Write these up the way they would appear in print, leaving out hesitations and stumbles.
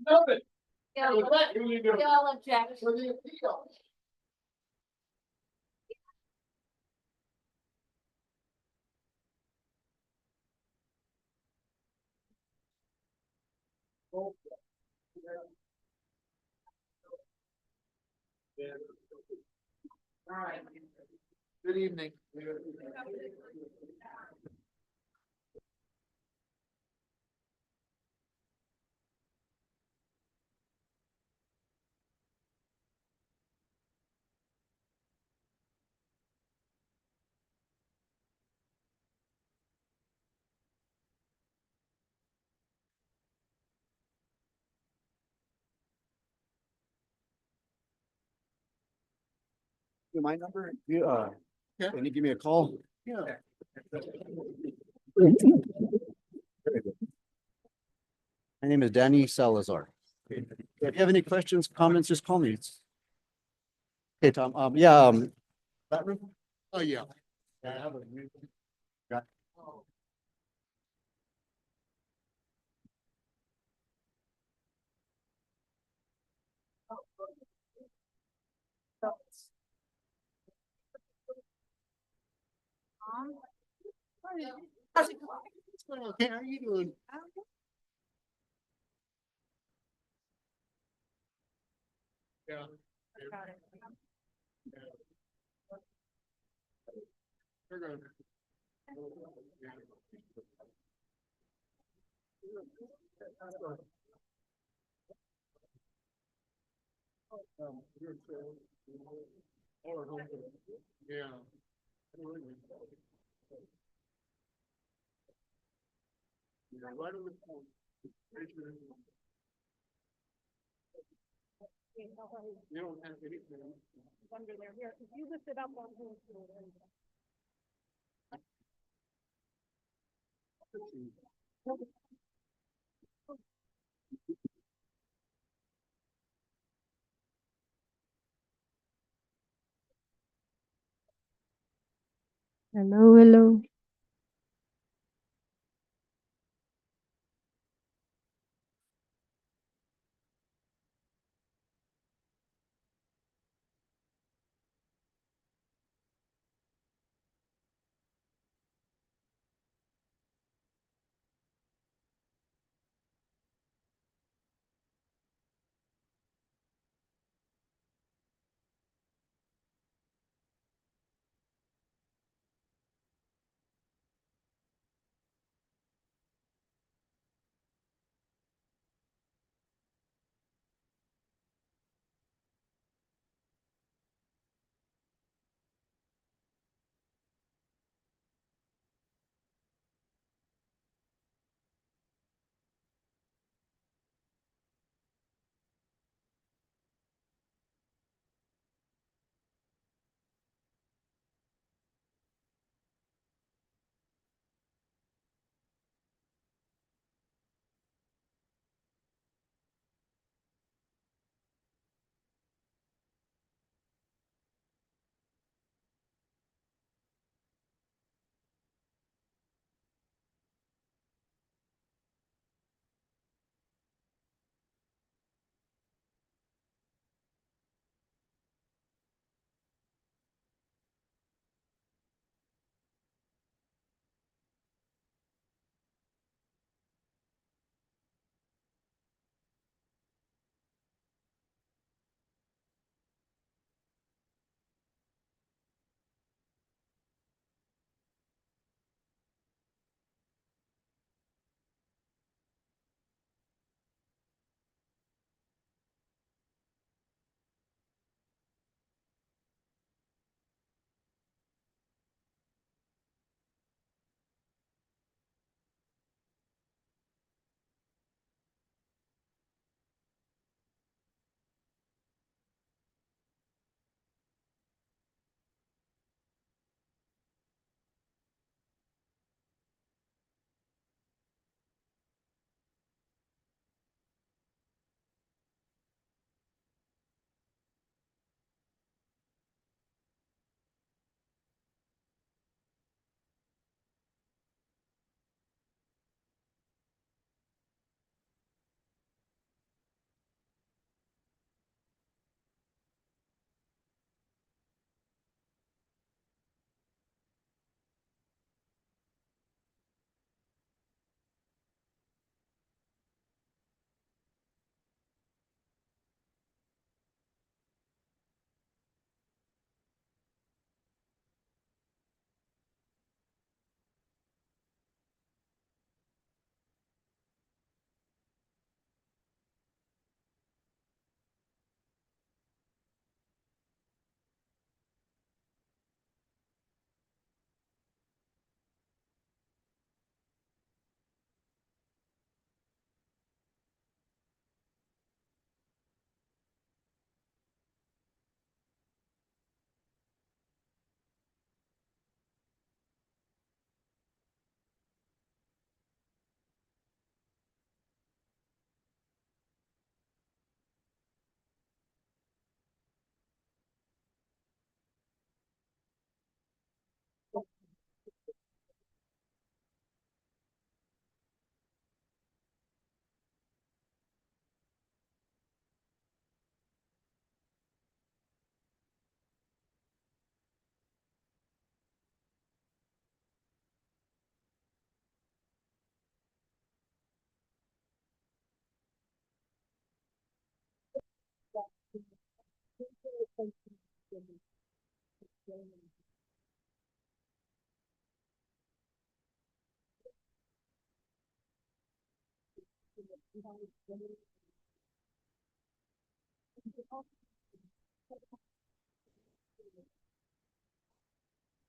Nothing. Y'all object. All right. Good evening. My number, can you give me a call? Yeah. My name is Danny Salazar. If you have any questions, comments, just call me. Okay, Tom, that room? Oh, yeah. Yeah, I have a. Got. How's it going? What's going on? Okay, how are you doing? Yeah. They're good. Yeah. Yeah, right on the corner. You don't have anything. Under there, here, if you lift it up on who's. Hello, hello.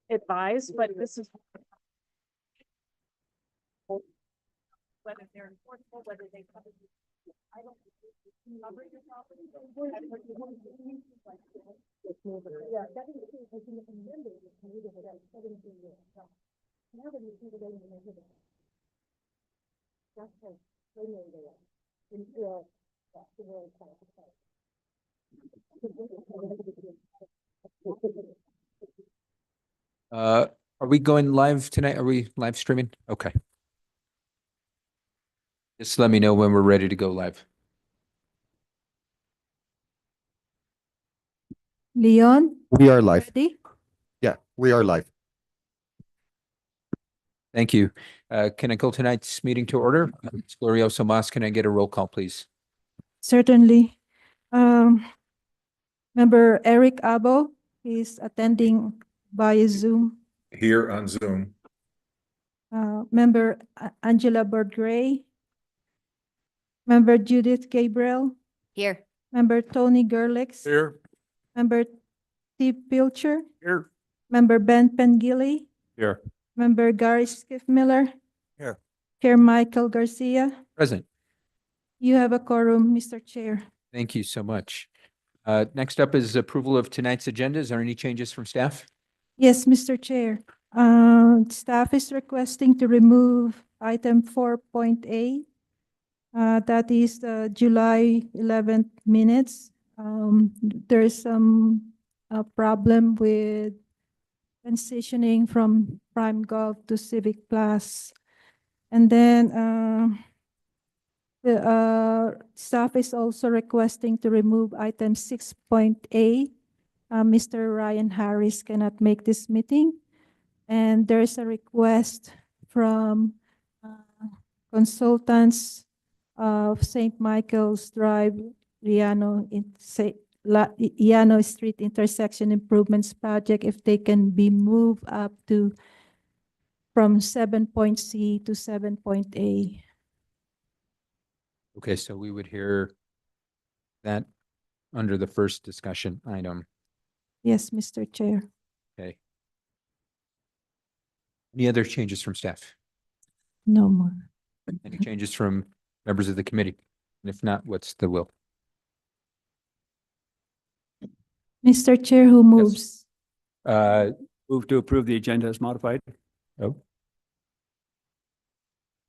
Advised, but this is. Whether they're enforceable, whether they cover. I don't. Cover your property. Yeah, that is. Are we going live tonight? Are we live streaming? Okay. Just let me know when we're ready to go live. Leon, We are live. ready? Yeah, we are live. Thank you. Can I call tonight's meeting to order? Ms. Glorioso Mas, can I get a roll call, please? Certainly. Member Eric Abo is attending via Zoom. Here on Zoom. Member Angela Bird-Gray. Member Judith Gabriel. Here. Member Tony Gerlix. Here. Member Steve Pilcher. Here. Member Ben Pengilly. Here. Member Gary Skiffmiller. Here. Chair Michael Garcia. Present. You have a quorum, Mr. Chair. Thank you so much. Next up is approval of tonight's agenda. Is there any changes from staff? Yes, Mr. Chair. Staff is requesting to remove item 4.A. That is the July 11th minutes. There is some problem with transitioning from Prime Golf to Civic Plus. And then the staff is also requesting to remove item 6.A. Mr. Ryan Harris cannot make this meeting. And there's a request from consultants of St. Michael's Drive, Llano Street Intersection Improvements Project, if they can be moved up to from 7.C to 7.A. Okay, so we would hear that under the first discussion item. Yes, Mr. Chair. Okay. Any other changes from staff? No more. Any changes from members of the committee? And if not, what's the will? Mr. Chair, who moves? Move to approve the agenda as modified. Oh.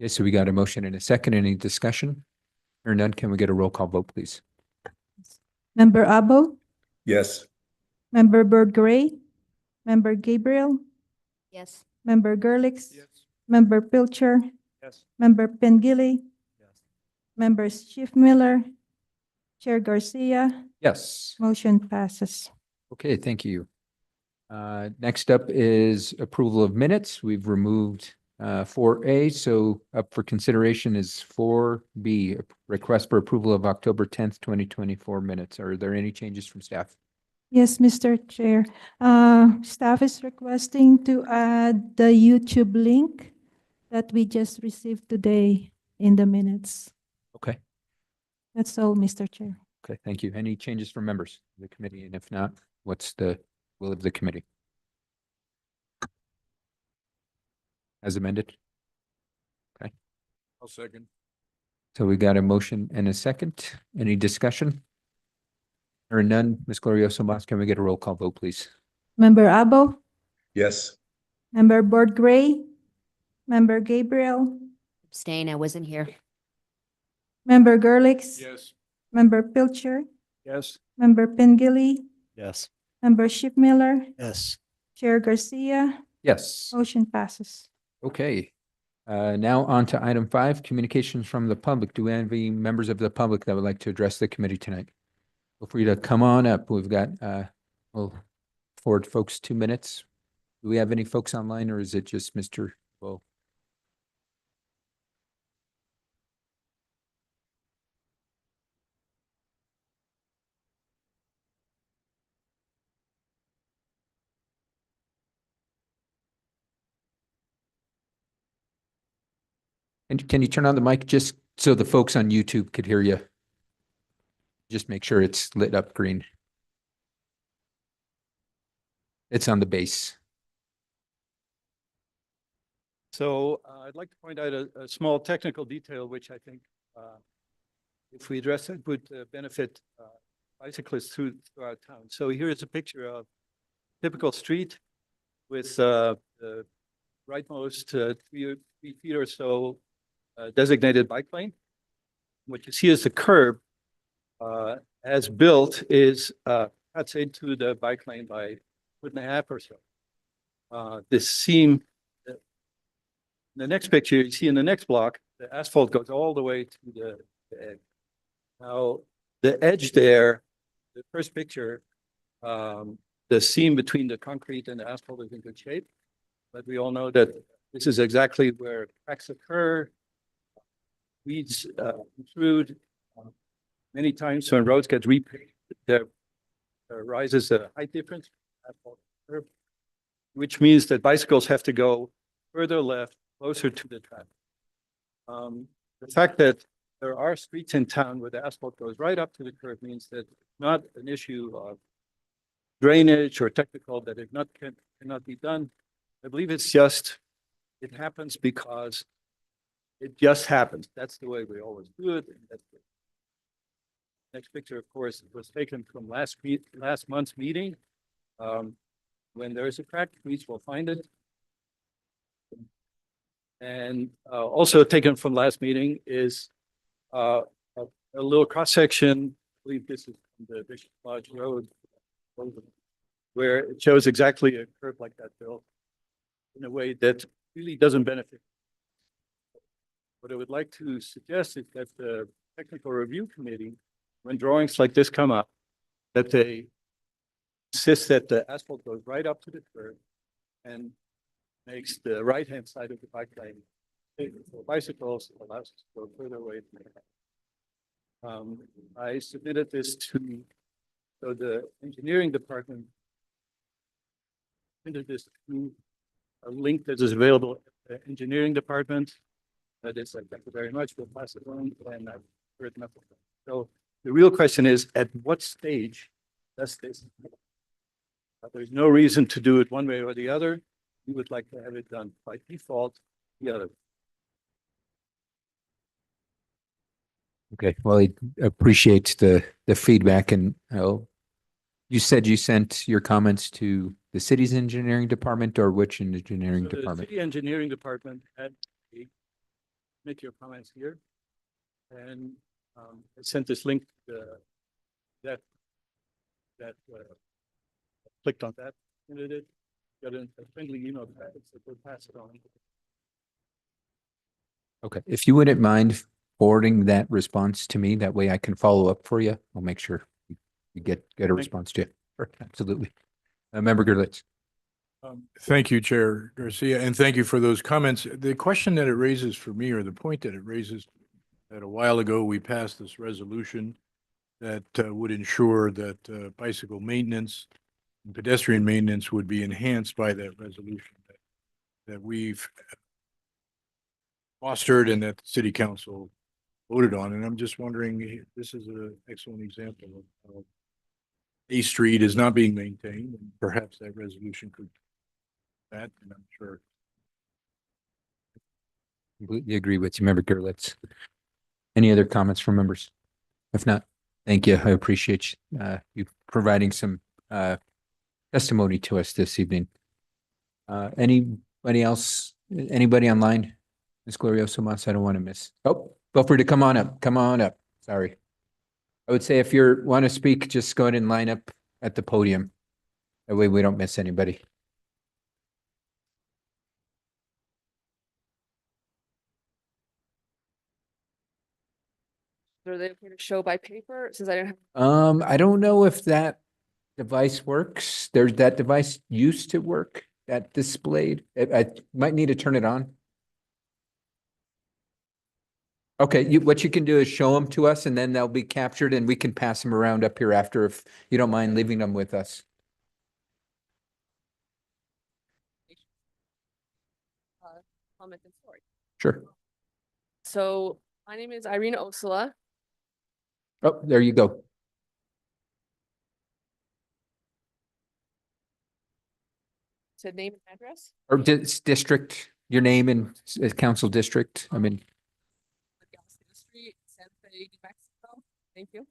Okay, so we got a motion and a second. Any discussion? Or none? Can we get a roll call vote, please? Member Abo? Yes. Member Bird-Gray? Member Gabriel? Yes. Member Gerlix? Member Pilcher? Yes. Member Pengilly? Yes. Member Schiffmiller? Chair Garcia? Yes. Motion passes. Okay, thank you. Next up is approval of minutes. We've removed 4A, so up for consideration is 4B, request for approval of October 10th, 2024 minutes. Are there any changes from staff? Yes, Mr. Chair. Staff is requesting to add the YouTube link that we just received today in the minutes. Okay, That's all, Mr. Chair. okay, thank you. Any changes from members of the committee? And if not, what's the will of the committee? As amended? Okay. I'll second. So we got a motion and a second. Any discussion? Or none? Ms. Glorioso Mas, can we get a roll call vote, please? Member Abo? Yes. Member Bird-Gray? Member Gabriel? Abstain, I wasn't here. Member Gerlix? Yes. Member Pilcher? Yes. Member Pengilly? Yes. Member Schiffmiller? Yes. Chair Garcia? Yes. Motion passes. Okay. Now on to item 5, communications from the public. Do we have any members of the public that would like to address the committee tonight? Feel free to come on up. We've got, we'll forward folks 2 minutes. Do we have any folks online or is it just Mr. Bo? And can you turn on the mic just so the folks on YouTube could hear you? Just make sure it's lit up green. It's on the base. So I'd like to point out a small technical detail, which I think if we address it would benefit bicyclists throughout town. So here is a picture of typical street with the rightmost 3 feet or so designated bike lane. What you see is the curb as built is cuts into the bike lane by a 1.5 feet or so. This seam, the next picture you see in the next block, the asphalt goes all the way to the edge. Now, the edge there, the first picture, the seam between the concrete and the asphalt is in good shape. But we all know that this is exactly where cracks occur, weeds intrude. Many times when roads get repaved, there arises a height difference, which means that bicycles have to go further left, closer to the traffic. The fact that there are streets in town where the asphalt goes right up to the curb means that it's not an issue of drainage or technical that it cannot be done. I believe it's just, it happens because it just happens. That's the way we always do it. And that's it. Next picture, of course, was taken from last month's meeting. When there is a crack, police will find it. And also taken from last meeting is a little cross section. I believe this is the Bishop Lodge Road, where it shows exactly a curve like that built in a way that really doesn't benefit. What I would like to suggest is that the technical review committee, when drawings like this come up, that they insist that the asphalt goes right up to the curb and makes the right-hand side of the bike lane for bicycles, allows us to go further away from it. I submitted this to, so the engineering department submitted this to a link that is available at the engineering department. That is, thank you very much, we'll pass it on, and I've heard nothing. So the real question is, at what stage does this? There's no reason to do it one way or the other. We would like to have it done by default, the other. Okay, well, I appreciate the feedback, and you said you sent your comments to the city's engineering department, or which engineering So the department? city engineering department had make your comments here. And I sent this link that clicked on that, and it got a friendly email back, so we'll pass it on. Okay, if you wouldn't mind forwarding that response to me, that way I can follow up for you. I'll make sure you get a response to you. Sure, absolutely. Member Gerlitz. Thank you, Chair Garcia, and thank you for those comments. The question that it raises for me, or the point that it raises, that a while ago we passed this resolution that would ensure that bicycle maintenance and pedestrian maintenance would be enhanced by that resolution that we've fostered and that the city council voted on. And I'm just wondering, this is an excellent example of how a street is not being maintained, and perhaps that resolution could that, and I'm sure. Completely agree with you, Member Gerlitz. Any other comments from members? If not, thank you. I appreciate you providing some testimony to us this evening. Anybody else? Anybody online? Ms. Glorioso Mas, I don't want to miss. Oh, feel free to come on up. Come on up. Sorry. I would say if you want to speak, just go ahead and line up at the podium. That way we don't miss anybody. Are they okay to show by paper? Since I didn't have. I don't know if that device works. That device used to work, that displayed. I might need to turn it on. Okay, what you can do is show them to us and then they'll be captured and we can pass them around up here after if you don't mind leaving them with us. Comment and story. Sure. So my name is Irina Osula. Oh, there you go. Said name and address. Or district, your name and council district. I mean, Galveston Street, Santa Fe, New Mexico. Thank you.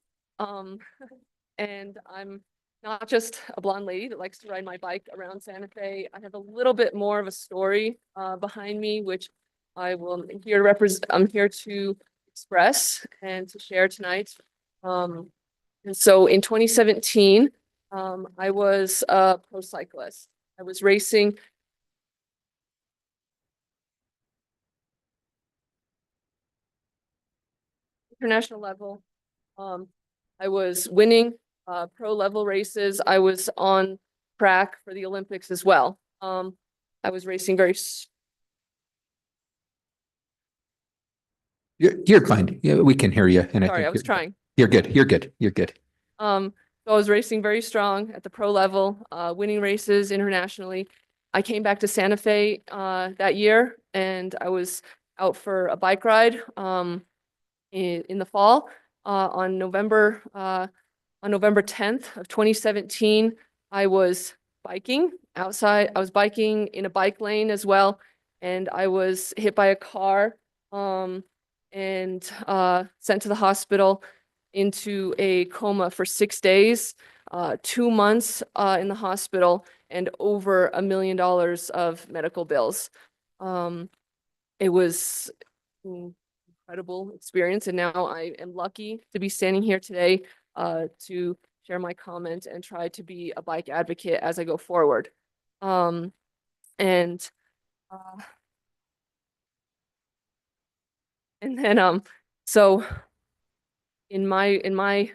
And I'm not just a blonde lady that likes to ride my bike around Santa Fe. I have a little bit more of a story behind me, which I will here represent. I'm here to express and to share tonight. And so in 2017, I was a pro cyclist. I was racing international level. I was winning pro level races. I was on track for the Olympics as well. I was racing very you're fine. Yeah, we can hear you. And sorry, I was trying. You're good. You're good. You're good. So I was racing very strong at the pro level, winning races internationally. I came back to Santa Fe that year, and I was out for a bike ride in the fall on November 10th of 2017. I was biking outside. I was biking in a bike lane as well, and I was hit by a car and sent to the hospital into a coma for 6 days, 2 months in the hospital, and over $1 million of medical bills. It was an incredible experience, and now I am lucky to be standing here today to share my comment and try to be a bike advocate as I go forward. And then so in my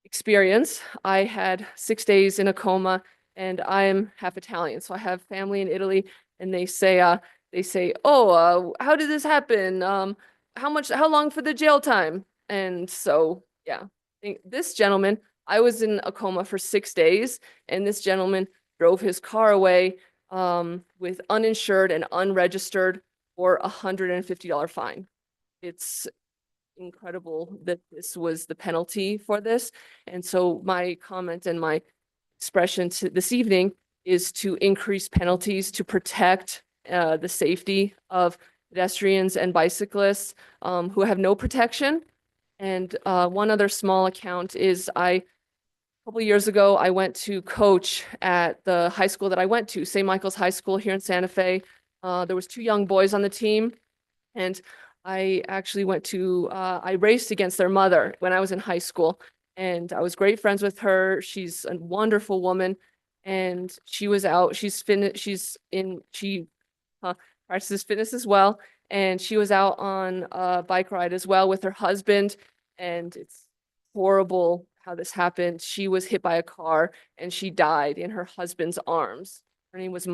experience, I had 6 days in a coma, and I'm half Italian, so I have family in Italy, and they say, "Oh, how did this happen? How long for the jail time?" And so, yeah, this gentleman, I was in a coma for 6 days, and this gentleman drove his car away with uninsured and unregistered for $150 fine. It's incredible that this was the penalty for this. And so my comment and my expression to this evening is to increase penalties to protect the safety of pedestrians and bicyclists who have no protection. And one other small account is a couple of years ago, I went to coach at the high school that I went to, St. Michael's High School here in Santa Fe. There was 2 young boys on the team, and I actually I raced against their mother when I was in high school, and I was great friends with her. She's a wonderful woman, and she was out, she practices fitness as well. And she was out on a bike ride as well with her husband, and it's horrible how this happened. She was hit by a car and she died in her husband's arms. Her name was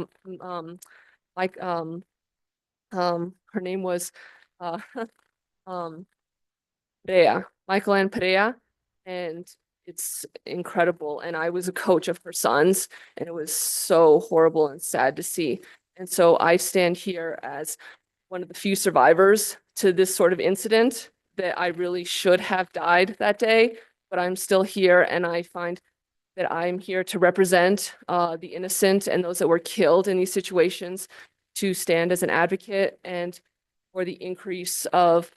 like her name was Perea, Michael Ann Perea, and it's incredible. And I was a coach of her sons, and it was so horrible and sad to see. And so I stand here as one of the few survivors to this sort of incident, that I really should have died that day, but I'm still here, and I find that I'm here to represent the innocent and those that were killed in these situations, to stand as an advocate and for the increase of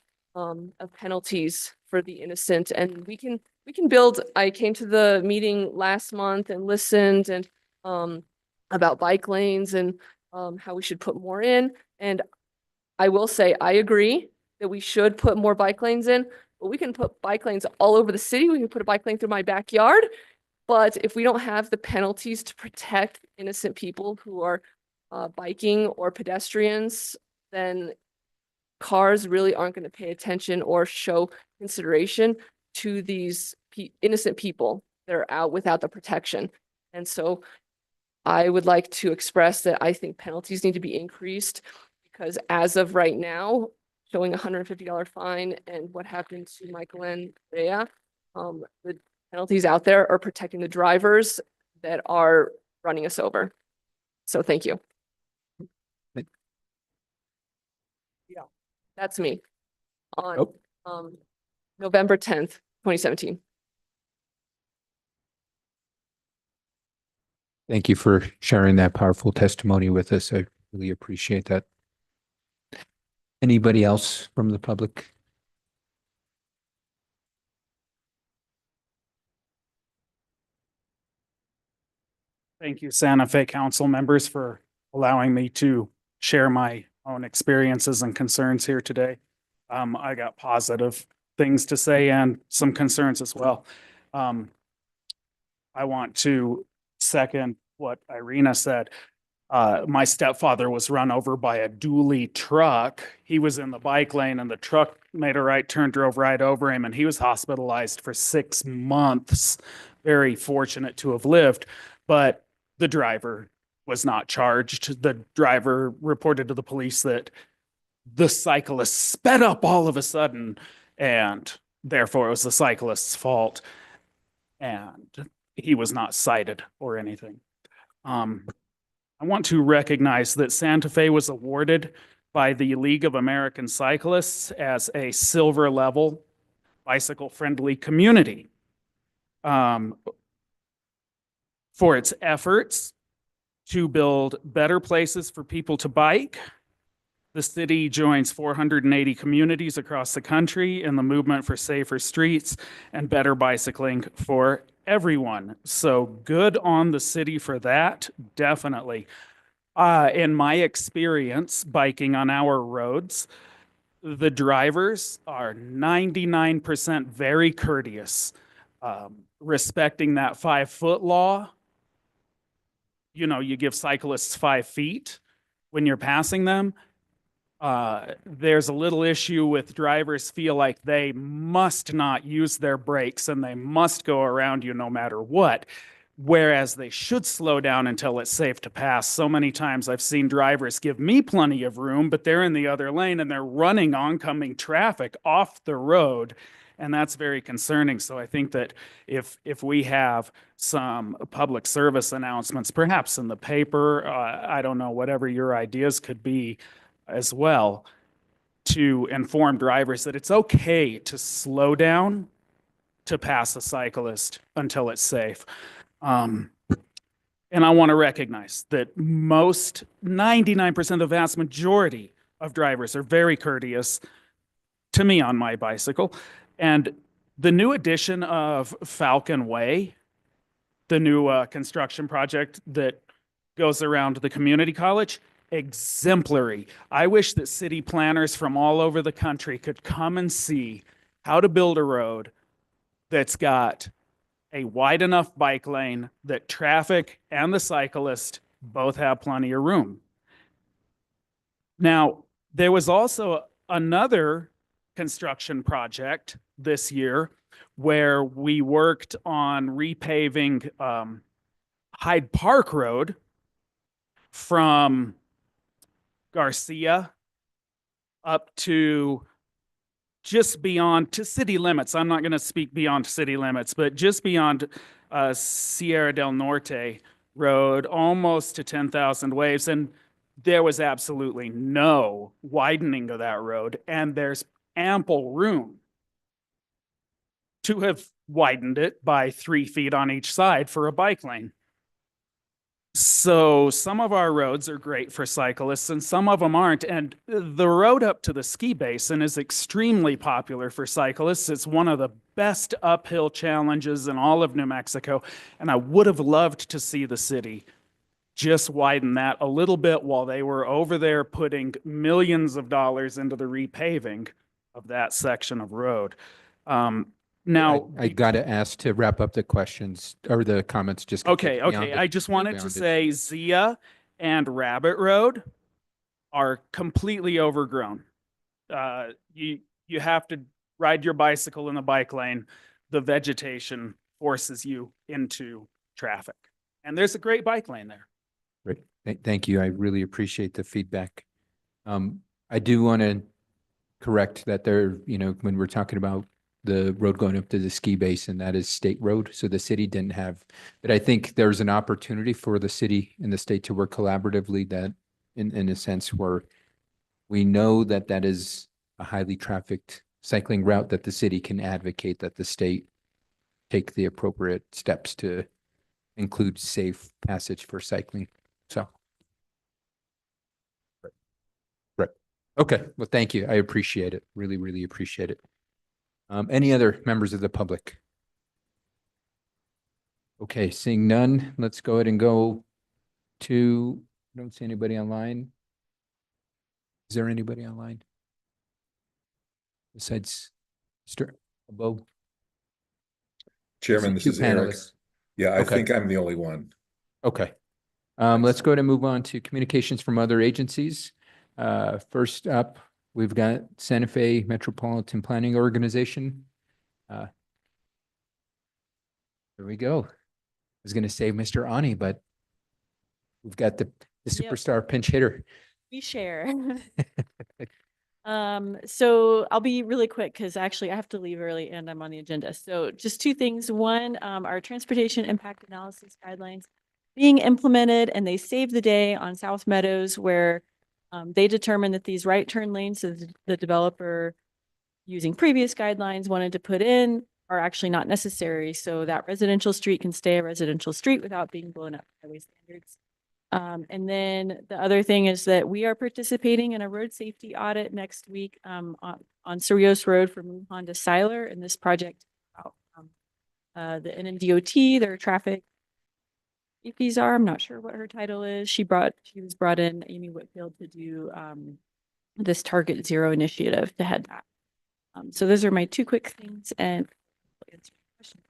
penalties for the innocent. And we can build. I came to the meeting last month and listened, and about bike lanes and how we should put more in. And I will say, I agree that we should put more bike lanes in, but we can put bike lanes all over the city. We can put a bike lane through my backyard. But if we don't have the penalties to protect innocent people who are biking or pedestrians, then cars really aren't going to pay attention or show consideration to these innocent people that are out without the protection. And so I would like to express that I think penalties need to be increased, because as of right now, showing $150 fine and what happened to Michael and Bea, the penalties out there are protecting the drivers that are running us over. So thank you. Yeah, that's me. on Oh. November 10th, 2017. Thank you for sharing that powerful testimony with us. I really appreciate that. Anybody else from the public? Thank you, Santa Fe Council members, for allowing me to share my own experiences and concerns here today. I got positive things to say and some concerns as well. I want to second what Irina said. My stepfather was run over by a dually truck. He was in the bike lane and the truck made a right turn, drove right over him, and he was hospitalized for 6 months. Very fortunate to have lived, but the driver was not charged. The driver reported to the police that the cyclist sped up all of a sudden, and therefore it was the cyclist's fault. And he was not cited or anything. I want to recognize that Santa Fe was awarded by the League of American Cyclists as a silver level bicycle-friendly community for its efforts to build better places for people to bike. The city joins 480 communities across the country in the movement for safer streets and better bicycling for everyone. So good on the city for that, definitely. In my experience biking on our roads, the drivers are 99% very courteous, respecting that 5-foot law. You know, you give cyclists 5 feet when you're passing them. There's a little issue with drivers feel like they must not use their brakes and they must go around you no matter what, whereas they should slow down until it's safe to pass. So many times I've seen drivers give me plenty of room, but they're in the other lane and they're running oncoming traffic off the road. And that's very concerning. So I think that if we have some public service announcements, perhaps in the paper, I don't know, whatever your ideas could be as well, to inform drivers that it's okay to slow down to pass a cyclist until it's safe. And I want to recognize that 99%, the vast majority of drivers are very courteous to me on my bicycle. And the new addition of Falcon Way, the new construction project that goes around the community college, exemplary. I wish that city planners from all over the country could come and see how to build a road that's got a wide enough bike lane that traffic and the cyclist both have plenty of room. Now, there was also another construction project this year where we worked on repaving Hyde Park Road from Garcia up to just beyond to city limits. I'm not going to speak beyond city limits, but just beyond Sierra del Norte Road, almost to 10,000 Waves. And there was absolutely no widening of that road. And there's ample room to have widened it by 3 feet on each side for a bike lane. So some of our roads are great for cyclists and some of them aren't. And the road up to the ski basin is extremely popular for cyclists. It's one of the best uphill challenges in all of New Mexico. And I would have loved to see the city just widen that a little bit while they were over there putting millions of dollars into the repaving of that section of road. Now, I got to ask to wrap up the questions or the comments. Just 'cause okay. it's beyond I just wanted to beyond it. say Zia and Rabbit Road are completely overgrown. You have to ride your bicycle in the bike lane. The vegetation forces you into traffic. And there's a great bike lane there. Great. Thank you. I really appreciate the feedback. I do want to correct that there, when we're talking about the road going up to the ski basin, that is state road. So the city didn't have, but I think there's an opportunity for the city and the state to work collaboratively that in a sense where we know that that is a highly trafficked cycling route that the city can advocate that the state take the appropriate steps to include safe passage for cycling. So. Right. Okay. Well, thank you. I appreciate it. Really, really appreciate it. Any other members of the public? Okay, seeing none, let's go ahead and go to, I don't see anybody online. Is there anybody online? Besides Mr. Above? Chairman, this Two is Eric. panelists. Yeah, I Okay. think I'm the only one. Okay. Let's go ahead and move on to communications from other agencies. First up, we've got Santa Fe Metropolitan Planning Organization. There we go. I was going to say Mr. Ani, but we've got the Yep. superstar pinch hitter. We share. So I'll be really quick because actually I have to leave early and I'm on the agenda. So just two things. One, our transportation impact analysis guidelines being implemented, and they saved the day on South Meadows where they determined that these right turn lanes that the developer using previous guidelines wanted to put in are actually not necessary. So that residential street can stay a residential street without being blown up by highway standards. And then the other thing is that we are participating in a road safety audit next week on Cerritos Road from Wuhan to Siler. And this project about the NMDOT, their traffic VPs are. I'm not sure what her title is. She was brought in, Amy Whitfield, to do this Target Zero initiative to head that. So those are my two quick things, and I'll answer your questions.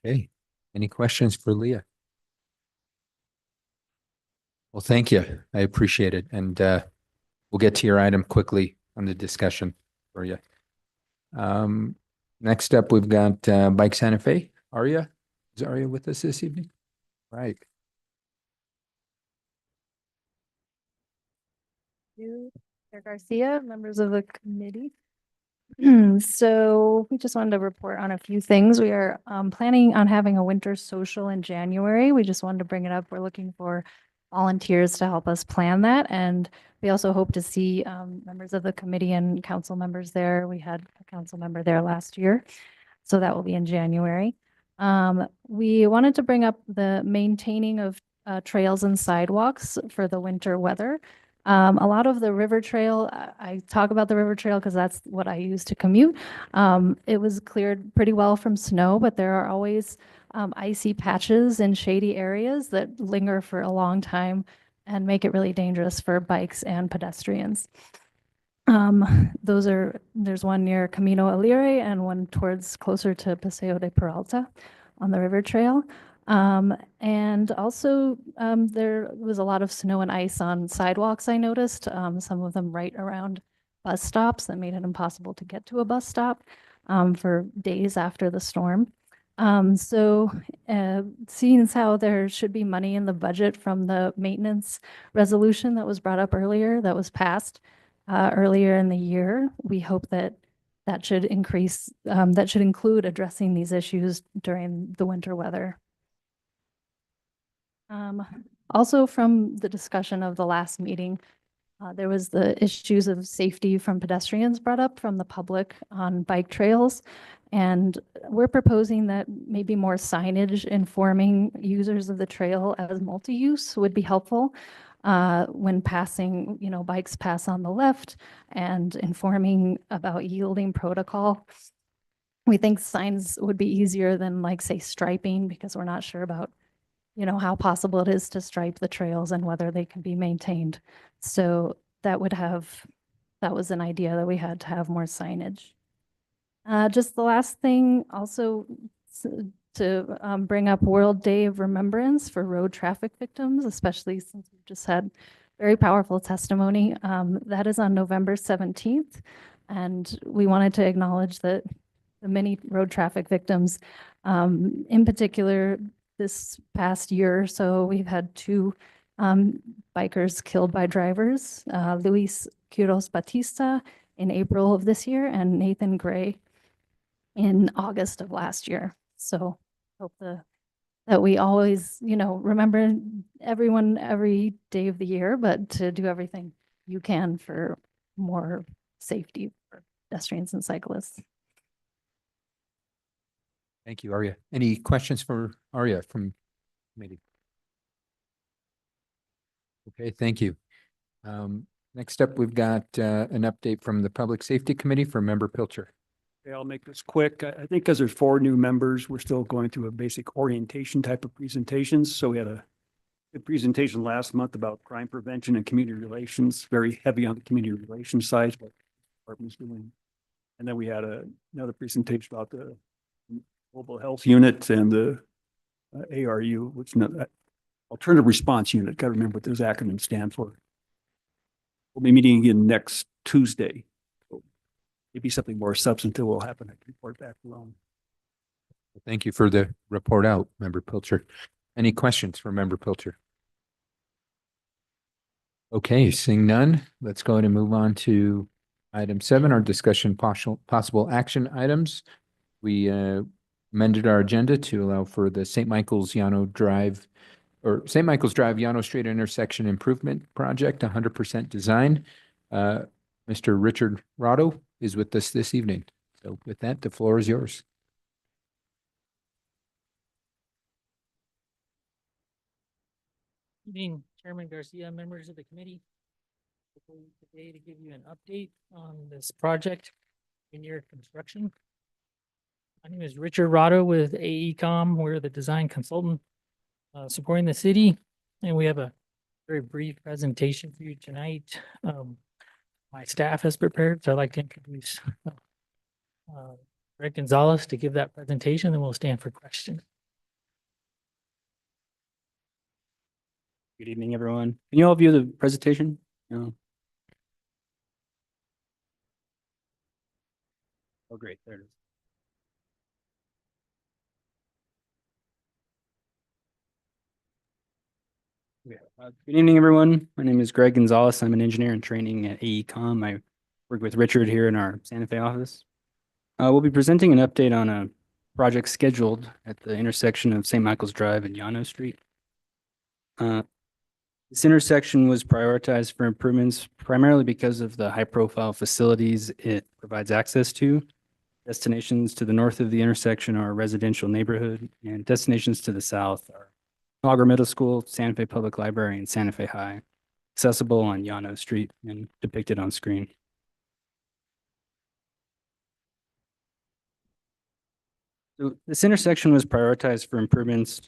Okay. Any questions for Leah? Well, thank you. I appreciate it. And we'll get to your item quickly on the discussion for you. Next up, we've got Bike Santa Fe. Aria? Is Aria with us this evening? Right. you, Chair Garcia, members of the committee. So we just wanted to report on a few things. We are planning on having a winter social in January. We just wanted to bring it up. We're looking for volunteers to help us plan that. And we also hope to see members of the committee and council members there. We had a council member there last year. So that will be in January. We wanted to bring up the maintaining of trails and sidewalks for the winter weather. A lot of the river trail, I talk about the river trail because that's what I use to commute. It was cleared pretty well from snow, but there are always icy patches in shady areas that linger for a long time and make it really dangerous for bikes and pedestrians. There's one near Camino Alire and one towards closer to Paseo de Peralta on the river trail. And also there was a lot of snow and ice on sidewalks, I noticed, some of them right around bus stops that made it impossible to get to a bus stop for days after the storm. Seeing as how there should be money in the budget from the maintenance resolution that was brought up earlier, that was passed earlier in the year, we hope that that should increase, that should include addressing these issues during the winter weather. Also from the discussion of the last meeting, there was the issues of safety from pedestrians brought up from the public on bike trails. And we're proposing that maybe more signage informing users of the trail as multi-use would be helpful when passing, bikes pass on the left and informing about yielding protocol. We think signs would be easier than say striping because we're not sure about how possible it is to stripe the trails and whether they can be maintained. So that was an idea that we had to have more signage. Just the last thing also to bring up World Day of Remembrance for road traffic victims, especially since we've just had very powerful testimony. That is on November 17th. And we wanted to acknowledge that the many road traffic victims, in particular, this past year or so, we've had two bikers killed by drivers, Luis Quiroz Batista in April of this year and Nathan Gray in August of last year. So hope that we always, remember everyone every day of the year, but to do everything you can for more safety for pedestrians and cyclists. Thank you, Arya. Any questions for Arya from committee? Okay, thank you. Next up, we've got an update from the Public Safety Committee for Member Pilcher. Okay, I'll make this quick. I think because there's 4 new members, we're still going through a basic orientation type of presentations. So we had a good presentation last month about crime prevention and community relations, very heavy on the community relations side, what the department's doing. And then we had another presentation about the mobile health unit and the ARU, which is alternative response unit. Got to remember what those acronyms stand for. We'll be meeting again next Tuesday. So maybe something more substantive will happen. I can report back alone. Thank you for the report out, Member Pilcher. Any questions for Member Pilcher? Okay, seeing none, let's go ahead and move on to item 7, our discussion possible action items. We amended our agenda to allow for the St. Michael's Llano Drive Llano Street intersection improvement project, 100% design. Mr. Richard Rotto is with us this evening. So with that, the floor is yours. Evening, Chairman Garcia, members of the committee. Today to give you an update on this project in your construction. My name is Richard Rotto with AECom. We're the design consultant supporting the city, and we have a very brief presentation for you tonight. My staff has prepared, so I'd like to introduce Greg Gonzalez to give that presentation, and we'll stand for questions. Good evening, everyone. Can you all view the presentation? No. Oh, great. There it is. Good evening, everyone. My name is Greg Gonzalez. I'm an engineer in training at AECom. I work with Richard here in our Santa Fe office. We'll be presenting an update on a project scheduled at the intersection of St. Michael's Drive and Llano Street. This intersection was prioritized for improvements primarily because of the high-profile facilities it provides access to. Destinations to the north of the intersection are a residential neighborhood, and destinations to the south are Auger Middle School, Santa Fe Public Library, and Santa Fe High, accessible on Llano Street and depicted on screen. So this intersection was prioritized for improvements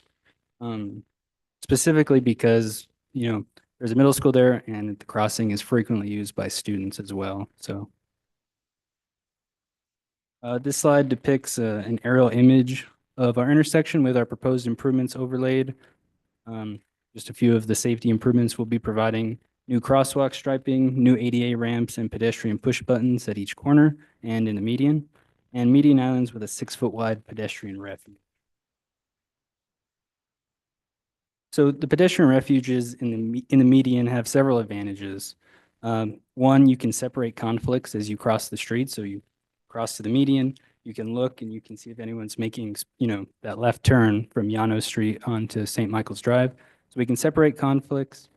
specifically because, there's a middle school there and the crossing is frequently used by students as well. So this slide depicts an aerial image of our intersection with our proposed improvements overlaid. Just a few of the safety improvements we'll be providing: new crosswalk striping, new ADA ramps and pedestrian push buttons at each corner and in the median, and median islands with a 6-foot wide pedestrian refuge. So the pedestrian refuges in the median have several advantages. One, you can separate conflicts as you cross the street. So you cross to the median, you can look and you can see if anyone's making, that left turn from Llano Street onto St. Michael's Drive. So we can separate conflicts.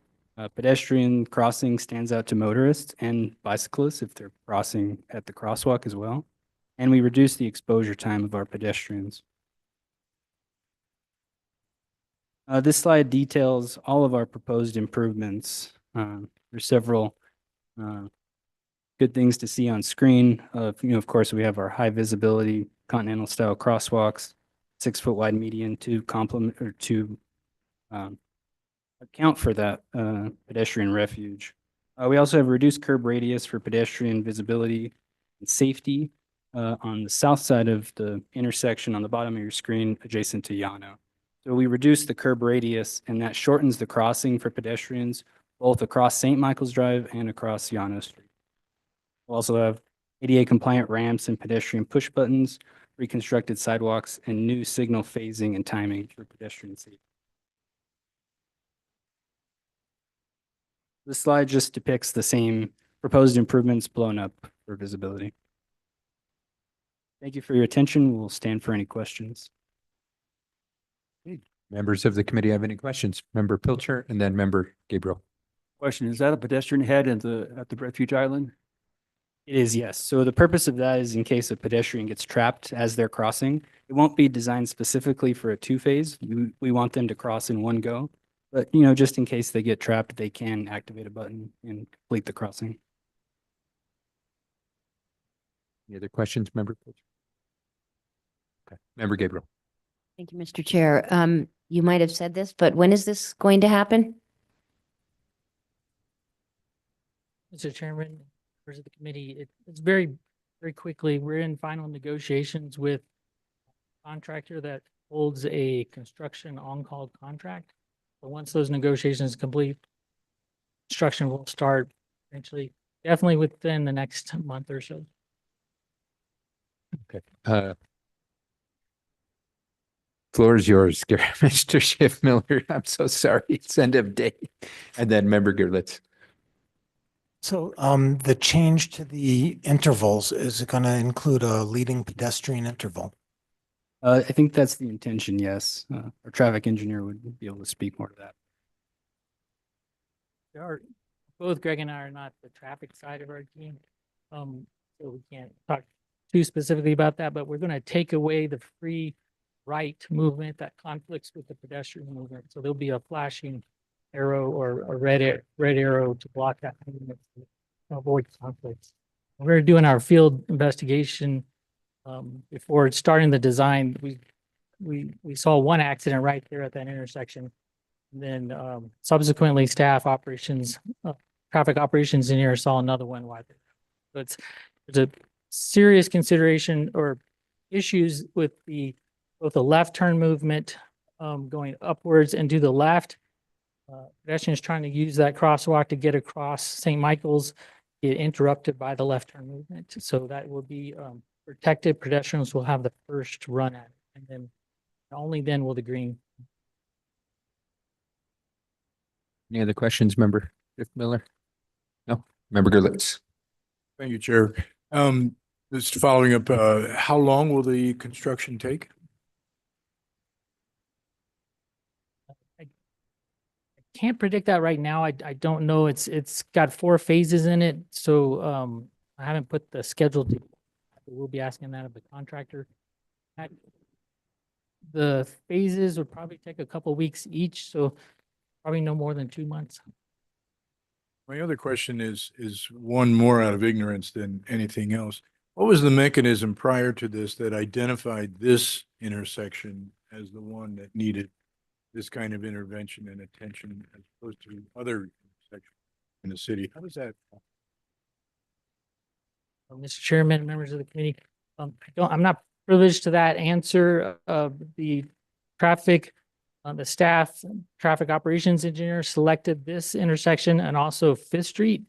Pedestrian crossing stands out to motorists and bicyclists if they're crossing at the crosswalk as well. And we reduce the exposure time of our pedestrians. This slide details all of our proposed improvements. There's several good things to see on screen. Of course, we have our high visibility continental style crosswalks, 6-foot wide median to complement or to account for that pedestrian refuge. We also have reduced curb radius for pedestrian visibility and safety on the south side of the intersection on the bottom of your screen adjacent to Llano. So we reduce the curb radius and that shortens the crossing for pedestrians both across St. Michael's Drive and across Llano Street. We'll also have ADA compliant ramps and pedestrian push buttons, reconstructed sidewalks, and new signal phasing and timing for pedestrian safety. This slide just depicts the same proposed improvements blown up for visibility. Thank you for your attention. We'll stand for any questions. Members of the committee have any questions? Member Pilcher and then Member Gabriel. Question, is that a pedestrian head at the refuge island? It is, yes. So the purpose of that is in case a pedestrian gets trapped as they're crossing. It won't be designed specifically for a two-phase. We want them to cross in one go. But, just in case they get trapped, they can activate a button and complete the crossing. Any other questions, Member Pilcher? Okay, Member Gabriel. Thank you, Mr. Chair. You might have said this, but when is this going to happen? Mr. Chairman, members of the committee, it's very, very quickly. We're in final negotiations with a contractor that holds a construction on-call contract. But once those negotiations complete, construction will start eventually, definitely within the next month or so. Okay. Floor is yours, Mr. Schiff Miller. I'm so sorry. It's end of day. And then Member Gerlitz. So the change to the intervals, is it going to include a leading pedestrian interval? I think that's the intention, yes. Our traffic engineer would be able to speak more to that. There are, both Greg and I are not the traffic side of our team. So we can't talk too specifically about that, but we're going to take away the free right movement that conflicts with the pedestrian movement. So there'll be a flashing arrow or a red arrow to block that movement to avoid conflicts. We're doing our field investigation. Before starting the design, we saw one accident right there at that intersection. And then subsequently, staff operations, traffic operations engineer saw another one right there. So there's a serious consideration or issues with both the left turn movement going upwards and to the left. Pedestrians trying to use that crosswalk to get across St. Michael's get interrupted by the left turn movement. So that will be protected. Pedestrians will have the first run at it, and then only then will the green. Any other questions, Member Schiff Miller? No? Member Gerlitz. Thank you, Chair. Just following up, how long will the construction take? Can't predict that right now. I don't know. It's got 4 phases in it. So I haven't put the schedule to, we'll be asking that of the contractor. The phases would probably take a couple weeks each, so probably no more than 2 months. My other question is one more out of ignorance than anything else. What was the mechanism prior to this that identified this intersection as the one that needed this kind of intervention and attention as opposed to other intersections in the city? How does that? Mr. Chairman, members of the committee, I'm not privileged to that answer. The traffic, the staff, traffic operations engineer selected this intersection and also Fifth Street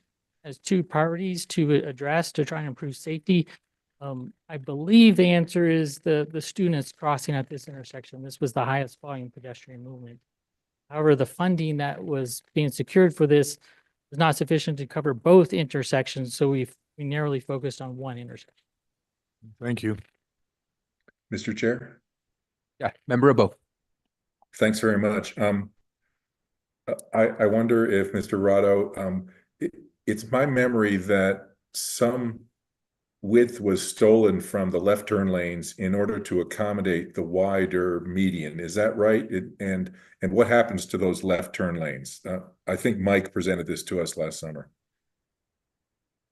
as 2 priorities to address to try and improve safety. I believe the answer is the students crossing at this intersection. This was the highest volume pedestrian movement. However, the funding that was being secured for this was not sufficient to cover both intersections, so we narrowly focused on one intersection. Thank you. Mr. Chair, Yeah, Member Abo. thanks very much. I wonder if Mr. Rado, it's my memory that some width was stolen from the left turn lanes in order to accommodate the wider median. Is that right? And what happens to those left turn lanes? I think Mike presented this to us last summer.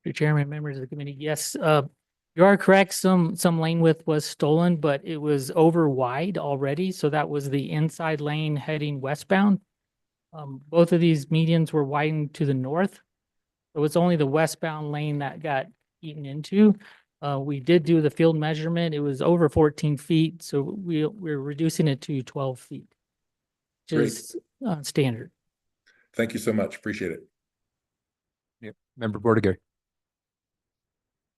Mr. Chairman, members of the committee, yes, you are correct. Some lane width was stolen, but it was over wide already. So that was the inside lane heading westbound. Both of these medians were widened to the north. So it's only the westbound lane that got eaten into. We did do the field measurement. It was over 14 feet. So we're reducing it to 12 feet, which is standard. Thank you so much. Appreciate it. Yep. Member Bordiger.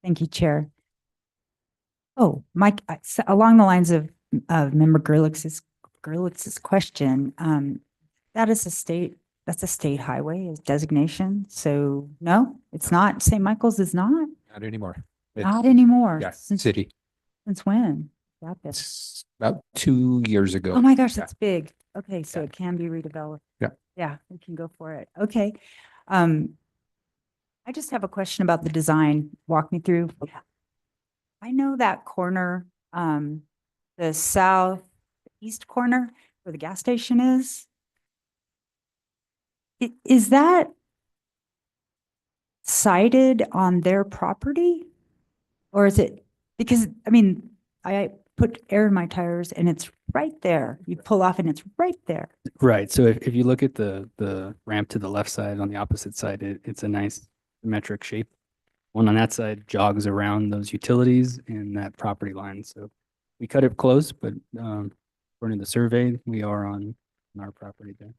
Thank you, Chair. Oh, Mike, along the lines of Member Gerlitz's question, that's a state highway is designation. So no, it's not. St. Michael's is not. Not anymore. Not anymore. Yeah, Since when? Got this. It's about 2 years ago. Oh my gosh, Yeah. that's big. Okay, so it can be redeveloped. Yeah. Yeah, we can go for it. Okay. I just have a question about the design. Walk me through. I know that corner, the southeast corner where the gas station is. Is that sited on their property? Or is it, because, I mean, I put air in my tires and it's right there. You pull off and it's right there. Right. So if you look at the ramp to the left side on the opposite side, it's a nice symmetric shape. One on that side jogs around those utilities and that property line. So we cut it close, but according to the survey, we are on our property there.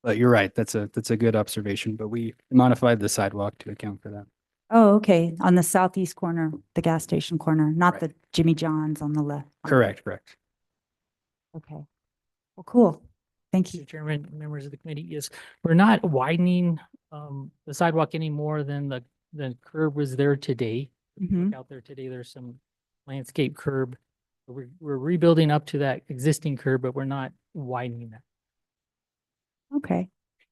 But you're right. That's a good observation, but we modified the sidewalk to account for that. Oh, okay. On the southeast corner, the gas station corner, not Right. the Jimmy John's on the left. Correct. Okay. Well, cool. Thank you. Mr. Chairman, members of the committee, yes, we're not widening the sidewalk any more than the curb was there today. Mhm. Out there today, there's some landscape curb. We're rebuilding up to that existing curb, but we're not widening that. Okay.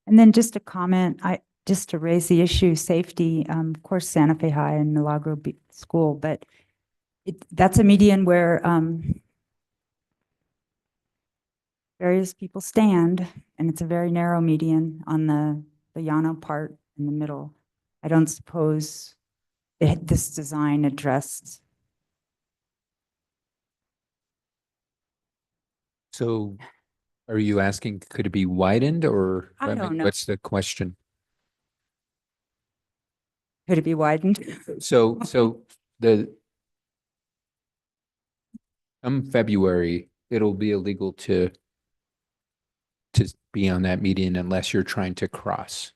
And then just a comment, just to raise the issue, safety, of course, Santa Fe High and Milagro School, but that's a median where various people stand, and it's a very narrow median on the Llano part in the middle. I don't suppose this design addressed. So are you asking, could it be widened or? I mean, don't know. What's the question? Could it be widened? So come February, it'll be illegal to be on that median unless you're trying to cross.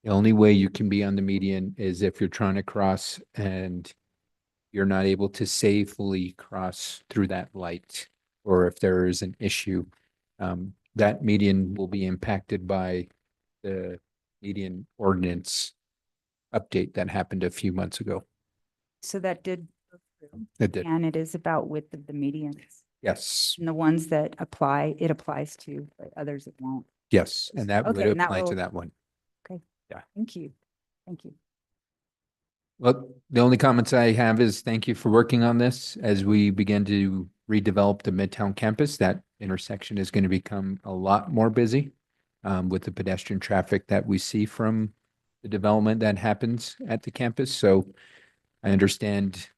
The only way you can be on the median is if you're trying to cross and you're not able to safely cross through that light, or if there is an issue, that median will be impacted by the median ordinance update that happened a few months ago. So that did go through. It did. And it is about width of the medians. Yes, And the ones that apply, it applies to, but others it won't. yes, and that would Okay, and that apply to will- that one. Okay. Yeah. Thank you. Thank you. Well, the only comments I have is thank you for working on this. As we begin to redevelop the Midtown campus, that intersection is going to become a lot more busy with the pedestrian traffic that we see from the development that happens at the campus. So I understand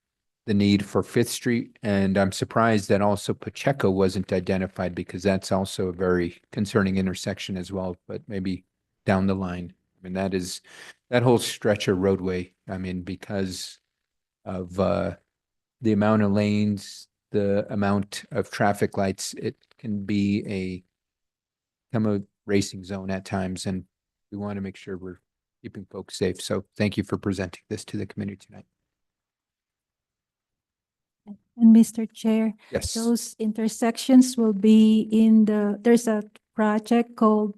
the need for Fifth Street, and I'm surprised that also Pacheco wasn't identified because that's also a very concerning intersection as well, but maybe down the line. I mean, that whole stretch of roadway, I mean, because of the amount of lanes, the amount of traffic lights, it can be become a racing zone at times, and we want to make sure we're keeping folks safe. So thank you for presenting this to the community tonight. And Mr. Chair, Yes. those intersections will be there's a project called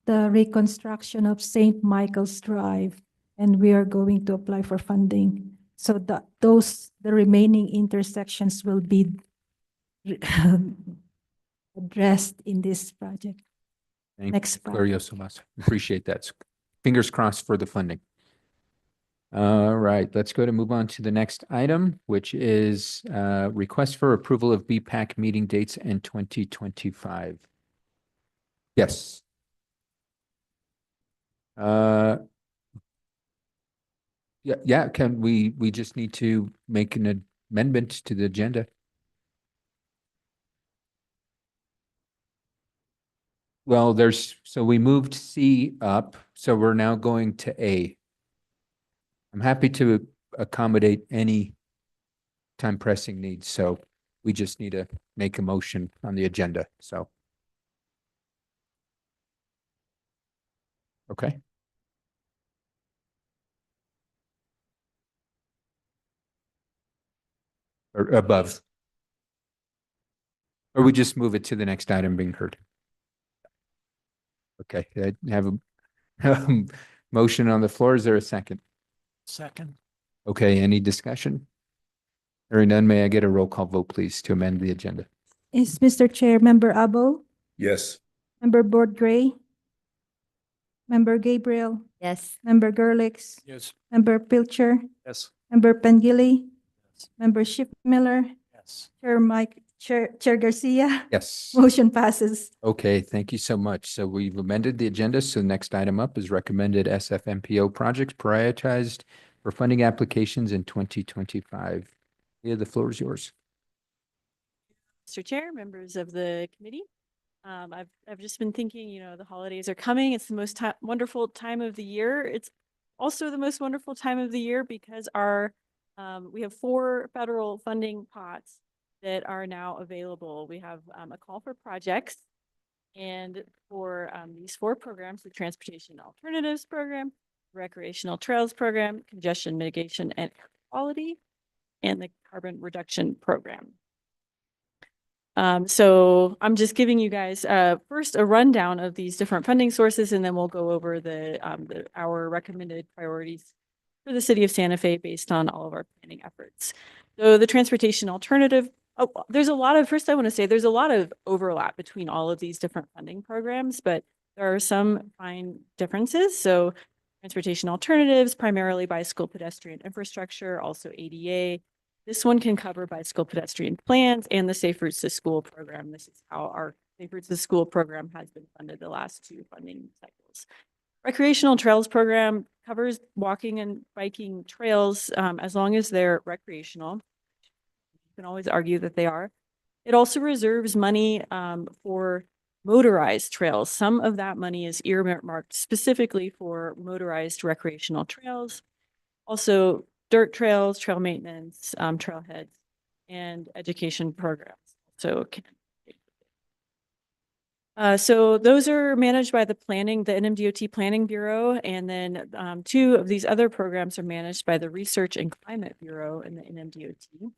the reconstruction of St. Michael's Drive, and we are going to apply for funding. So the remaining intersections will be addressed in this project. Thank Next you, slide. Clario Somas. Appreciate that. Fingers crossed for the funding. All right, let's move on to the next item, which is request for approval of BPAC meeting dates in 2025. Yes. Yeah, can we just need to make an amendment to the agenda? Well, so we moved C up, so we're now going to A. I'm happy to accommodate any time pressing needs, so we just need to make a motion on the agenda, so. Okay. Or above. Or we just move it to the next item being heard. Okay, I have a motion on the floor. Is there a second? Second. Okay, any discussion? Hearing none, may I get a roll call vote, please, to amend the agenda? Is Mr. Chair, Member Abo, Yes. Member Board Gray, Member Gabriel, Yes. Member Gerlix, Yes. Member Pilcher, Yes. Member Pengili, Member Miller, Yes. Chair Garcia. Yes. Motion passes. Okay, thank you so much. So we've amended the agenda. So next item up is recommended SFMPO projects prioritized for funding applications in 2025. Yeah, the floor is yours. Mr. Chair, members of the committee. I've just been thinking, the holidays are coming. It's the most wonderful time of the year. It's also the most wonderful time of the year because we have 4 federal funding pots that are now available. We have a call for projects, and for these 4 programs, the Transportation Alternatives Program, Recreational Trails Program, Congestion Mitigation and Air Quality, and the Carbon Reduction Program. So I'm just giving you guys first a rundown of these different funding sources, and then we'll go over our recommended priorities for the city of Santa Fe based on all of our planning efforts. So the transportation alternative, first I want to say there's a lot of overlap between all of these different funding programs, but there are some fine differences. So transportation alternatives, primarily bicycle pedestrian infrastructure, also ADA. This one can cover bicycle pedestrian plans and the Safe Routes to School program. This is how our Safe Routes to School program has been funded the last 2 funding cycles. Recreational Trails program covers walking and biking trails as long as they're recreational. You can always argue that they are. It also reserves money for motorized trails. Some of that money is earmarked specifically for motorized recreational trails. Also, dirt trails, trail maintenance, trailheads, and education programs. So those are managed by the NMDOT Planning Bureau, and then 2 of these other programs are managed by the Research and Climate Bureau and the NMDOT.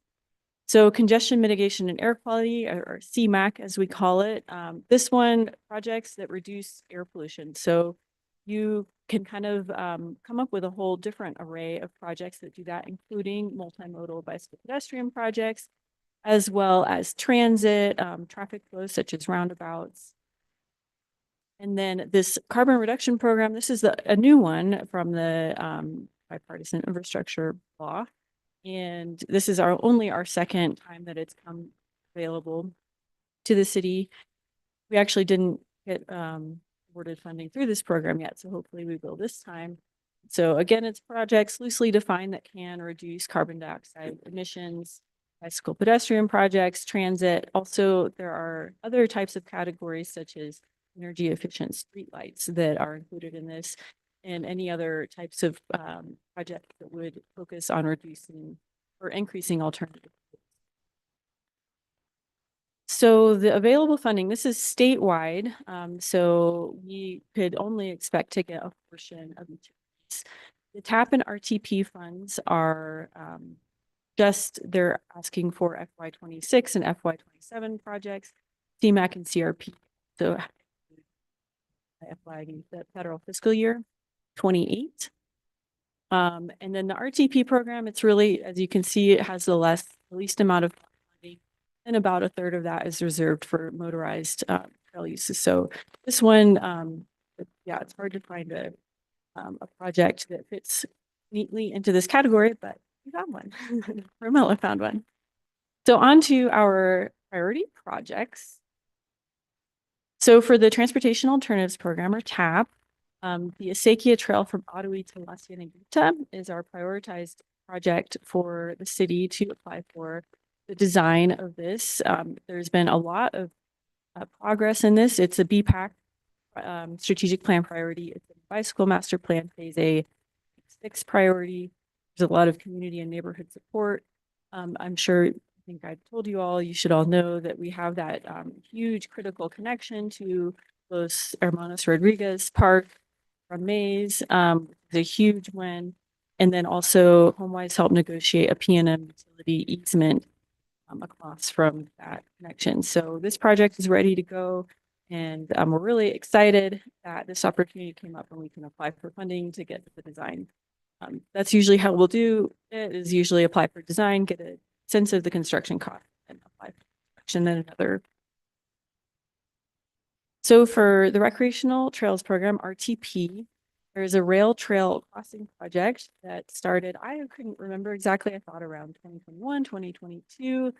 So congestion mitigation and air quality, or CMAQ as we call it, this one, projects that reduce air pollution. So you can kind of come up with a whole different array of projects that do that, including multimodal bicycle pedestrian projects, as well as transit, traffic flows such as roundabouts. And then this carbon reduction program, this is a new one from the bipartisan infrastructure law. And this is only our second time that it's come available to the city. We actually didn't get awarded funding through this program yet, so hopefully we will this time. So again, it's projects loosely defined that can reduce carbon dioxide emissions, bicycle pedestrian projects, transit. Also, there are other types of categories such as energy efficient streetlights that are included in this, and any other types of projects that would focus on reducing or increasing alternative. So the available funding, this is statewide. So we could only expect to get a portion of each of these. The TAP and RTP funds are they're asking for FY26 and FY27 projects, CMAQ and CRP. So the federal fiscal year 28. And then the RTP program, it's really, as you can see, it has the least amount of funding, and about 1/3 of that is reserved for motorized trail uses. So this one, it's hard to find a project that fits neatly into this category, but we found one. Romella found one. So on to our priority projects. So for the Transportation Alternatives Program, or TAP, the Acequia Trail from Ottawa to La Cienegita is our prioritized project for the city to apply for the design of this. There's been a lot of progress in this. It's a BPAC strategic plan priority. It's a bicycle master plan phase A 6 priority. There's a lot of community and neighborhood support. I'm sure, I think I've told you all, you should all know that we have that huge critical connection to Los Hermanos Rodriguez Park from Mays, is a huge win. And then also HomeWise helped negotiate a PNM utility easement across from that connection. So this project is ready to go. And we're really excited that this opportunity came up and we can apply for funding to get the design. That's usually how we'll do it, is usually apply for design, get a sense of the construction cost, and apply for construction, then another So for the Recreational Trails Program, RTP, there's a rail trail crossing project that started, I couldn't remember exactly, I thought around 2021, 2022.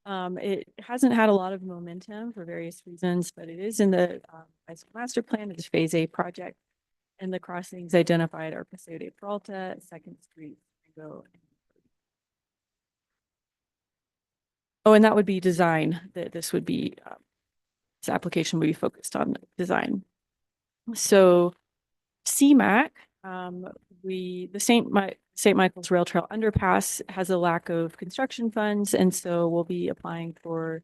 It hasn't had a lot of momentum for various reasons, but it is in the bicycle master plan. It's phase A project. And the crossings identified are Paseo de Peralta, Second Street, Ringo, and oh, and that would be design. That this would be this application would be focused on design. So CMAC, the St. Michael's Rail Trail Underpass has a lack of construction funds, and so we'll be applying for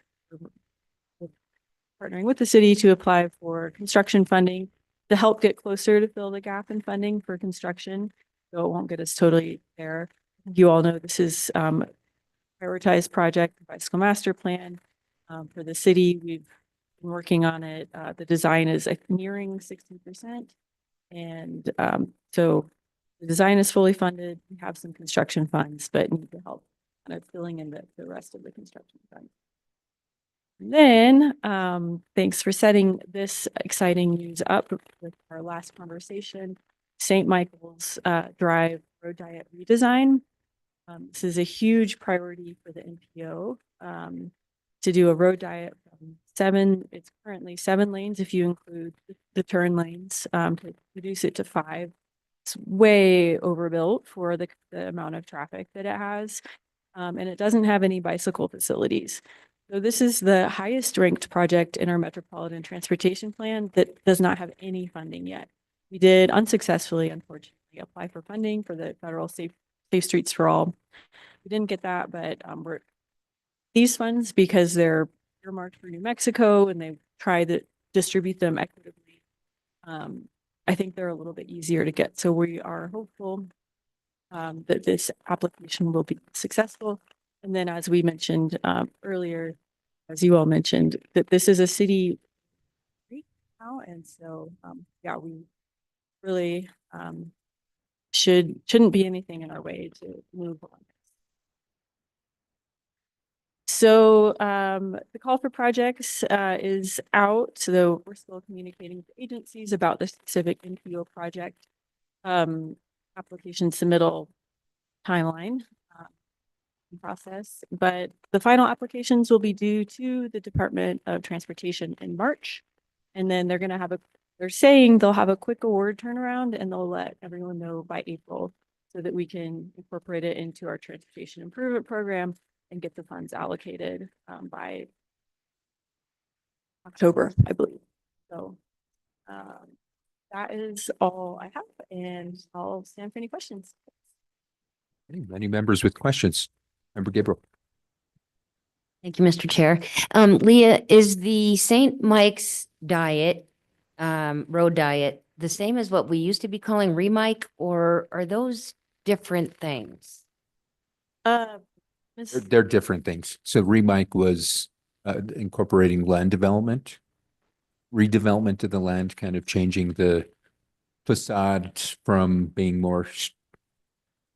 partnering with the city to apply for construction funding to help get closer to fill the gap in funding for construction. So it won't get us totally there. You all know this is prioritized project, the bicycle master plan for the city. We've been working on it. The design is nearing 60%. And so the design is fully funded. We have some construction funds, but need to help kind of filling in the rest of the construction funds. And then, thanks for setting this exciting news up with our last conversation, St. Michael's Drive Road Diet redesign. This is a huge priority for the NPO to do a road diet from it's currently 7 lanes if you include the turn lanes, to reduce it to 5. It's way overbuilt for the amount of traffic that it has. And it doesn't have any bicycle facilities. So this is the highest ranked project in our Metropolitan Transportation Plan that does not have any funding yet. We did unsuccessfully, unfortunately, apply for funding for the federal Safe Streets for All. We didn't get that, but these funds, because they're earmarked for New Mexico and they try to distribute them equitably, I think they're a little bit easier to get. So we are hopeful that this application will be successful. And then, as we mentioned earlier, as you all mentioned, that this is a city now, and so yeah, we really shouldn't be anything in our way to move on. So the call for projects is out, so we're still communicating with agencies about the specific NPO project application submittal timeline process, but the final applications will be due to the Department of Transportation in March. And then they're going to have they're saying they'll have a quick award turnaround and they'll let everyone know by April so that we can incorporate it into our transportation improvement program and get the funds allocated by October, I believe. So that is all I have, and I'll stand for any questions. Any members with questions? Member Gabriel. Thank you, Mr. Chair. Leah, is the St. Mike's diet, road diet, the same as what we used to be calling remike, or are those different things? They're different things. So remike was incorporating land development, redevelopment of the land, kind of changing the facade from being more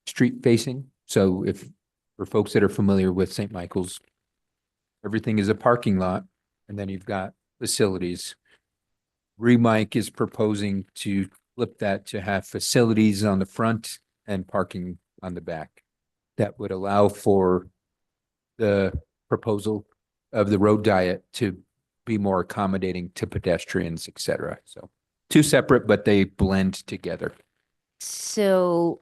street facing. So if for folks that are familiar with St. Michael's, everything is a parking lot, and then you've got facilities. Remike is proposing to flip that to have facilities on the front and parking on the back. That would allow for the proposal of the road diet to be more accommodating to pedestrians, et cetera. So 2 separate, but they blend together. So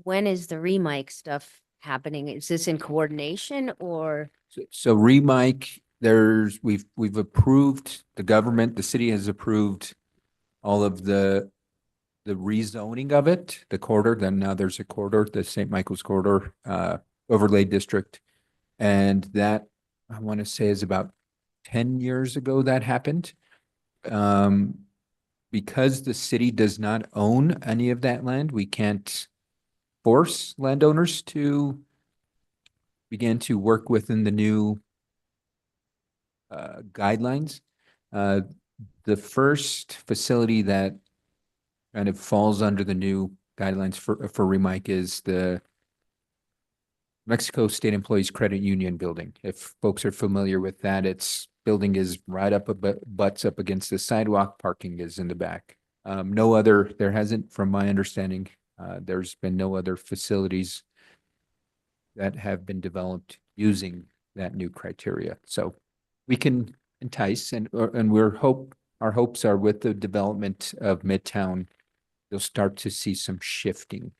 when is the remike stuff happening? Is this in coordination or? So remike, we've approved, the government, the city has approved all of the rezoning of it, the corridor. Then now there's a corridor, the St. Michael's corridor overlay district. And that, I want to say, is about 10 years ago that happened. Because the city does not own any of that land, we can't force landowners to begin to work within the new guidelines. The first facility that kind of falls under the new guidelines for remike is the Mexico State Employees Credit Union building. If folks are familiar with that, its building is right up, butts up against the sidewalk. Parking is in the back. No other, there hasn't, from my understanding, there's been no other facilities that have been developed using that new criteria. So we can entice and our hopes are with the development of Midtown, you'll start to see some shifting.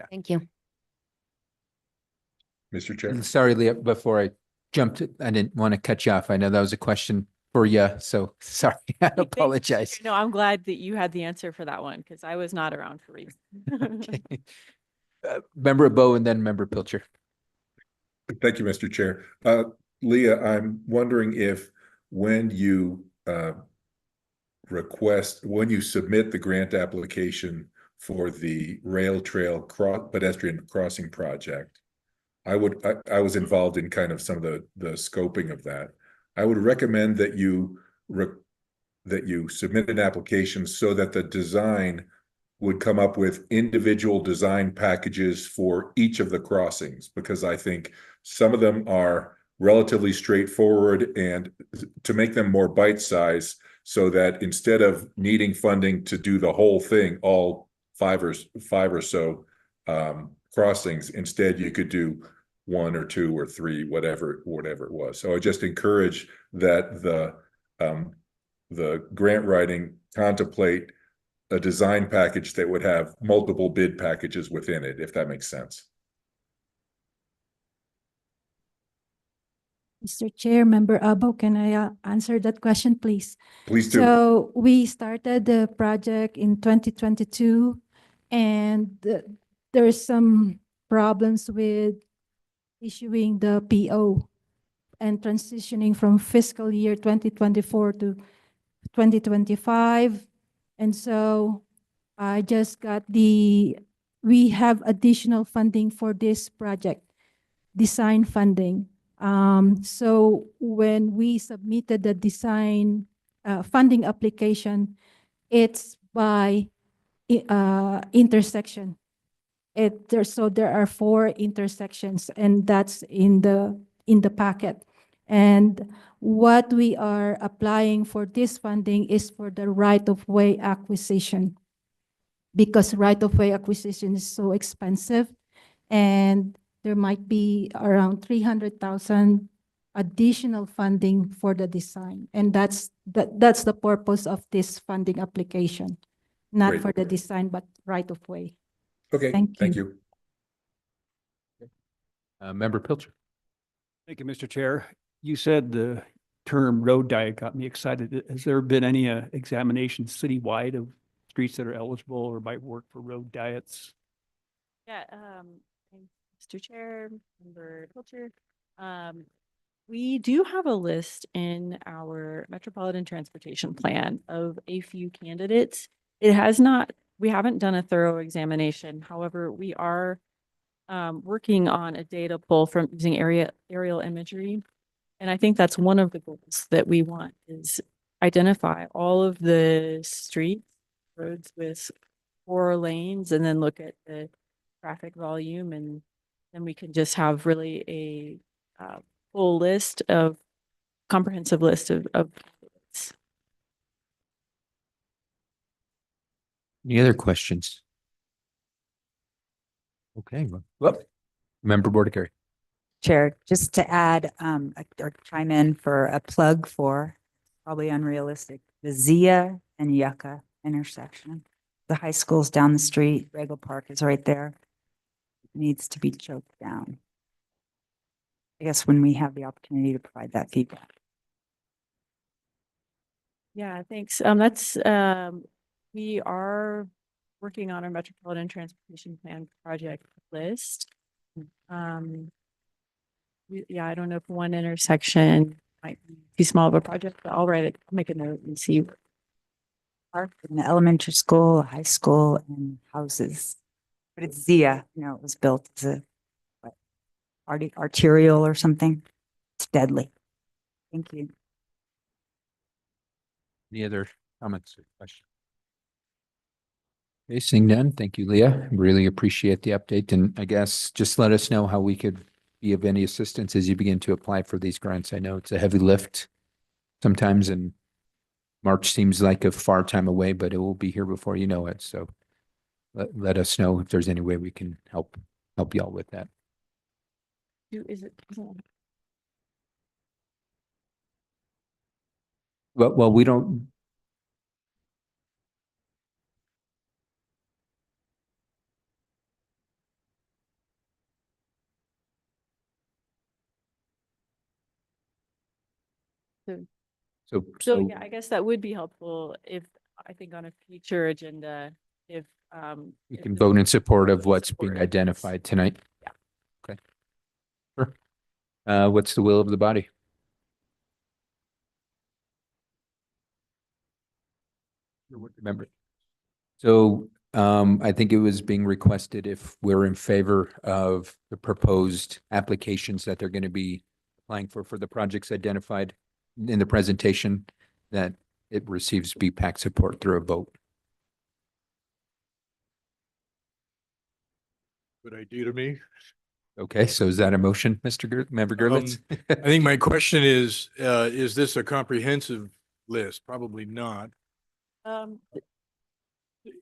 Thank you. Mr. Chair. Sorry, Leah, before I jumped, I didn't want to cut you off. I know that was a question for you, so sorry, I Thanks. apologize. No, I'm glad that you had the answer for that one because I was not around for reasons. Okay. Member Bo and then Member Pilcher. Thank you, Mr. Chair. Leah, I'm wondering if when you when you submit the grant application for the rail trail pedestrian crossing project, I was involved in kind of some of the scoping of that. I would recommend that you submit an application so that the design would come up with individual design packages for each of the crossings, because I think some of them are relatively straightforward, and to make them more bite-sized so that instead of needing funding to do the whole thing, all five or so crossings, instead you could do one or two or three, whatever it was. So I just encourage that the grant writing contemplate a design package that would have multiple bid packages within it, if that makes sense. Mr. Chair, Member Abo, can I answer that question, please? Please do. So we started the project in 2022, and there's some problems with issuing the PO and transitioning from fiscal year 2024 to 2025. And so I just got we have additional funding for this project, design funding. So when we submitted the design funding application, it's by intersection. So there are 4 intersections, and that's in the packet. And what we are applying for this funding is for the right-of-way acquisition, because right-of-way acquisition is so expensive, and there might be around 300,000 additional funding for the design. And that's the purpose of this funding application, not Great. for the design, but right-of-way. Okay, thank you. Member Pilcher. Thank you, Mr. Chair. You said the term road diet got me excited. Has there been any examination citywide of streets that are eligible or might work for road diets? Yeah, Mr. Chair, Member Pilcher, we do have a list in our Metropolitan Transportation Plan of a few candidates. We haven't done a thorough examination. However, we are working on a data pull from using aerial imagery. And I think that's one of the goals that we want, is identify all of the streets, roads with 4 lanes, and then look at the traffic volume, and then we can just have really a full list of comprehensive list of candidates. Any other questions? Okay, well, Member Bordeaux. Chair, just to add, or chime in for a plug for, probably unrealistic, the Zia and Yucca intersection. The high school's down the street, Regal Park is right there. It needs to be choked down. I guess when we have the opportunity to provide that feedback. Yeah, thanks. We are working on our Metropolitan Transportation Plan project list. Yeah, I don't know if one intersection might be too small of a project, but I'll make a note and see. Park in the elementary school, high school, and houses. But it's Zia, it was built as a arterial or something. It's deadly. Thank you. Any other comments or questions? Okay, seeing none, thank you, Leah. Really appreciate the update, and I guess just let us know how we could be of any assistance as you begin to apply for these grants. I know it's a heavy lift sometimes, and March seems like a far time away, but it will be here before you know it. So let us know if there's any way we can help y'all with that. Is it? Well, we don't. So yeah, I guess that would be helpful if, I think on a future agenda, if You if can the vote in board support of would what's support being it. identified tonight. Yeah. Okay. Sure. What's the will of the body? Remember. So I think it was being requested if we're in favor of the proposed applications that they're going to be applying for the projects identified in the presentation, that it receives BPAC support through a vote. Good idea to me. Okay, so is that a motion, Member Gerlitz? I think my question is this a comprehensive list? Probably not.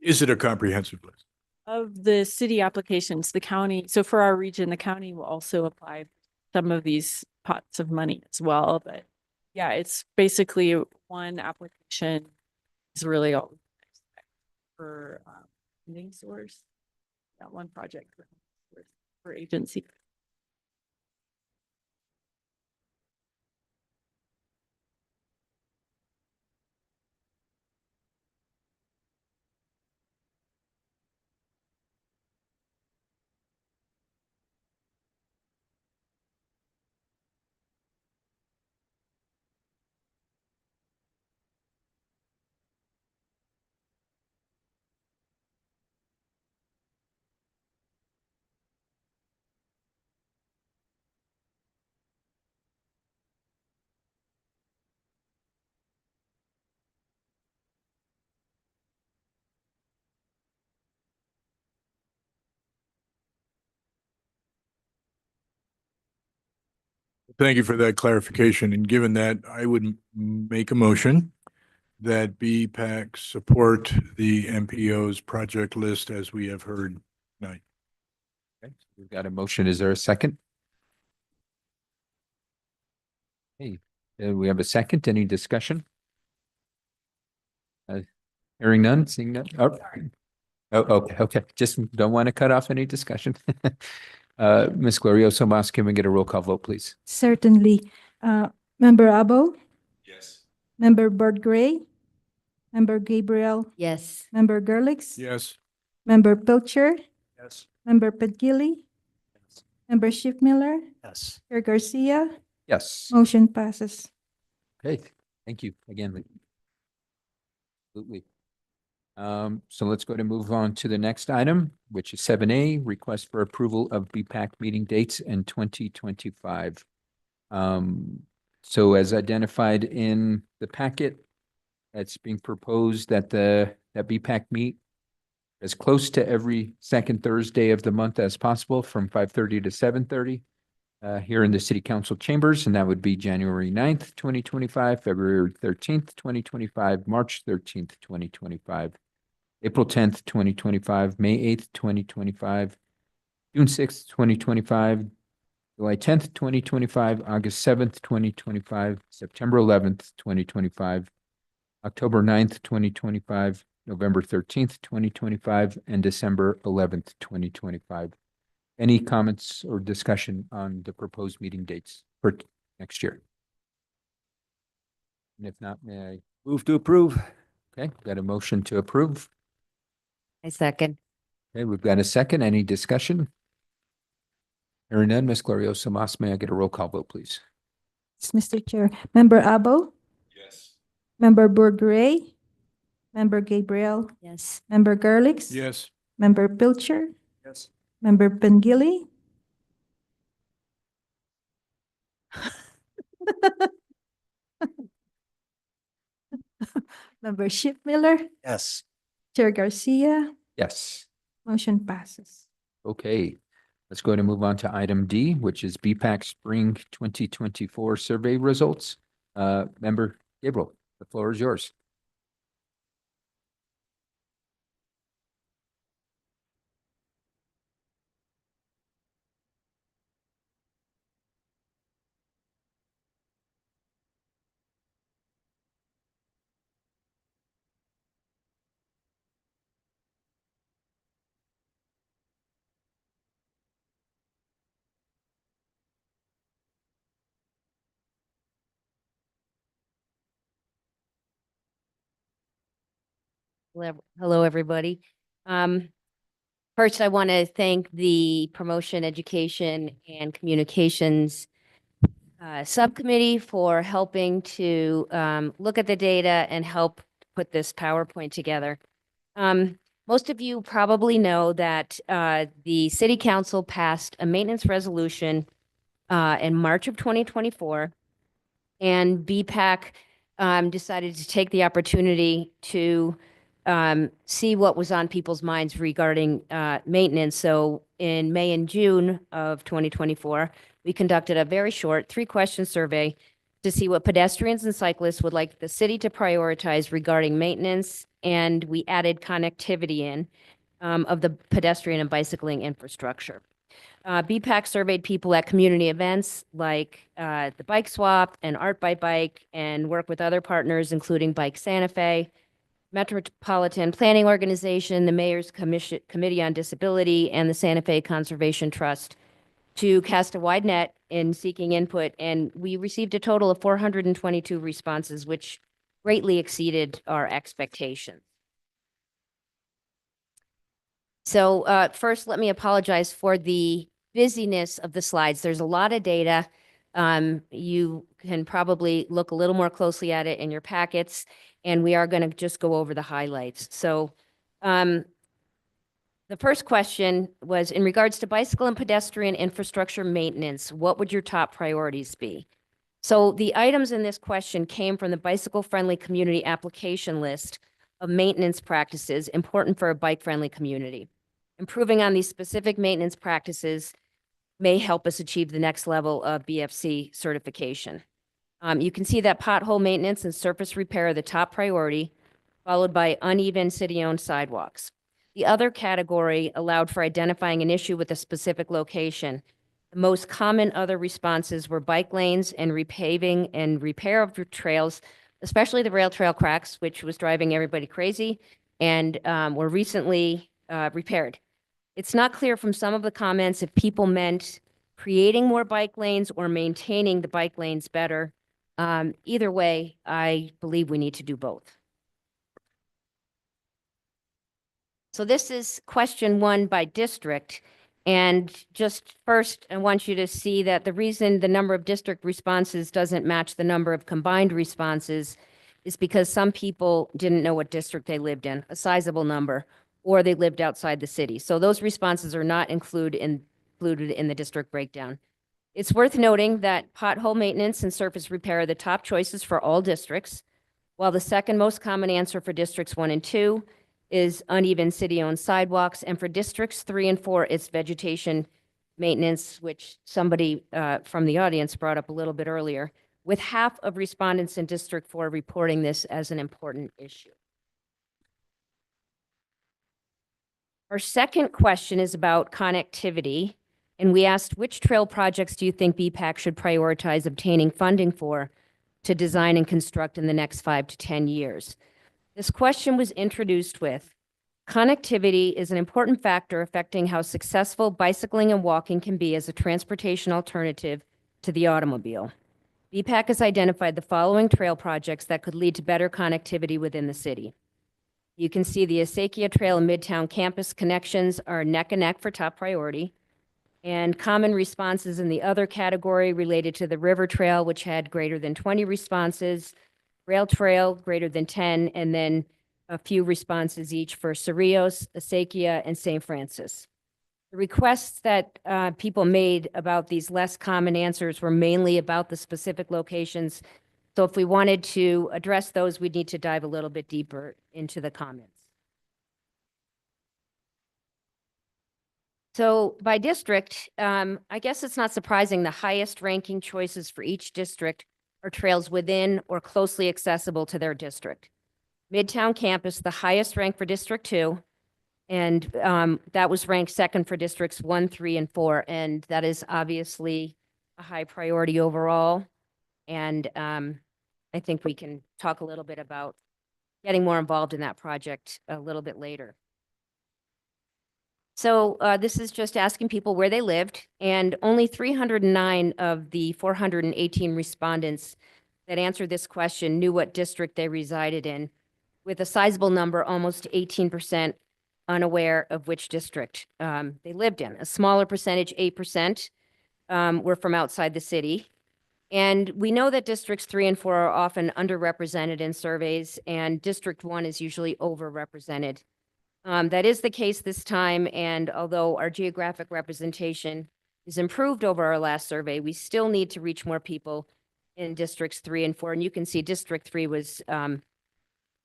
Is it a comprehensive list? Of the city applications, the county, so for our region, the county will also apply some of these pots of money as well, but yeah, it's basically one application is really all we expect for funding source. That one project for agency. Thank you for that clarification. And given that, I would make a motion that BPAC support the MPO's project list as we have heard tonight. Okay, so we've got a motion. Is there a second? Hey, we have a second. Any discussion? Hearing none, seeing none. Okay. Just don't want to cut off any discussion. Ms. Glorioso Mas, can we get a roll call vote, please? Certainly. Member Abo, Yes. Member Bird Gray, Member Gabriel, Yes. Member Gerlix, Yes. Member Pilcher, Yes. Member Pedgilly, Member Schiffmiller, Yes. Chair Garcia, Yes. motion passes. Okay, thank you again, Lee. Absolutely. So let's go to move on to the next item, which is 7A, request for approval of BPAC meeting dates in 2025. So as identified in the packet, it's being proposed that that BPAC meet as close to every second Thursday of the month as possible from 5:30 to 7:30 here in the City Council chambers, and that would be January 9th, 2025, February 13th, 2025, March 13th, 2025, April 10th, 2025, May 8th, 2025, June 6th, 2025, July 10th, 2025, August 7th, 2025, September 11th, 2025, October 9th, 2025, November 13th, 2025, and December 11th, 2025. Any comments or discussion on the proposed meeting dates for next year? And if not, may I? Move to approve. Okay, got a motion to approve. I second. Okay, we've got a second. Any discussion? Hearing none, Ms. Glorioso Mas, may I get a roll call vote, please? Yes, Mr. Chair. Member Abo, Yes. Member Bird Gray, Member Gabriel, Yes. Member Gerlix, Yes. Member Pilcher, Yes. Member Pengilly, Member Schiffmiller, Yes. Chair Garcia, Yes. Motion passes. Okay. Let's go ahead and move on to item D, which is BPAC Spring 2024 survey results. Member Gabriel, the floor is yours. Hello, everybody. First, I want to thank the Promotion, Education, and Communications Subcommittee for helping to look at the data and help put this PowerPoint together. Most of you probably know that the City Council passed a maintenance resolution in March of 2024, and BPAC decided to take the opportunity to see what was on people's minds regarding maintenance. So in May and June of 2024, we conducted a very short 3-question survey to see what pedestrians and cyclists would like the city to prioritize regarding maintenance, and we added connectivity in of the pedestrian and bicycling infrastructure. BPAC surveyed people at community events like the Bike Swap and Art by Bike, and work with other partners, including Bike Santa Fe, Metropolitan Planning Organization, the Mayor's Committee on Disability, and the Santa Fe Conservation Trust to cast a wide net in seeking input. And we received a total of 422 responses, which greatly exceeded our expectations. So first, let me apologize for the busyness of the slides. There's a lot of data. You can probably look a little more closely at it in your packets, and we are going to just go over the highlights. So the first question was, in regards to bicycle and pedestrian infrastructure maintenance, what would your top priorities be? So the items in this question came from the bicycle-friendly community application list of maintenance practices important for a bike-friendly community. Improving on these specific maintenance practices may help us achieve the next level of BFC certification. You can see that pothole maintenance and surface repair are the top priority, followed by uneven city-owned sidewalks. The other category allowed for identifying an issue with a specific location. The most common other responses were bike lanes and repaving and repair of the trails, especially the rail trail cracks, which was driving everybody crazy, and were recently repaired. It's not clear from some of the comments if people meant creating more bike lanes or maintaining the bike lanes better. Either way, I believe we need to do both. So this is question 1 by district. And just first, I want you to see that the reason the number of district responses doesn't match the number of combined responses is because some people didn't know what district they lived in, a sizable number, or they lived outside the city. So those responses are not included in the district breakdown. It's worth noting that pothole maintenance and surface repair are the top choices for all districts, while the second most common answer for districts 1 and 2 is uneven city-owned sidewalks, and for districts 3 and 4, it's vegetation maintenance, which somebody from the audience brought up a little bit earlier, with half of respondents in District 4 reporting this as an important issue. Our second question is about connectivity, and we asked, which trail projects do you think BPAC should prioritize obtaining funding for to design and construct in the next 5 to 10 years? This question was introduced with, connectivity is an important factor affecting how successful bicycling and walking can be as a transportation alternative to the automobile. BPAC has identified the following trail projects that could lead to better connectivity within the city. You can see the Asakia Trail and Midtown Campus connections are neck and neck for top priority. And common responses in the other category related to the River Trail, which had greater than 20 responses, Rail Trail greater than 10, and then a few responses each for Cerrillos, Asakia, and St. Francis. The requests that people made about these less common answers were mainly about the specific locations. So if we wanted to address those, we'd need to dive a little bit deeper into the comments. So by district, I guess it's not surprising the highest ranking choices for each district are trails within or closely accessible to their district. Midtown Campus, the highest rank for District 2, and that was ranked second for Districts 1, 3, and 4, and that is obviously a high priority overall. And I think we can talk a little bit about getting more involved in that project a little bit later. So this is just asking people where they lived, and only 309 of the 418 respondents that answered this question knew what district they resided in, with a sizable number, almost 18%, unaware of which district they lived in. A smaller percentage, 8%, were from outside the city. And we know that districts 3 and 4 are often underrepresented in surveys, and District 1 is usually overrepresented. That is the case this time, and although our geographic representation is improved over our last survey, we still need to reach more people in districts 3 and 4. And you can see District 3 was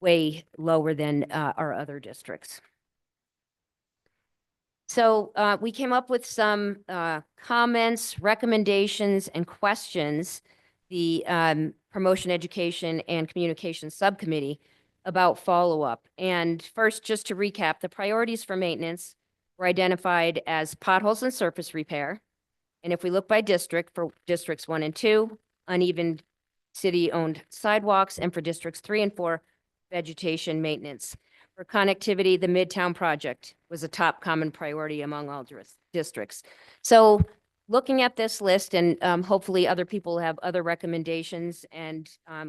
way lower than our other districts. So we came up with some comments, recommendations, and questions, the Promotion, Education, and Communication Subcommittee, about follow-up. And first, just to recap, the priorities for maintenance were identified as potholes and surface repair. And if we look by district, for districts 1 and 2, uneven city-owned sidewalks, and for districts 3 and 4, vegetation maintenance. For connectivity, the Midtown project was a top common priority among all districts. So looking at this list, and hopefully other people have other recommendations and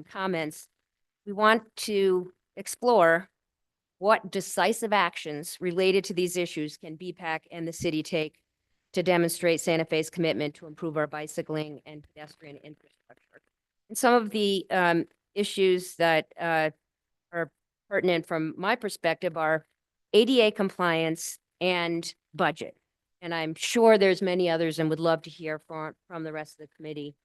comments, we want to explore what decisive actions related to these issues can BPAC and the city take to demonstrate Santa Fe's commitment to improve our bicycling and pedestrian infrastructure. And some of the issues that are pertinent from my perspective are ADA compliance and budget. And I'm sure there's many others and would love to hear from the rest of the committee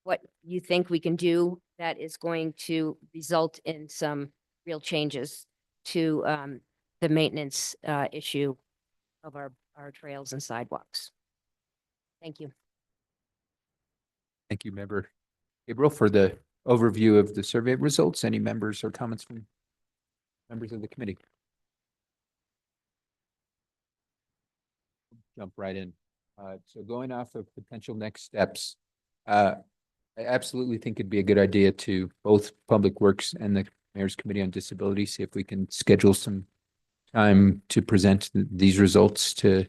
what you think we can do that is going to result in some real changes to the maintenance issue of our trails and sidewalks. Thank you. Thank you, Member Gabriel, for the overview of the survey results. Any members or comments from members of the committee? Jump right in. So going off of potential next steps, I absolutely think it'd be a good idea to both Public Works and the Mayor's Committee on Disability, see if we can schedule some time to present these results to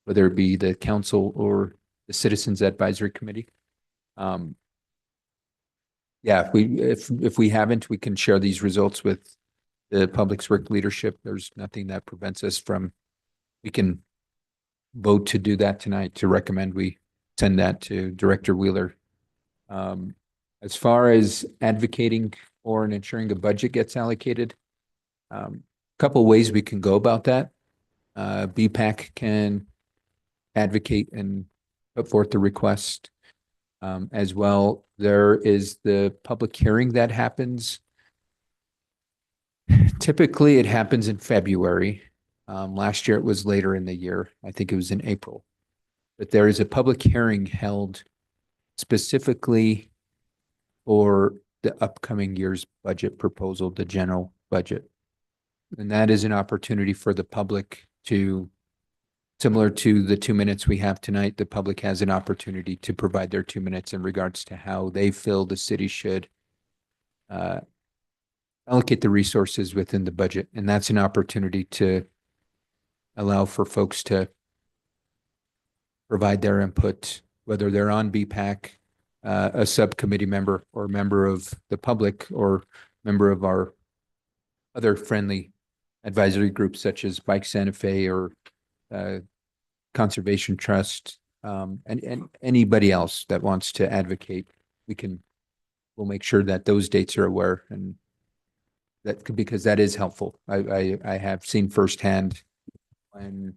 whether it be the council or the Citizens Advisory Committee. Yeah, if we haven't, we can share these results with the Public Works leadership. There's nothing that prevents us from, we can vote to do that tonight, to recommend we send that to Director Wheeler. As far as advocating for and ensuring a budget gets allocated, a couple ways we can go about that. BPAC can advocate and put forth the request. As well, there is the public hearing that happens. Typically, it happens in February. Last year, it was later in the year. I think it was in April. But there is a public hearing held specifically for the upcoming year's budget proposal, the general budget. And that is an opportunity for the public to, similar to the 2 minutes we have tonight, the public has an opportunity to provide their 2 minutes in regards to how they feel the city should allocate the resources within the budget. And that's an opportunity to allow for folks to provide their input, whether they're on BPAC, a subcommittee member, or member of the public, or member of our other friendly advisory groups such as Bike Santa Fe or Conservation Trust, and anybody else that wants to advocate. We'll make sure that those dates are aware, and because that is helpful. I have seen firsthand when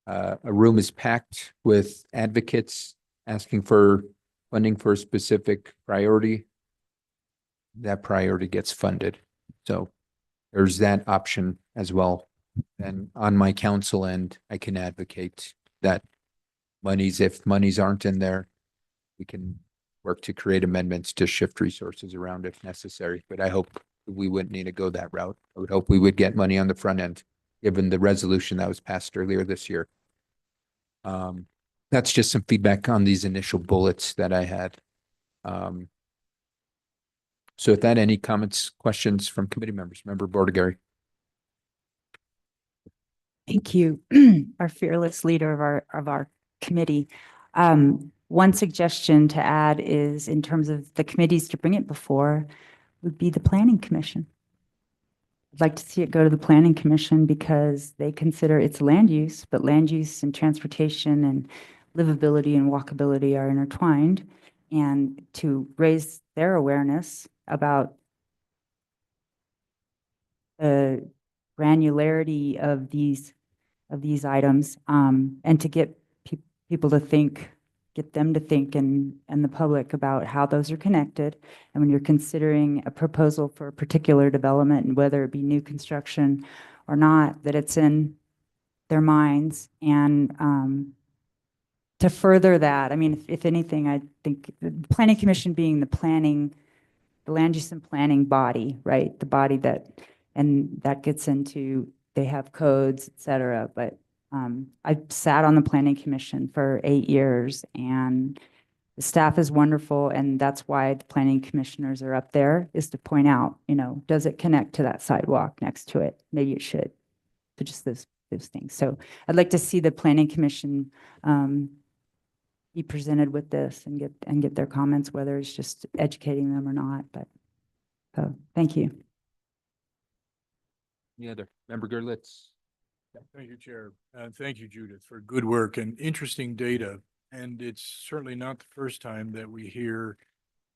a room is packed with advocates asking for funding for a specific priority, that priority gets funded. So there's that option as well then on my council end, I can advocate that if monies aren't in there, we can work to create amendments to shift resources around if necessary. But I hope we wouldn't need to go that route. I would hope we would get money on the front end, given the resolution that was passed earlier this year. That's just some feedback on these initial bullets that I had. So with that, any comments, questions from committee members? Member Bordigari. Thank you, our fearless leader of our committee. One suggestion to add is in terms of the committees to bring it before would be the Planning Commission. I'd like to see it go to the Planning Commission because they consider it's land use, but land use and transportation and livability and walkability are intertwined. And to raise their awareness about the granularity of these items, and to get people to think, get them to think and the public about how those are connected. And when you're considering a proposal for a particular development and whether it be new construction or not, that it's in their minds. And to further that, I mean, if anything, I think the Planning Commission being the land use and planning body, right? The body and that gets into, they have codes, et cetera. But I sat on the Planning Commission for 8 years and the staff is wonderful. And that's why the planning commissioners are up there, is to point out, does it connect to that sidewalk next to it? Maybe it should, but just those things. So I'd like to see the Planning Commission be presented with this and get their comments, whether it's just educating them or not. But so thank you. Any other? Member Gerlitz. Thank you, Chair. Thank you, Judith, for good work and interesting data. And it's certainly not the first time that we hear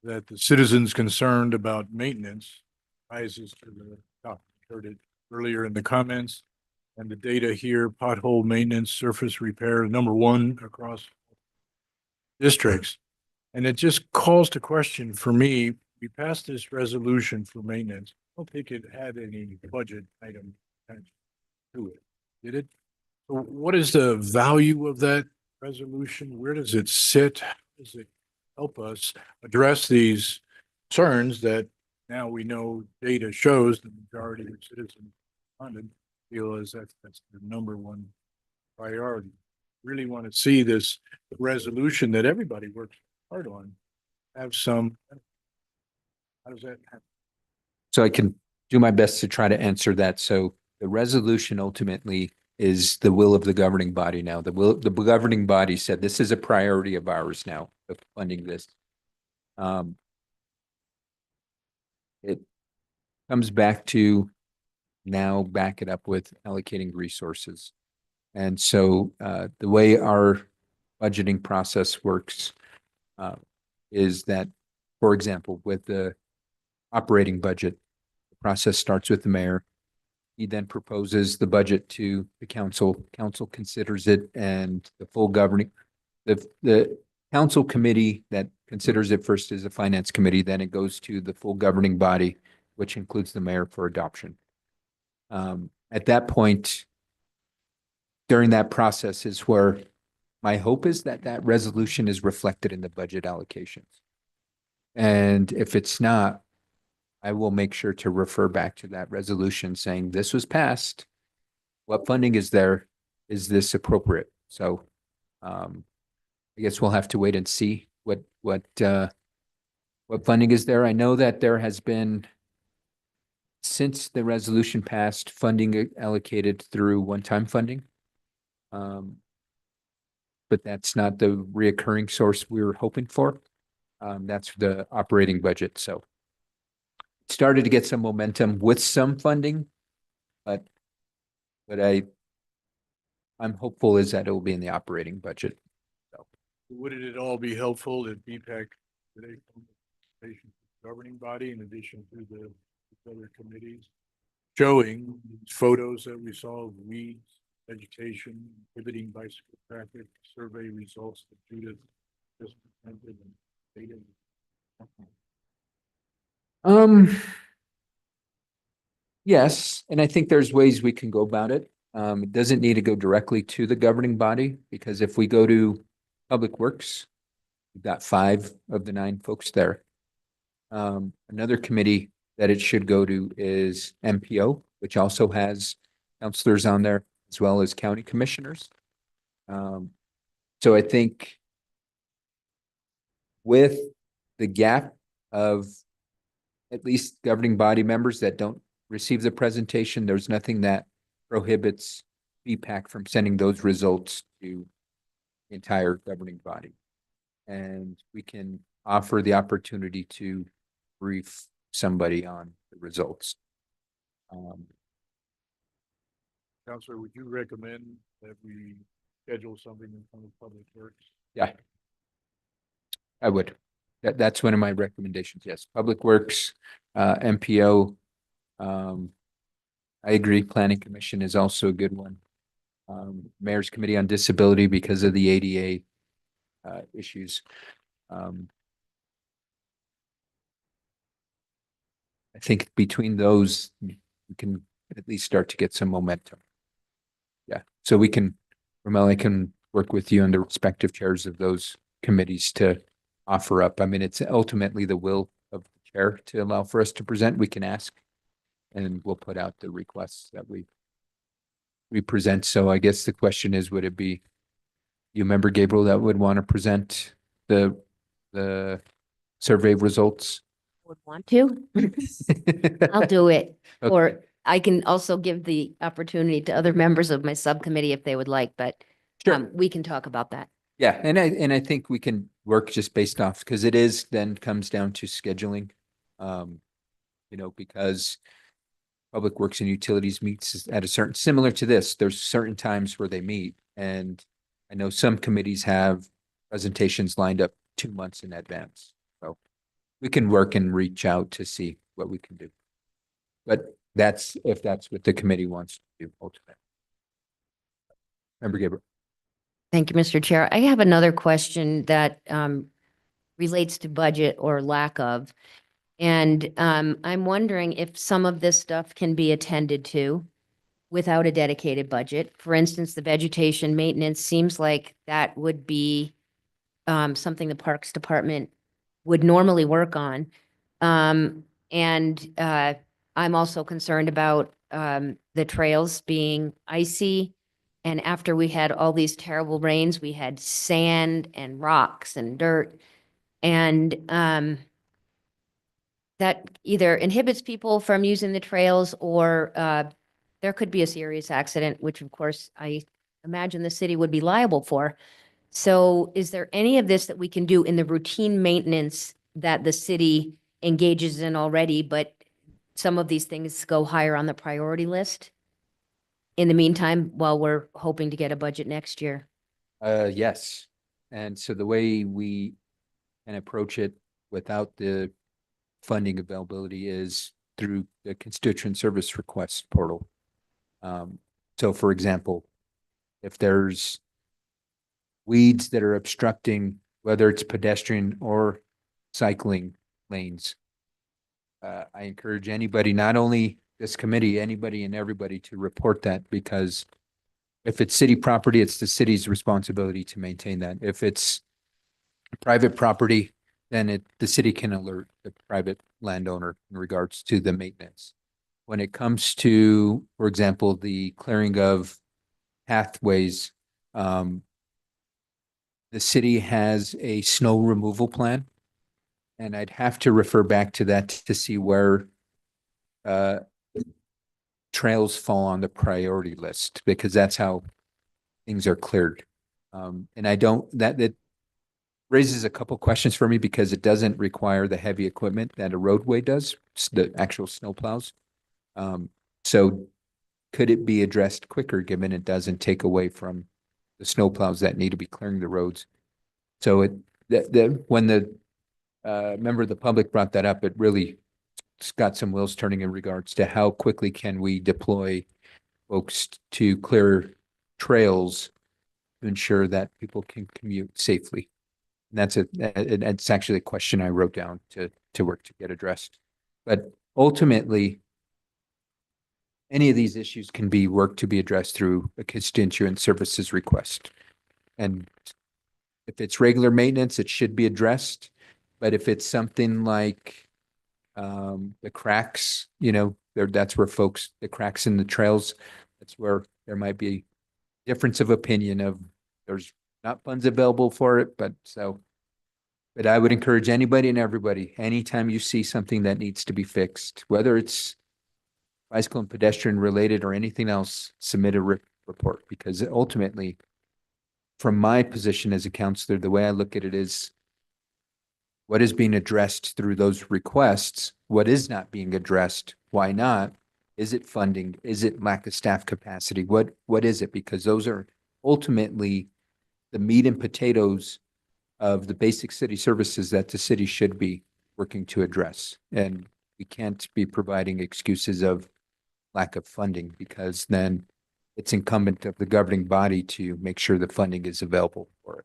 that the citizens concerned about maintenance rises to the top. We heard it earlier in the comments, and the data here, pothole maintenance, surface repair, #1 across districts. And it just calls to question for me, we passed this resolution for maintenance. I don't think it had any budget item to it. Did it? So what is the value of that resolution? Where does it sit? How does it help us address these concerns that now we know data shows the majority of citizens feel as that's the #1 priority? Really want to see this resolution that everybody works hard on have some. How does that happen? So I can do my best to try to answer that. So the resolution ultimately is the will of the governing body now. The governing body said this is a priority of ours now, of funding this. It comes back to now back it up with allocating resources. And so the way our budgeting process works is that, for example, with the operating budget, the process starts with the mayor. He then proposes the budget to the council. Council considers it, and the full governing, the council committee that considers it first is the finance committee. Then it goes to the full governing body, which includes the mayor, for adoption. At that point, during that process is where my hope is that that resolution is reflected in the budget allocations. And if it's not, I will make sure to refer back to that resolution saying this was passed. What funding is there? Is this appropriate? So I guess we'll have to wait and see what funding is there. I know that there has been, since the resolution passed, funding allocated through one-time funding. But that's not the reoccurring source we were hoping for. That's the operating budget. So it started to get some momentum with some funding, but I'm hopeful is that it will be in the operating budget. So Would it at all be helpful if BPAC today governing body in addition to the other committees showing these photos that we saw of weeds, vegetation, inhibiting bicycle traffic, survey results that Judith just presented and data? Yes, and I think there's ways we can go about it. It doesn't need to go directly to the governing body, because if we go to Public Works, we've got 5 of the 9 folks there. Another committee that it should go to is MPO, which also has counselors on there, as well as county commissioners. So I think with the gap of at least governing body members that don't receive the presentation, there's nothing that prohibits BPAC from sending those results to the entire governing body. And we can offer the opportunity to brief somebody on the results. Counselor, would you recommend that we schedule something in front of Public Works? Yeah. I would. That's one of my recommendations. Yes. Public Works, MPO. I agree. Planning Commission is also a good one. Mayor's Committee on Disability because of the ADA issues. I think between those, we can at least start to get some momentum. Yeah. So we can, Ramel, I can work with you on the respective chairs of those committees to offer up. I mean, it's ultimately the will of the chair to allow for us to present. We can ask, and we'll put out the requests that we present. So I guess the question is, would it be you, Member Gabriel, that would want to present the survey results? Would want to? I'll do it. Okay. Or I can also give the opportunity to other members of my subcommittee if they would like, but Sure. we can talk about that. Yeah, and I think we can work just based off, because it is then comes down to scheduling. Because Public Works and Utilities meets at a certain, similar to this, there's certain times where they meet. And I know some committees have presentations lined up 2 months in advance. So we can work and reach out to see what we can do. But that's if that's what the committee wants to do ultimately. Member Gabriel. Thank you, Mr. Chair. I have another question that relates to budget or lack of. And I'm wondering if some of this stuff can be attended to without a dedicated budget. For instance, the vegetation maintenance seems like that would be something the Parks Department would normally work on. And I'm also concerned about the trails being icy. And after we had all these terrible rains, we had sand and rocks and dirt. And that either inhibits people from using the trails or there could be a serious accident, which of course I imagine the city would be liable for. So is there any of this that we can do in the routine maintenance that the city engages in already, but some of these things go higher on the priority list in the meantime, while we're hoping to get a budget next year? Yes. And so the way we can approach it without the funding availability is through the constituent service request portal. So for example, if there's weeds that are obstructing, whether it's pedestrian or cycling lanes, I encourage anybody, not only this committee, anybody and everybody to report that, because if it's city property, it's the city's responsibility to maintain that. If it's private property, then the city can alert the private landowner in regards to the maintenance. When it comes to, for example, the clearing of pathways, the city has a snow removal plan. And I'd have to refer back to that to see where trails fall on the priority list, because that's how things are cleared. And I don't, that raises a couple questions for me, because it doesn't require the heavy equipment that a roadway does, the actual snow plows. So could it be addressed quicker, given it doesn't take away from the snow plows that need to be clearing the roads? So when the member of the public brought that up, it really got some wheels turning in regards to how quickly can we deploy folks to clear trails to ensure that people can commute safely. And that's actually a question I wrote down to work to get addressed. But ultimately, any of these issues can be worked to be addressed through a constituent services request. And if it's regular maintenance, it should be addressed. But if it's something like the cracks, that's where the cracks in the trails, that's where there might be difference of opinion of there's not funds available for it, but I would encourage anybody and everybody, anytime you see something that needs to be fixed, whether it's bicycle and pedestrian related or anything else, submit a report, because ultimately, from my position as a counselor, the way I look at it is what is being addressed through those requests, what is not being addressed, why not? Is it funding? Is it lack of staff capacity? What is it? Because those are ultimately the meat and potatoes of the basic city services that the city should be working to address. And we can't be providing excuses of lack of funding, because then it's incumbent of the governing body to make sure the funding is available for it.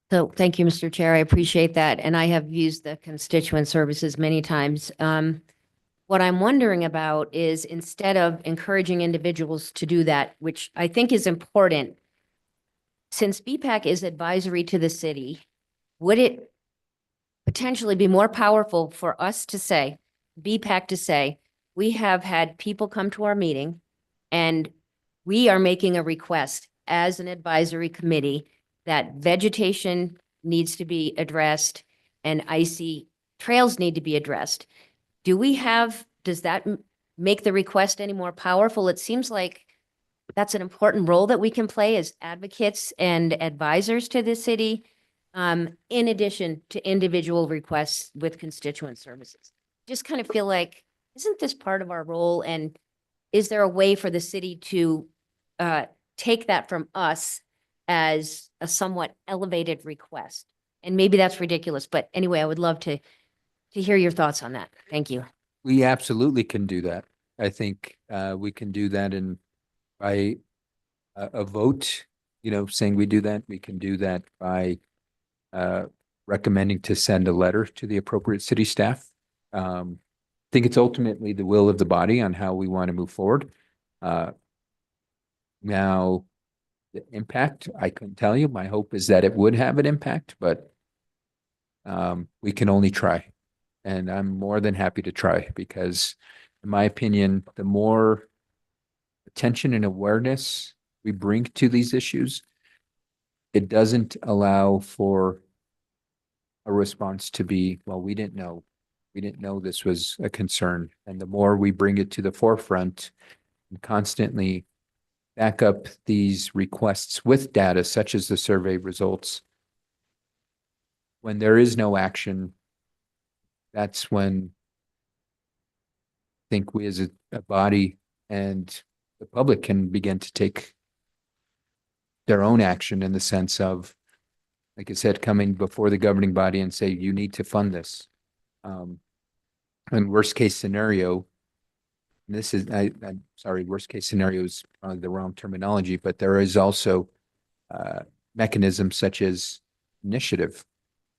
So thank you, Mr. Chair. I appreciate that. And I have used the constituent services many times. What I'm wondering about is, instead of encouraging individuals to do that, which I think is important, since BPAC is advisory to the city, would it potentially be more powerful for us to say, BPAC to say, we have had people come to our meeting and we are making a request as an advisory committee that vegetation needs to be addressed and icy trails need to be addressed. Does that make the request any more powerful? It seems like that's an important role that we can play as advocates and advisors to the city, in addition to individual requests with constituent services. Just kind of feel like, isn't this part of our role? And is there a way for the city to take that from us as a somewhat elevated request? And maybe that's ridiculous, but anyway, I would love to hear your thoughts on that. Thank you. We absolutely can do that. I think we can do that by a vote, saying we do that. We can do that by recommending to send a letter to the appropriate city staff. I think it's ultimately the will of the body on how we want to move forward. Now, the impact, I couldn't tell you. My hope is that it would have an impact, but we can only try. And I'm more than happy to try, because in my opinion, the more attention and awareness we bring to these issues, it doesn't allow for a response to be, well, we didn't know. We didn't know this was a concern. And the more we bring it to the forefront and constantly back up these requests with data, such as the survey results, when there is no action, that's when I think we as a body and the public can begin to take their own action, in the sense of, like I said, coming before the governing body and say, you need to fund this. And worst case scenario, this is, I'm sorry, worst case scenario is probably the wrong terminology, but there is also mechanisms such as initiative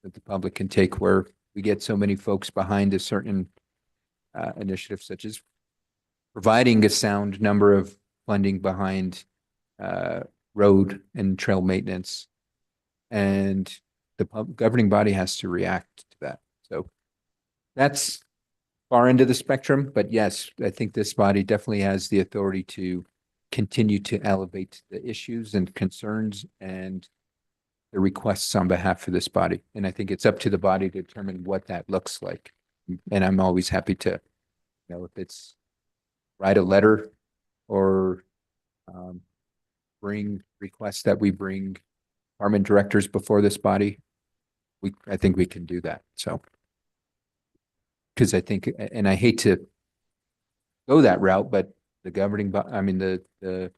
that the public can take, where we get so many folks behind a certain initiative, such as providing a sound number of funding behind road and trail maintenance, and the governing body has to react to that. So that's far into the spectrum, but yes, I think this body definitely has the authority to continue to elevate the issues and concerns and the requests on behalf of this body. And I think it's up to the body to determine what that looks like. And I'm always happy to, if it's write a letter or bring requests that we bring department directors before this body, I think we can do that. So, because I think, and I hate to go that route, but the governing, the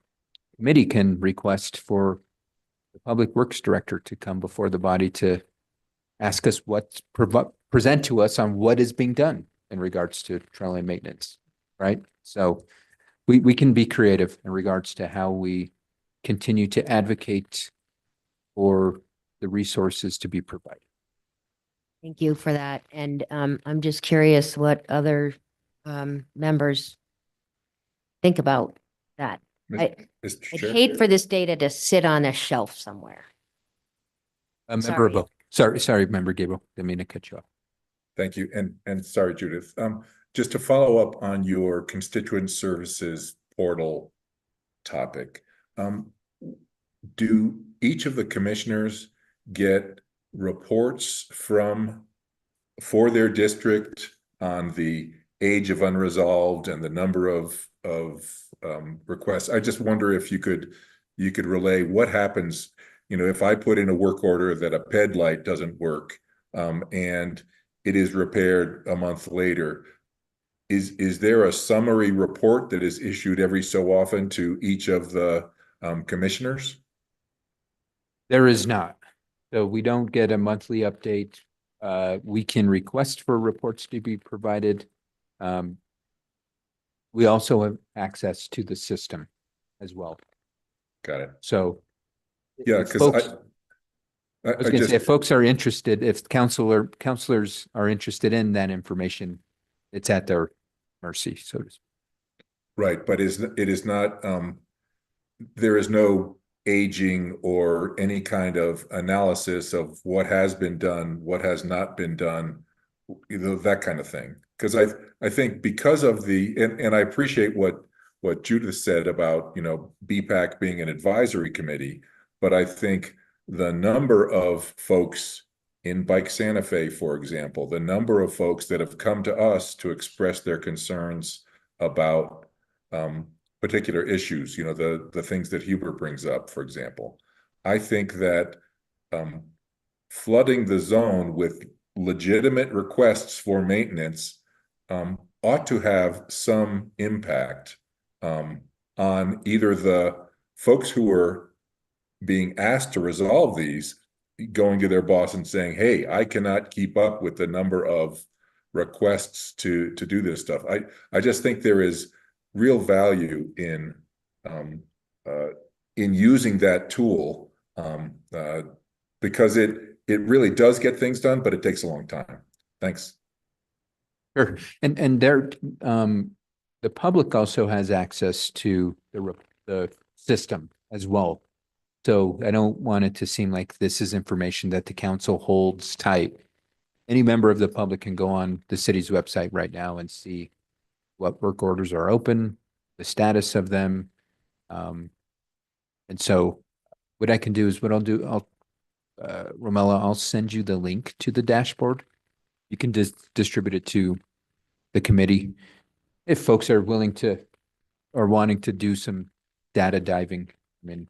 committee can request for the Public Works Director to come before the body to ask us present to us on what is being done in regards to trail lane maintenance, right? So we can be creative in regards to how we continue to advocate for the resources to be provided. Thank you for that. And I'm just curious what other members think about that. I, Mr. I'd Chair? hate for this data to sit on a shelf somewhere. Member Sorry. Bo, sorry, Member Gable, didn't mean to cut you off. Thank you. And sorry, Judith. Just to follow up on your constituent services portal topic. Do each of the commissioners get reports for their district on the age of unresolved and the number of requests? I just wonder if you could relay what happens, if I put in a work order that a PED light doesn't work, and it is repaired a month later. Is there a summary report that is issued every so often to each of the commissioners? There is not. So we don't get a monthly update. We can request for reports to be provided. We also have access to the system as well. Got it. So. Yeah, if because folks- I was gonna say, if folks are interested, if counselors are interested in that information, it's at their mercy, so to speak. right, but it is not, there is no aging or any kind of analysis of what has been done, what has not been done, that kind of thing. Because I think because of and I appreciate what Judith said about, BPAC being an advisory committee, but I think the number of folks in Bike Santa Fe, for example, the number of folks that have come to us to express their concerns about particular issues, the things that Hubert brings up, for example. I think that flooding the zone with legitimate requests for maintenance ought to have some impact on either the folks who are being asked to resolve these, going to their boss and saying, hey, I cannot keep up with the number of requests to do this stuff. I just think there is real value in using that tool because it really does get things done, but it takes a long time. Thanks. Sure. And there, the public also has access to the system as well. So I don't want it to seem like this is information that the council holds tight. Any member of the public can go on the city's website right now and see what work orders are open, the status of them. And so what I can do is Romella, I'll send you the link to the dashboard. You can just distribute it to the committee if folks are willing to or wanting to do some data diving. I mean,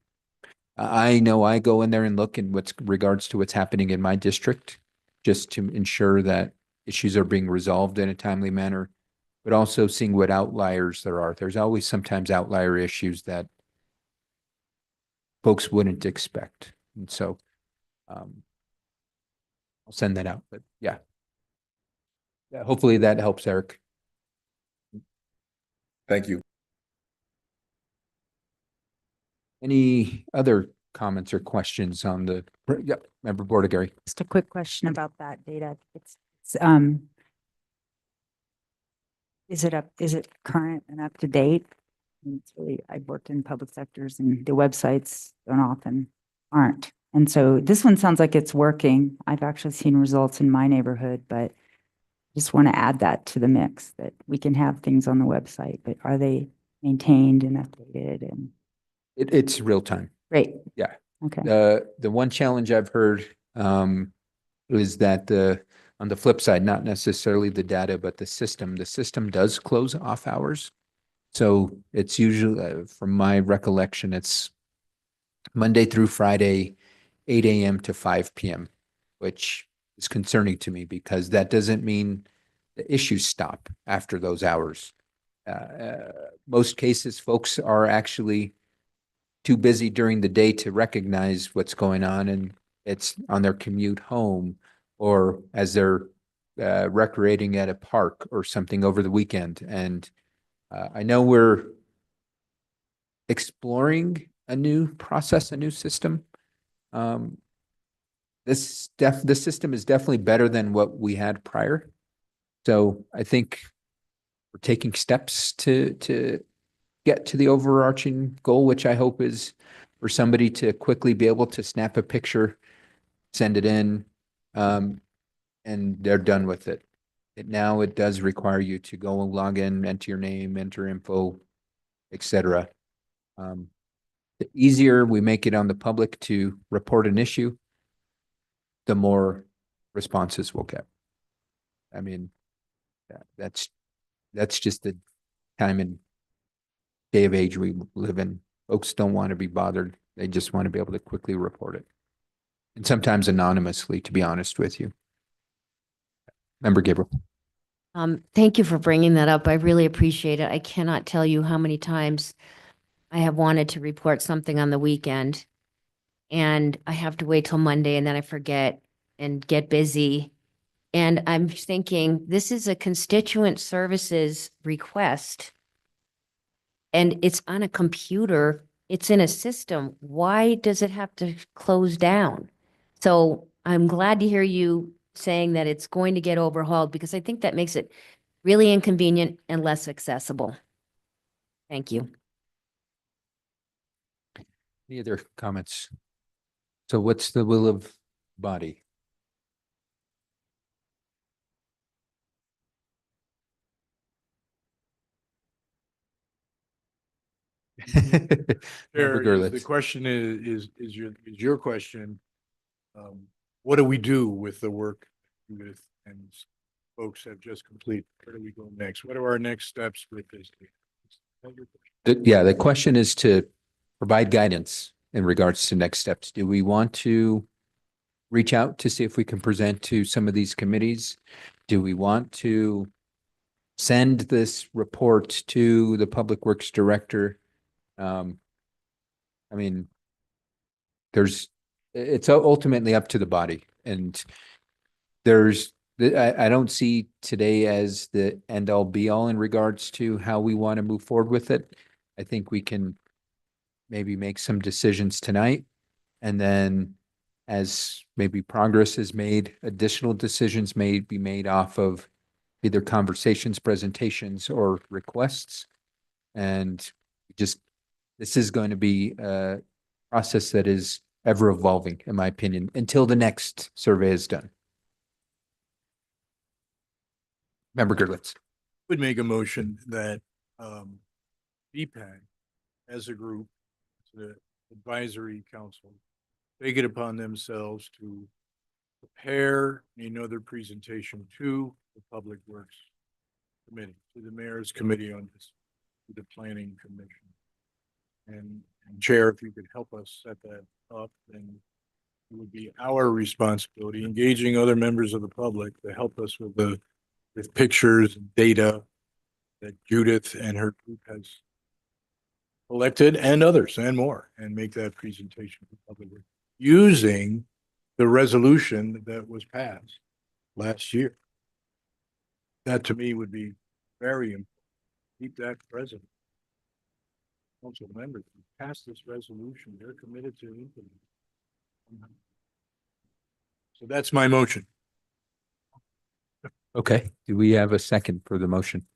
I know I go in there and look in regards to what's happening in my district, just to ensure that issues are being resolved in a timely manner, but also seeing what outliers there are. There's always sometimes outlier issues that folks wouldn't expect. And so I'll send that out, but yeah. Hopefully that helps, Eric. Thank you. Any other comments or questions on the, Member Bordigary? Just a quick question about that data. Is it current and up to date? It's really, I've worked in public sectors and the websites don't often aren't. And so this one sounds like it's working. I've actually seen results in my neighborhood, but just want to add that to the mix, that we can have things on the website, but are they maintained and updated? And It's real time. great. Yeah. Okay. The one challenge I've heard is that on the flip side, not necessarily the data, but the system does close off hours. So it's usually, from my recollection, it's Monday through Friday, 8 a.m. to 5 p.m., which is concerning to me because that doesn't mean the issues stop after those hours. Most cases, folks are actually too busy during the day to recognize what's going on, and it's on their commute home or as they're recreating at a park or something over the weekend. And I know we're exploring a new process, a new system. This system is definitely better than what we had prior. So I think we're taking steps to get to the overarching goal, which I hope is for somebody to quickly be able to snap a picture, send it in, and they're done with it. Now it does require you to go and log in, enter your name, enter info, etc. The easier we make it on the public to report an issue, the more responses we'll get. I mean, that's just the time and day of age we live in. Folks don't want to be bothered. They just want to be able to quickly report it. And sometimes anonymously, to be honest with you. Member Gabriel. Thank you for bringing that up. I really appreciate it. I cannot tell you how many times I have wanted to report something on the weekend and I have to wait till Monday and then I forget and get busy. And I'm thinking, this is a constituent services request. And it's on a computer, it's in a system. Why does it have to close down? So I'm glad to hear you saying that it's going to get overhauled because I think that makes it really inconvenient and less accessible. Thank you. Any other comments? So what's the will of body? Member Chair, the Gerlitz. question is your question. What do we do with the work Judith and folks have just completed? Where do we go next? What are our next steps with this? Yeah, the question is to provide guidance in regards to next steps. Do we want to reach out to see if we can present to some of these committees? Do we want to send this report to the Public Works Director? I mean, it's ultimately up to the body, and I don't see today as the end all be all in regards to how we want to move forward with it. I think we can maybe make some decisions tonight, and then as maybe progress is made, additional decisions may be made off of either conversations, presentations, or requests. And this is going to be a process that is ever evolving, in my opinion, until the next survey is done. Member Gerlitz. Would make a motion that BPAC as a group, the advisory council, take it upon themselves to prepare another presentation to the Public Works Committee, to the Mayor's Committee on this, to the Planning Commission. And Chair, if you could help us set that up, then it would be our responsibility, engaging other members of the public to help us with pictures and data that Judith and her group has collected, and others and more, and make that presentation to the public using the resolution that was passed last year. That to me would be very important. Keep that present. Council members pass this resolution, they're committed to implement. So that's my motion. Okay, do we have a second for the motion?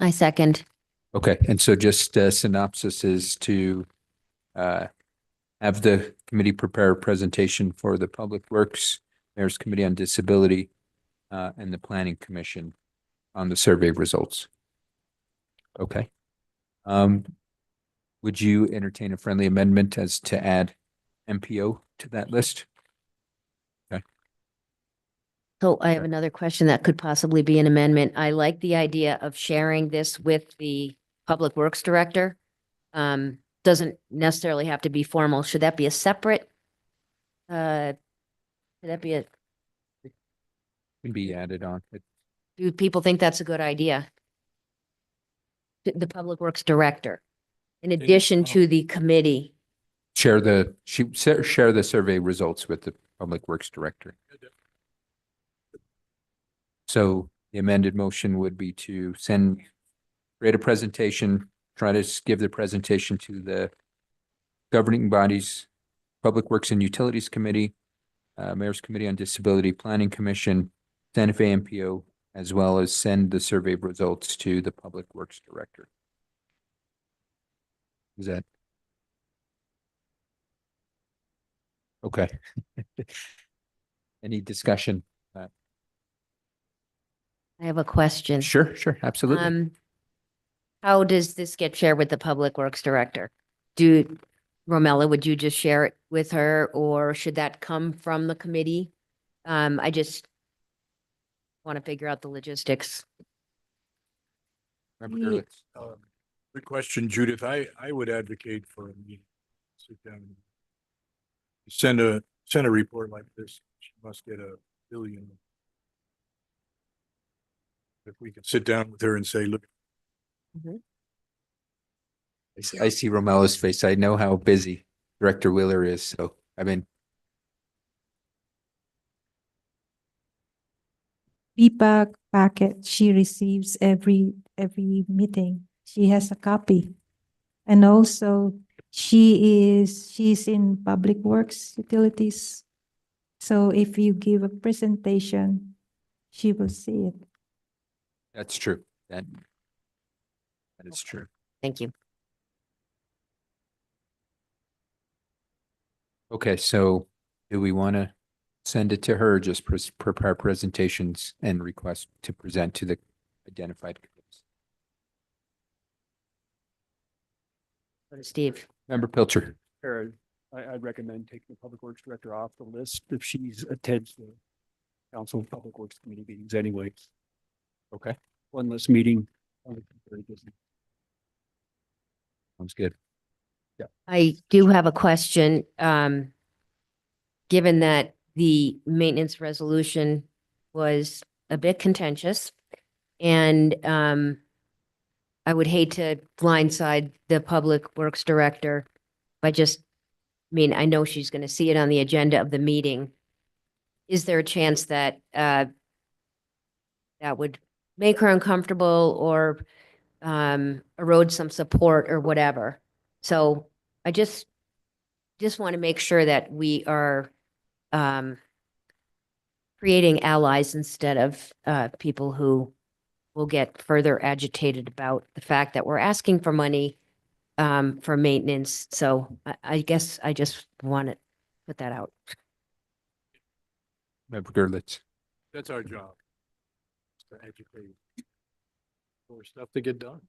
I second. Okay, and so just a synopsis is to have the committee prepare a presentation for the Public Works, Mayor's Committee on Disability, and the Planning Commission on the survey results. Okay. Would you entertain a friendly amendment as to add MPO to that list? Okay. So I have another question that could possibly be an amendment. I like the idea of sharing this with the Public Works Director. Doesn't necessarily have to be formal. Should that be a separate? Should that be Can be added on. do people think that's a good idea? The Public Works Director, in addition to the committee. Share the survey results with the Public Works Director. So the amended motion would be to create a presentation, try to give the presentation to the governing bodies, Public Works and Utilities Committee, Mayor's Committee on Disability, Planning Commission, Santa Fe MPO, as well as send the survey results to the Public Works Director. Is that? Okay. Any discussion? I have a question. Sure, absolutely. How does this get shared with the Public Works Director? Romella, would you just share it with her, or should that come from the committee? I just want to figure out the logistics. Member Gerlitz. Good question, Judith. I would advocate for a meeting. Sit down. Send a report like this. She must get a billion. If we could sit down with her and say, look, I see Romella's face. I know how busy Director Wheeler is. So, I mean, BPAC packet she receives every meeting. She has a copy. And also she's in Public Works Utilities. So if you give a presentation, she will see it. that's true. That is true. Thank you. Okay, so do we want to send it to her, or just prepare presentations and request to present to the identified committees? Steve. Member Pilcher. Chair, I'd recommend taking the Public Works Director off the list if she's attends the Council of Public Works Committee meetings anyway. Okay. One less meeting. Very busy. Sounds good. I do have a question. Given that the maintenance resolution was a bit contentious, and I would hate to blindside the Public Works Director by I know she's going to see it on the agenda of the meeting. Is there a chance that that would make her uncomfortable or erode some support or whatever? So I just want to make sure that we are creating allies instead of people who will get further agitated about the fact that we're asking for money for maintenance. So I guess I just want to put that out. Member Gerlitz. that's our job. To educate. More stuff to get done.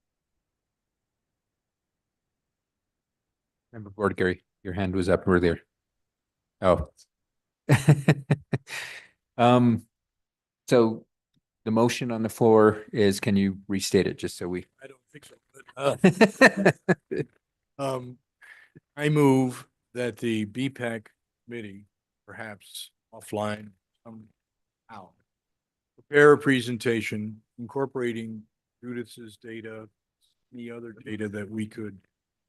Member Borgary, your hand was up earlier. Oh. So the motion on the floor is, can you restate it just so we? I don't think so. But, I move that the BPAC committee, perhaps offline somehow, prepare a presentation incorporating Judith's data, any other data that we could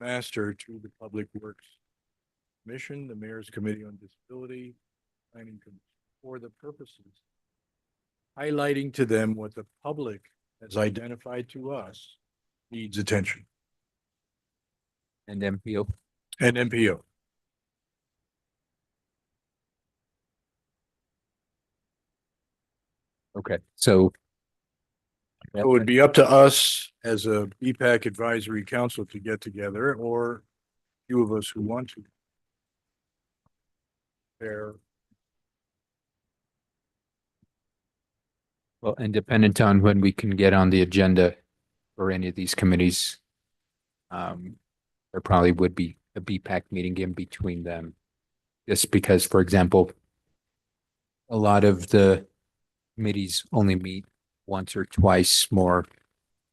master to the Public Works Commission, the Mayor's Committee on Disability, Planning Commission, for the purposes highlighting to them what the public has identified to us needs attention. And MPO. And MPO. Okay, so. It would be up to us as a BPAC advisory council to get together, or a few of us who want to. There. Well, and dependent on when we can get on the agenda for any of these committees, there probably would be a BPAC meeting in between them. Just because, for example, a lot of the committees only meet once or twice more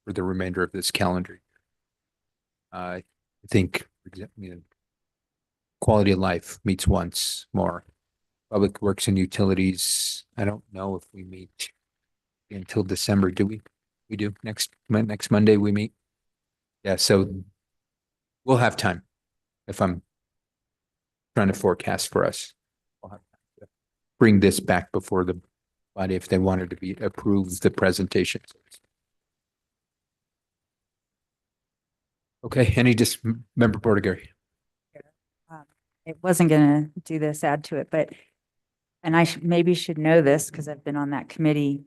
for the remainder of this calendar year. I think, for example, quality of life meets once more. Public Works and Utilities, I don't know if we meet until December, do we? We do. Next Monday we meet. Yeah, so we'll have time if I'm trying to forecast for us. We'll have time to bring this back before the body if they wanted to be approved the presentation. Okay, Member Bordigary. It wasn't gonna do this, add to it, but, and I maybe should know this because I've been on that committee.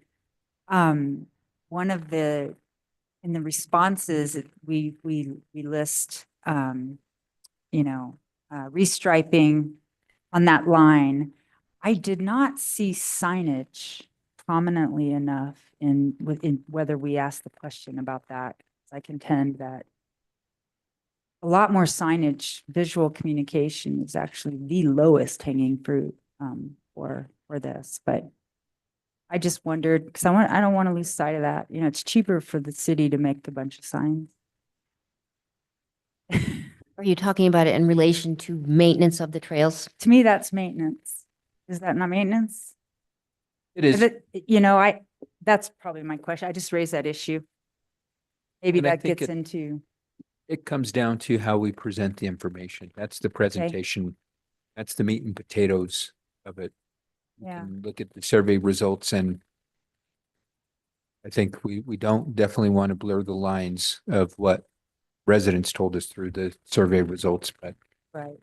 One of in the responses, we list restriping on that line. I did not see signage prominently enough within whether we asked the question about that. I contend that a lot more signage, visual communication is actually the lowest hanging fruit for this, but I just wondered, because I don't want to lose sight of that. It's cheaper for the city to make the bunch of signs. Are you talking about it in relation to maintenance of the trails? To me, that's maintenance. Is that not maintenance? It is. That's probably my question. I just raised that issue. Maybe And I that think gets into, It comes down to how we present the information. That's the presentation. That's the meat and potatoes of it. You Yeah. can look at the survey results, and I think we don't definitely want to blur the lines of what residents told us through the survey results, but right.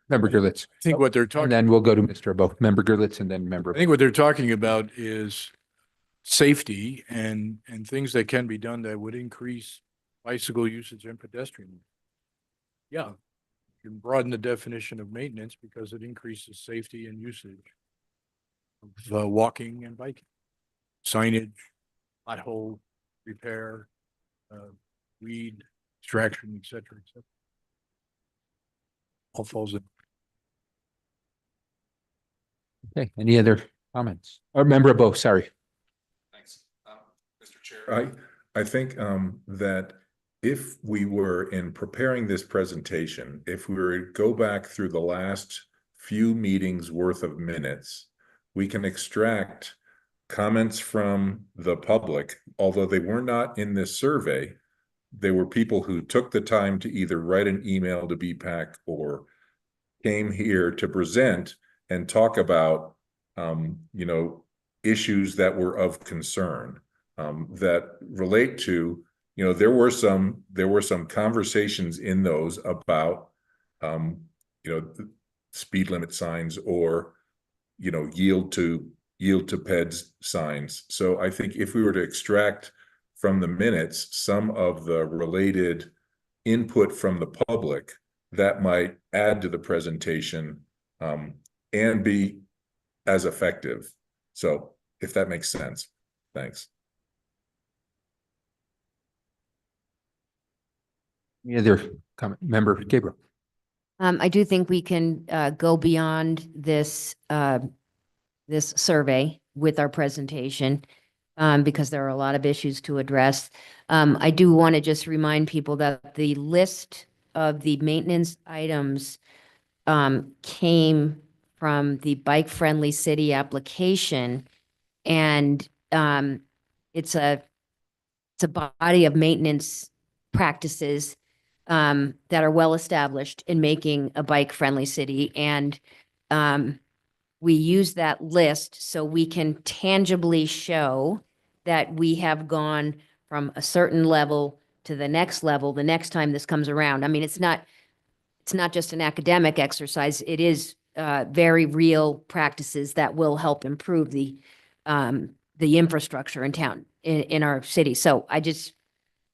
Member Gerlitz. I think what they're And talking, then we'll go to Mr. Abo, Member Gerlitz, and then Member. I think what they're talking about is safety and things that can be done that would increase bicycle usage and pedestrian. use. Yeah, you can broaden the definition of maintenance because it increases safety and usage of walking and biking. Signage, pothole repair, weed extraction, et cetera, et cetera. All falls in. Okay, any other comments? Or Member Abo, sorry. Thanks. Mr. Chair. I think that if we were in preparing this presentation, if we were to go back through the last few meetings worth of minutes, we can extract comments from the public, although they were not in this survey. They were people who took the time to either write an email to BPAC or came here to present and talk about, issues that were of concern, that relate to, there were some conversations in those about, speed limit signs or, yield to peds signs. So I think if we were to extract from the minutes some of the related input from the public, that might add to the presentation and be as effective. So if that makes sense, thanks. Any other comment? Member Gabriel. I do think we can go beyond this this survey with our presentation because there are a lot of issues to address. I do want to just remind people that the list of the maintenance items came from the Bike Friendly City application, and it's a body of maintenance practices that are well established in making a bike friendly city. And we use that list so we can tangibly show that we have gone from a certain level to the next level the next time this comes around. I mean, it's not just an academic exercise. It is very real practices that will help improve the infrastructure in town, in our city. So I just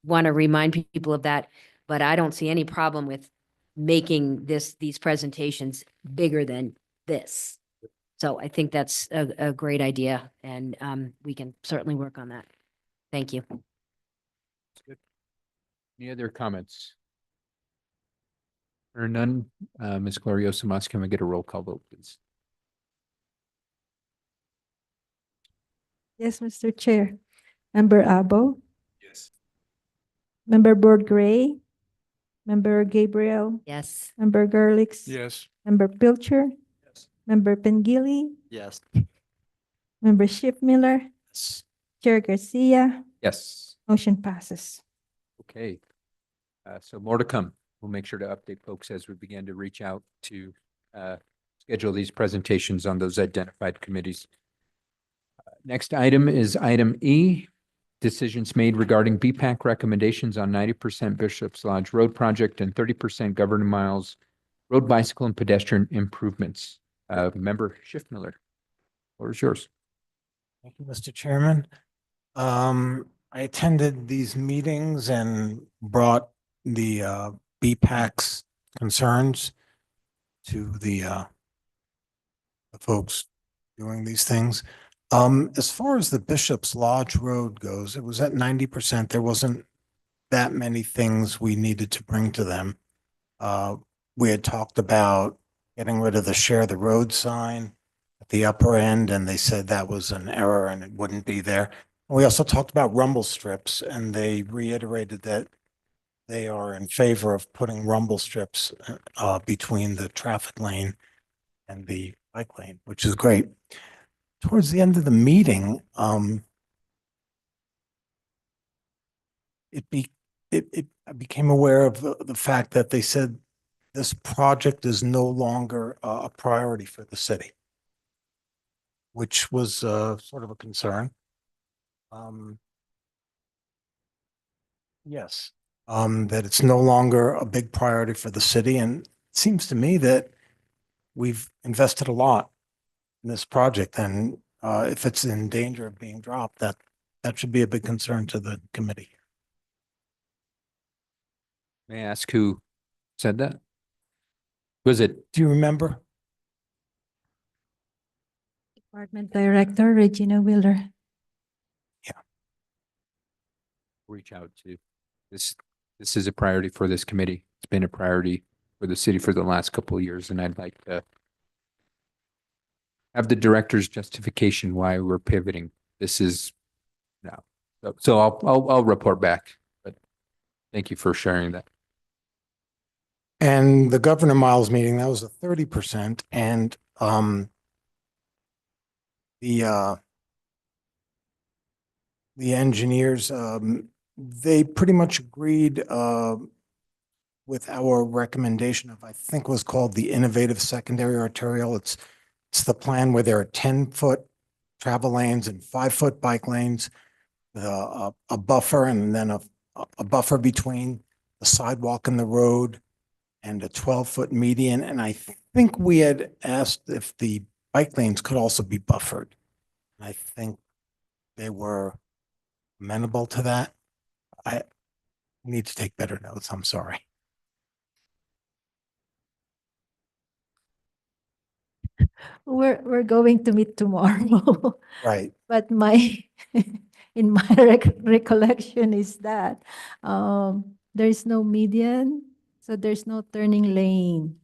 want to remind people of that, but I don't see any problem with making these presentations bigger than this. So I think that's a great idea, and we can certainly work on that. Thank you. Any other comments? Or none? Ms. Gloriosa Mas, can we get a roll call vote, please? Yes, Mr. Chair. Member Abo, Yes. Member Board Gray, Member Gabriel, Yes. Member Gerlix. Yes. Member Pilcher. Yes. Member Pengili, Yes. Member Schiffmiller, Chair Garcia, Yes. motion passes. Okay. So more to come. We'll make sure to update folks as we begin to reach out to schedule these presentations on those identified committees. Next item is item E, decisions made regarding BPAC recommendations on 90% Bishop's Lodge Road project and 30% government miles road, bicycle, and pedestrian improvements. Member Schiffmiller, floor is yours. Thank you, Mr. Chairman. I attended these meetings and brought the BPAC's concerns to the folks doing these things. As far as the Bishop's Lodge Road goes, it was at 90%. There wasn't that many things we needed to bring to them. We had talked about getting rid of the share the road sign at the upper end, and they said that was an error and it wouldn't be there. We also talked about rumble strips, and they reiterated that they are in favor of putting rumble strips between the traffic lane and the bike lane, which is great. Towards the end of the meeting, I became aware of the fact that they said this project is no longer a priority for the city, which was sort of a concern. Yes, that it's no longer a big priority for the city, and it seems to me that we've invested a lot in this project, and if it's in danger of being dropped, that should be a big concern to the committee. May I ask who said that? Was it? Do you remember? Department Director Regina Wheeler. Reach out to this is a priority for this committee. It's been a priority for the city for the last couple of years, and I'd like to have the director's justification why we're pivoting. This is now. So I'll report back, but thank you for sharing that. And the Governor Miles meeting, that was a 30%, and the engineers, they pretty much agreed with our recommendation of, I think was called the innovative secondary arterial. It's the plan where there are 10-foot travel lanes and 5-foot bike lanes, a buffer, and then a buffer between the sidewalk and the road, and a 12-foot median. And I think we had asked if the bike lanes could also be buffered. I think they were amenable to that. I need to take better notes. I'm sorry. We're going to meet tomorrow. Right. But in my recollection is that there is no median, so there's no turning lane.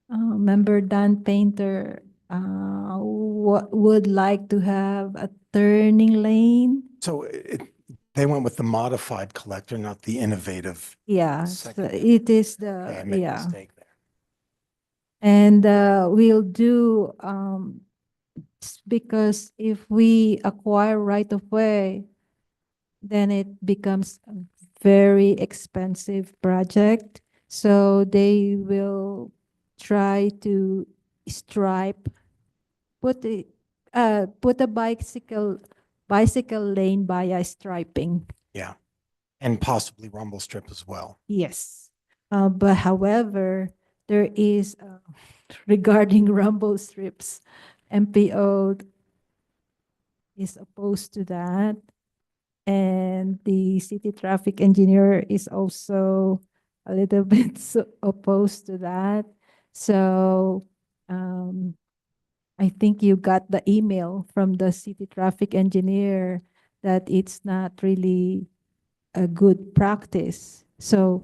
Member Dan Painter would like to have a turning lane. So they went with the modified collector, not the innovative. Yeah, so secondary. it is Okay, I the, made a yeah. mistake there. And we'll do, because if we acquire right of way, then it becomes a very expensive project. So they will try to stripe, put a bicycle lane via striping. Yeah. And possibly rumble strip as well. Yes. But however, there is, regarding rumble strips, MPO is opposed to that. And the city traffic engineer is also a little bit opposed to that. So I think you got the email from the city traffic engineer that it's not really a good practice. So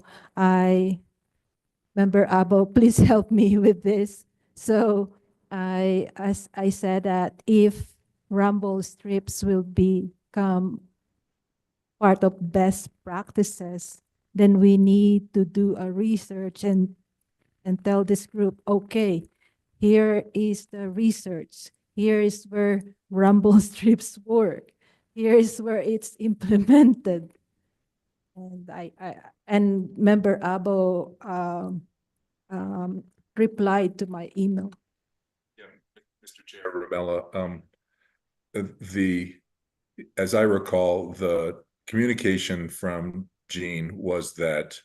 Member Abo, please help me with this. So as I said that if rumble strips will become part of best practices, then we need to do a research and tell this group, okay, here is the research. Here is where rumble strips work. Here is where it's implemented. And and Member Abo replied to my email. Yeah, Mr. Chair, Ramella, as I recall, the communication from Gene was that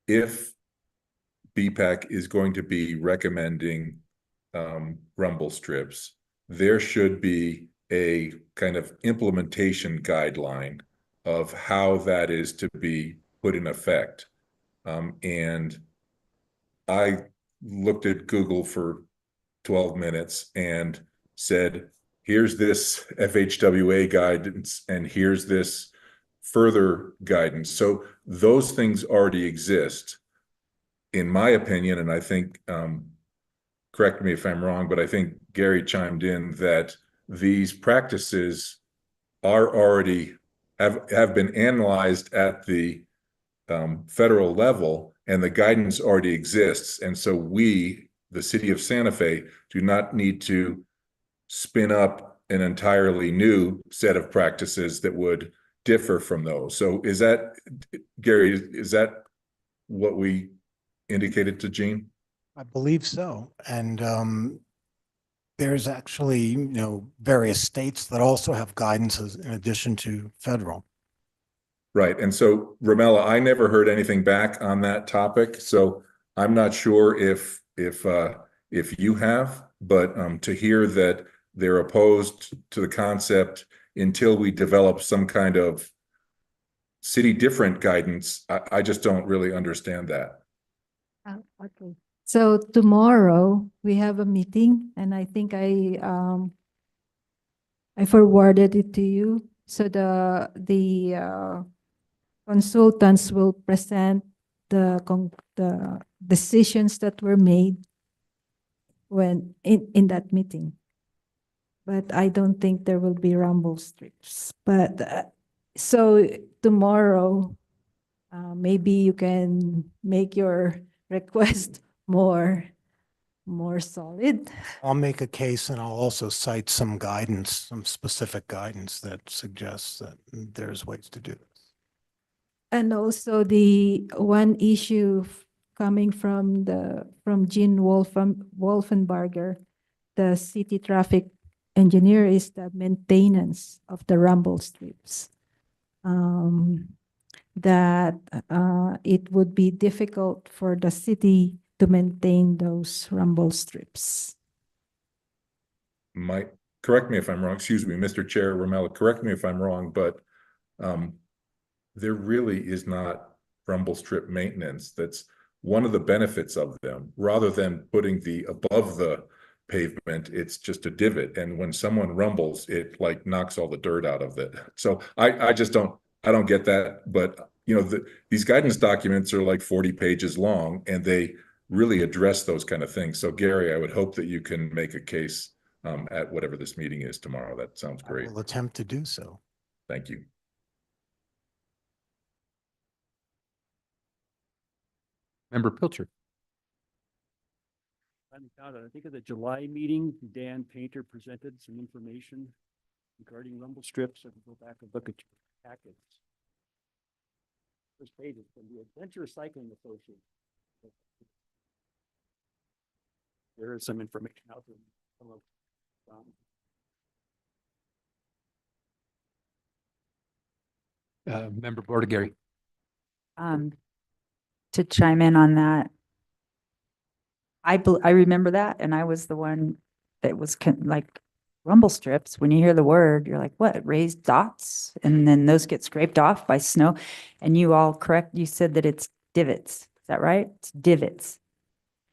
if BPAC is going to be recommending rumble strips, there should be a kind of implementation guideline of how that is to be put in effect. And I looked at Google for 12 minutes and said, here's this FHWA guidance and here's this further guidance. So those things already exist, in my opinion, and I think, correct me if I'm wrong, but I think Gary chimed in that these practices are already have been analyzed at the federal level, and the guidance already exists. And so we, the city of Santa Fe, do not need to spin up an entirely new set of practices that would differ from those. So is that, Gary, is that what we indicated to Gene? I believe so. And there's actually, you know, various states that also have guidances in addition to federal. Right. And so, Ramella, I never heard anything back on that topic. So I'm not sure if you have, but to hear that they're opposed to the concept until we develop some kind of city different guidance, I just don't really understand that. Okay. So tomorrow we have a meeting and I think I forwarded it to you. So the consultants will present the decisions that were made when in that meeting. But I don't think there will be rumble strips. But so tomorrow, maybe you can make your request more solid. I'll make a case and I'll also cite some guidance, some specific guidance that suggests that there's ways to do this. And also the one issue coming from Gene Wolfenbarger, the city traffic engineer, is the maintenance of the rumble strips. That it would be difficult for the city to maintain those rumble strips. Correct me if I'm wrong, excuse me, Mr. Chair, Ramella, correct me if I'm wrong, but there really is not rumble strip maintenance. That's one of the benefits of them. Rather than putting the above the pavement, it's just a divot. And when someone rumbles, it like knocks all the dirt out of it. So I just don't get that. But you know, these guidance documents are like 40 pages long and they really address those kind of things. So Gary, I would hope that you can make a case at whatever this meeting is tomorrow. That sounds great. I will attempt to do so. Thank you. Member Pilcher. I think at the July meeting, Dan Painter presented some information regarding rumble strips. I can go back and look at your packets. First page is from the Adventure Cycling Association. There is some information out there. Member Bordigary. To chime in on that, I remember that, and I was the one that was like rumble strips. When you hear the word, you're like, what, raised dots? And then those get scraped off by snow. And you said that it's divots. Is that right? It's divots.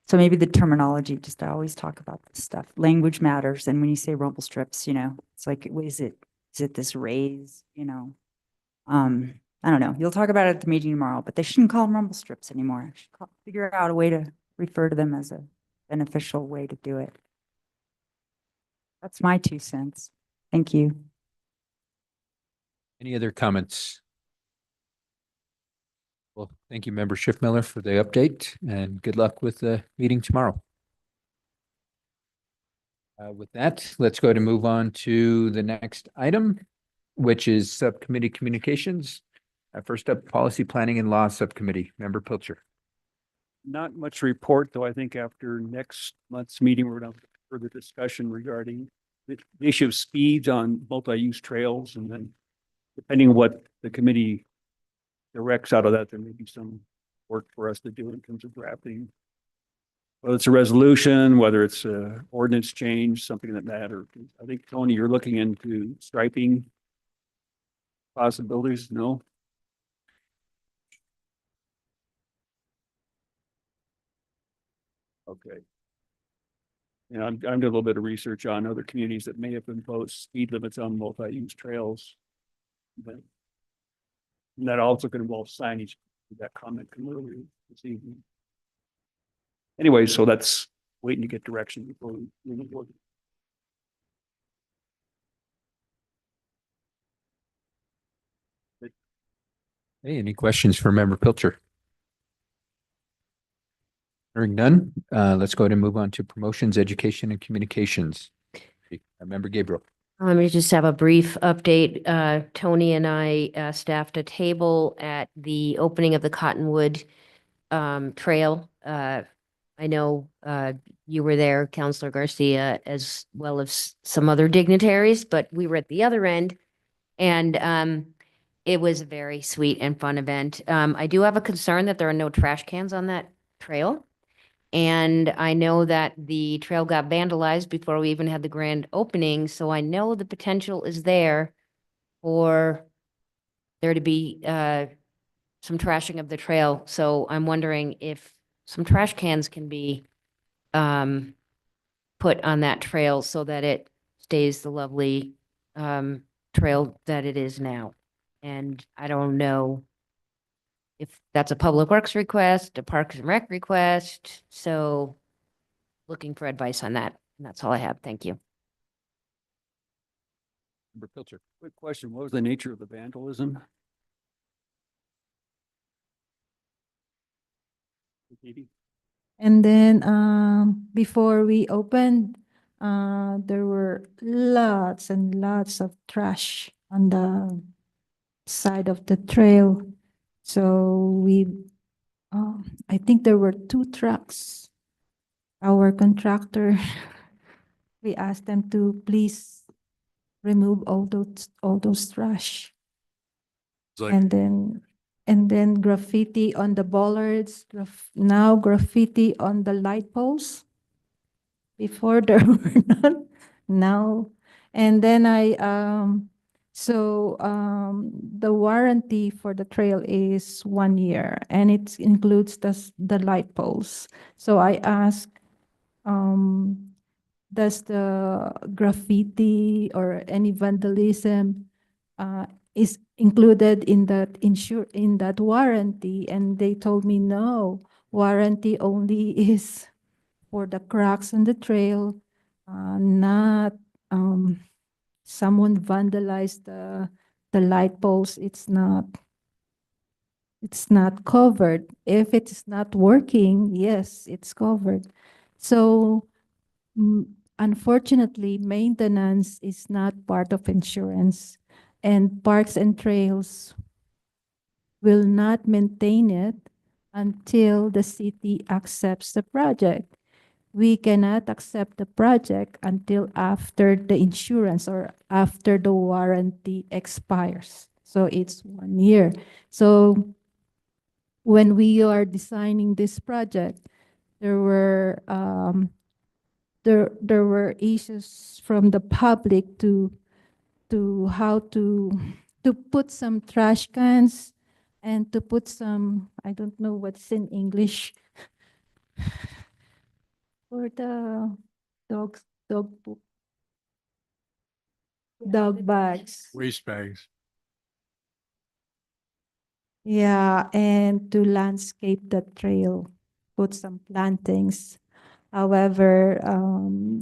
So maybe the terminology, just I always talk about this stuff. Language matters. And when you say rumble strips, you know, it's like, what is it? Is it this raise, you know? I don't know. You'll talk about it at the meeting tomorrow, but they shouldn't call them rumble strips anymore. Figure out a way to refer to them as a beneficial way to do it. That's my 2 cents. Thank you. Any other comments? Well, thank you, Member Schiffmiller, for the update, and good luck with the meeting tomorrow. With that, let's go to move on to the next item, which is subcommittee communications. First up, Policy Planning and Law Subcommittee, Member Pilcher. Not much report, though. I think after next month's meeting, we're going to have further discussion regarding the issue of speeds on multi-use trails. And then depending on what the committee directs out of that, there may be some work for us to do in terms of drafting whether it's a resolution, whether it's a ordinance change, something that matter. I think, Tony, you're looking into striping possibilities, no? Okay. Yeah, I'm doing a little bit of research on other communities that may have imposed speed limits on multi-use trails. But that also could involve signage, that comment from earlier this evening. Anyway, so that's waiting to get direction before we move forward. Hey, any questions for Member Pilcher? Hearing none, let's go ahead and move on to promotions, education, and communications. Member Gabriel. Let me just have a brief update. Tony and I staffed a table at the opening of the Cottonwood Trail. I know you were there, Councilor Garcia, as well as some other dignitaries, but we were at the other end. And it was a very sweet and fun event. I do have a concern that there are no trash cans on that trail. And I know that the trail got vandalized before we even had the grand opening, so I know the potential is there for there to be some trashing of the trail. So I'm wondering if some trash cans can be put on that trail so that it stays the lovely trail that it is now. And I don't know if that's a Public Works request, a Parks and Rec request, so looking for advice on that. And that's all I have. Thank you. Member Pilcher. Quick question, what was the nature of the vandalism? And then before we opened, there were lots and lots of trash on the side of the trail. So I think there were 2 trucks. Our contractor, we asked them to please remove all those trash. And then graffiti on the bollards, now graffiti on the light poles. Before there were none, now. And then the warranty for the trail is 1 year, and it includes the light poles. So I asked, does the graffiti or any vandalism is included in that warranty? And they told me no, warranty only is for the cracks on the trail, not someone vandalized the light poles. It's not covered. If it's not working, yes, it's covered. So unfortunately, maintenance is not part of insurance, and Parks and Trails will not maintain it until the city accepts the project. We cannot accept the project until after the insurance or after the warranty expires. So it's 1 year. So when we are designing this project, there were issues from the public to how to put some trash cans and to put some, I don't know what's in English, for the dog poop. Dog bags. Waste bags. Yeah, and to landscape the trail, put some plantings. However,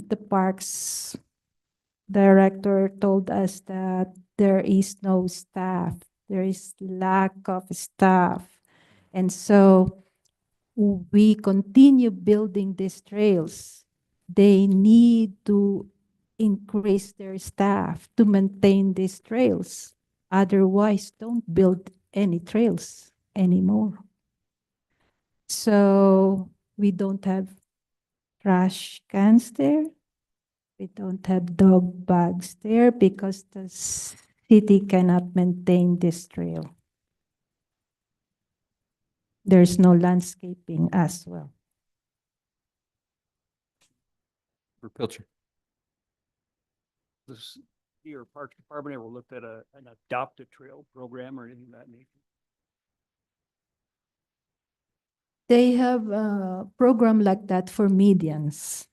the parks director told us that there is no staff. There is lack of staff. And so we continue building these trails. They need to increase their staff to maintain these trails. Otherwise, don't build any trails anymore. So we don't have trash cans there. We don't have dog bags there because the city cannot maintain this trail. There's no landscaping as well. Member Pilcher. This year Parks Department ever looked at an adopt a trail program or anything of that nature? They have a program like that for medians,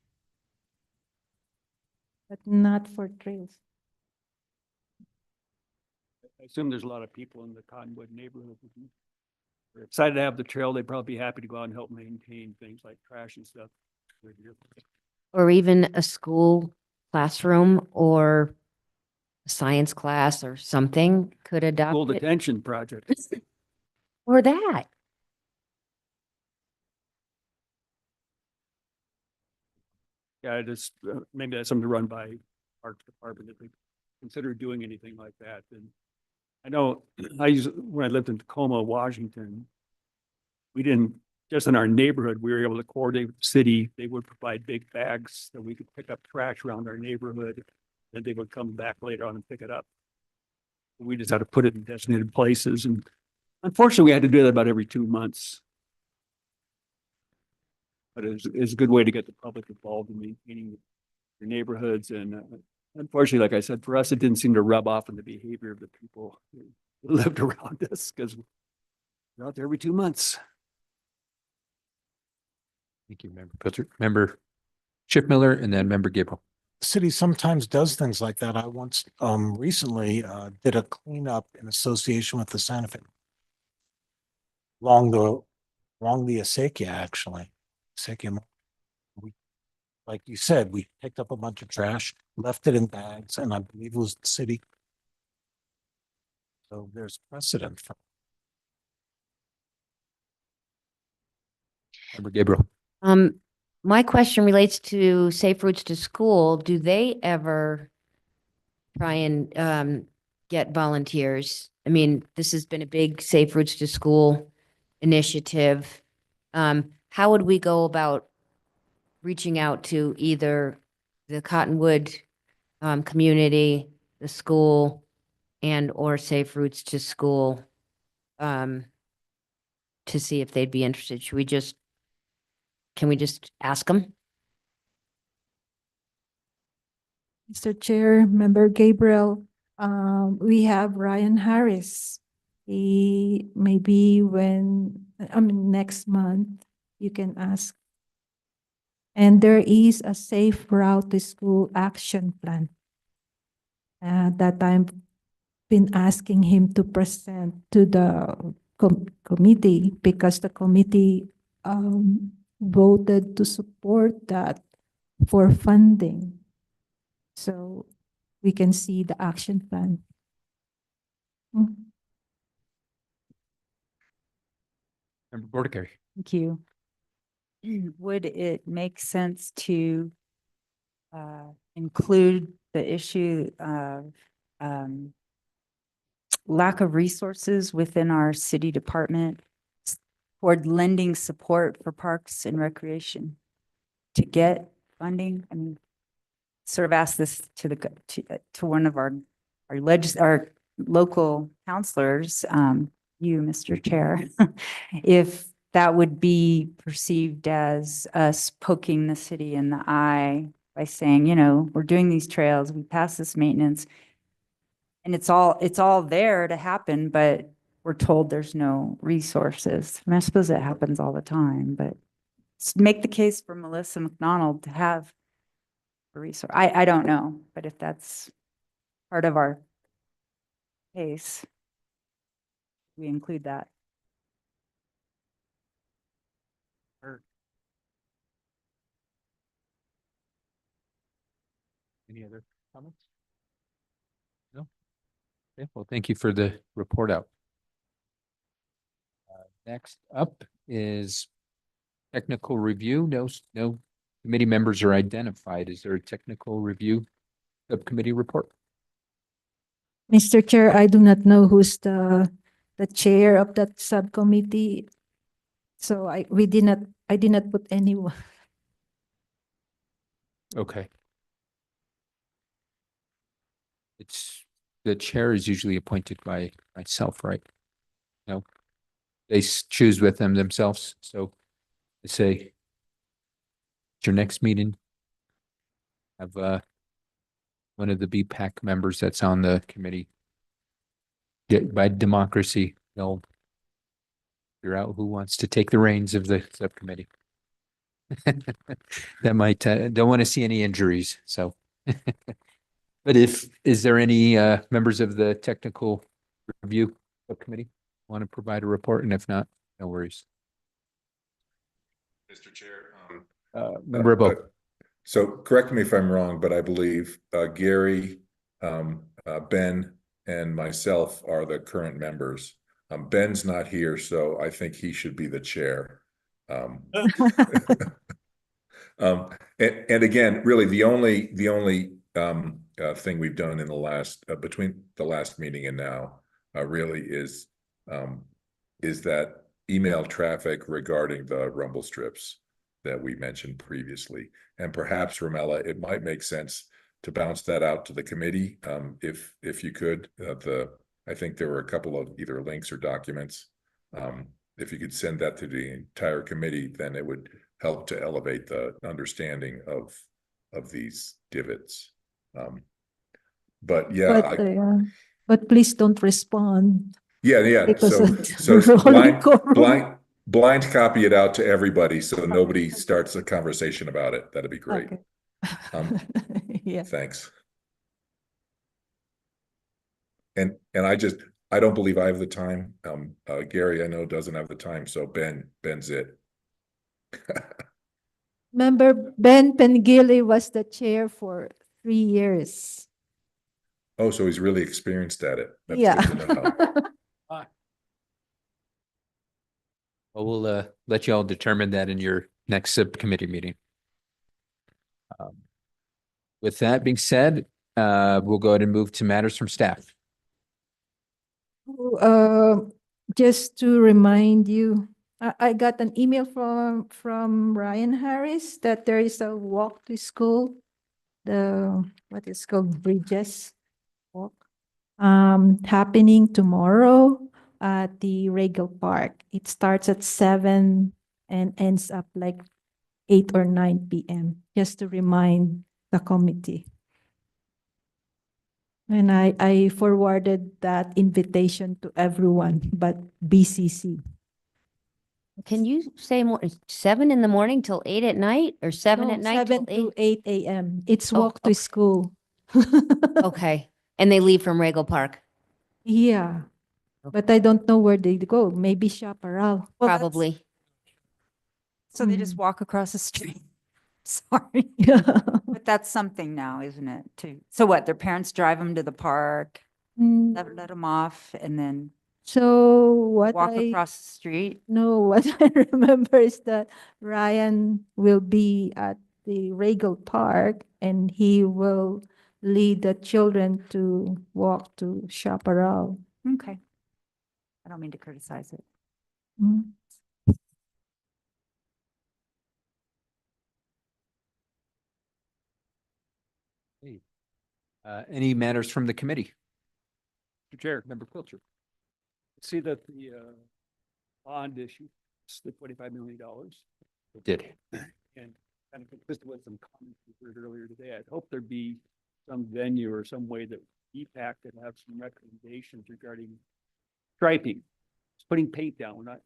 but not for trails. I assume there's a lot of people in the Cottonwood neighborhood. who are excited to have the trail. They'd probably be happy to go out and help maintain things like trash and stuff. Or even a school classroom or a science class or something could School adopt it. detention project. Or that. Yeah, just maybe that's something to run by Parks Department if they consider doing anything like that. And I know when I lived in Tacoma, Washington, we didn't, just in our neighborhood, we were able to coordinate with the city. They would provide big bags that we could pick up trash around our neighborhood. Then they would come back later on and pick it up. We just had to put it in designated places. And unfortunately, we had to do that about every 2 months. But it's a good way to get the public involved in maintaining your neighborhoods. And unfortunately, like I said, for us, it didn't seem to rub off on the behavior of the people who lived around us because we're out there every 2 months. Thank you, Member Pilcher. Member Schiffmiller and then Member Gabriel. City sometimes does things like that. I once recently did a cleanup in association with the Santa Fe along the Acequia, actually. Acequia. Like you said, we picked up a bunch of trash, left it in bags, and I believe it was the city. So there's precedent for. Member Gabriel. My question relates to Safe Routes to School. Do they ever try and get volunteers? I mean, this has been a big Safe Routes to School initiative. How would we go about reaching out to either the Cottonwood community, the school, and or Safe Routes to School to see if they'd be interested? Can we just ask them? Mr. Chair, Member Gabriel, we have Ryan Harris. He maybe next month, you can ask. And there is a safe route to school action plan that I've been asking him to present to the committee because the committee voted to support that for funding. So we can see the action plan. Member Bordecarry. Thank you. Would it make sense to include the issue of lack of resources within our city department toward lending support for parks and recreation to get funding? I mean, sort of asked this to one of our local counselors, you, Mr. Chair, if that would be perceived as us poking the city in the eye by saying, we're doing these trails, we pass this maintenance, and it's all there to happen, but we're told there's no resources. I mean, I suppose it happens all the time, but make the case for Melissa McDonald to have a resource. I don't know, but if that's part of our case, we include that. Any other comments? No? Okay, well, thank you for the report out. Next up is technical review. No committee members are identified. Is there a technical review subcommittee report? Mr. Chair, I do not know who's the chair of that subcommittee. So I did not put anyone. Okay. The chair is usually appointed by myself, right? No, they choose with them themselves. So they say, it's your next meeting. have one of the BPAC members that's on the committee. By democracy, they'll figure out who wants to take the reins of the subcommittee. That might, don't want to see any injuries, so. But is there any members of the technical review subcommittee want to provide a report? And if not, no worries. Mr. Chair. Member Bo. So correct me if I'm wrong, but I believe Gary, Ben, and myself are the current members. Ben's not here, so I think he should be the chair. And again, really the only thing we've done in the last between the last meeting and now really is that email traffic regarding the rumble strips that we mentioned previously. And perhaps, Ramella, it might make sense to bounce that out to the committee if you could. I think there were a couple of either links or documents. If you could send that to the entire committee, then it would help to elevate the understanding of these divots. But yeah, but please don't respond. yeah. Because So rolling blind copy it out to everybody so nobody starts a conversation about it. That'd be great. Okay. Yeah. Thanks. And I don't believe I have the time. Gary, I know doesn't have the time, so Ben's it. Member Ben Pengili was the chair for 3 years. Oh, so he's really experienced at it. That's Yeah. good to know. Well, we'll let you all determine that in your next subcommittee meeting. With that being said, we'll go ahead and move to matters from staff. Just to remind you, I got an email from Ryan Harris that there is a walk to school, what is called Bridges Walk, happening tomorrow at the Regal Park. It starts at 7 and ends up like 8 or 9 p.m. just to remind the committee. And I forwarded that invitation to everyone but BCC. Can you say more, 7 in the morning till 8 at night or 7 No, at night? 7 till to 8 a.m. It's Oh, walk to school. Okay. And they leave from Regal Park? Yeah, but I don't know where they go. Maybe Chaparral. Probably. So they just walk across the street. Sorry. But that's something now, isn't it, too? So what, their parents drive them to the park, Mm, let them off, and then So what walk I across the street? know, what I remember is that Ryan will be at the Regal Park and he will lead the children to walk to Chaparral. Okay. I don't mean to criticize it. Mm. Any matters from the committee? Mr. Chair, Member Pilcher. see that the bond issue, it's the $25 million. It did. And kind of consistent with some comments we heard earlier today, I'd hope there'd be some venue or some way that BPAC could have some recommendations regarding striping, just putting paint down. We're not,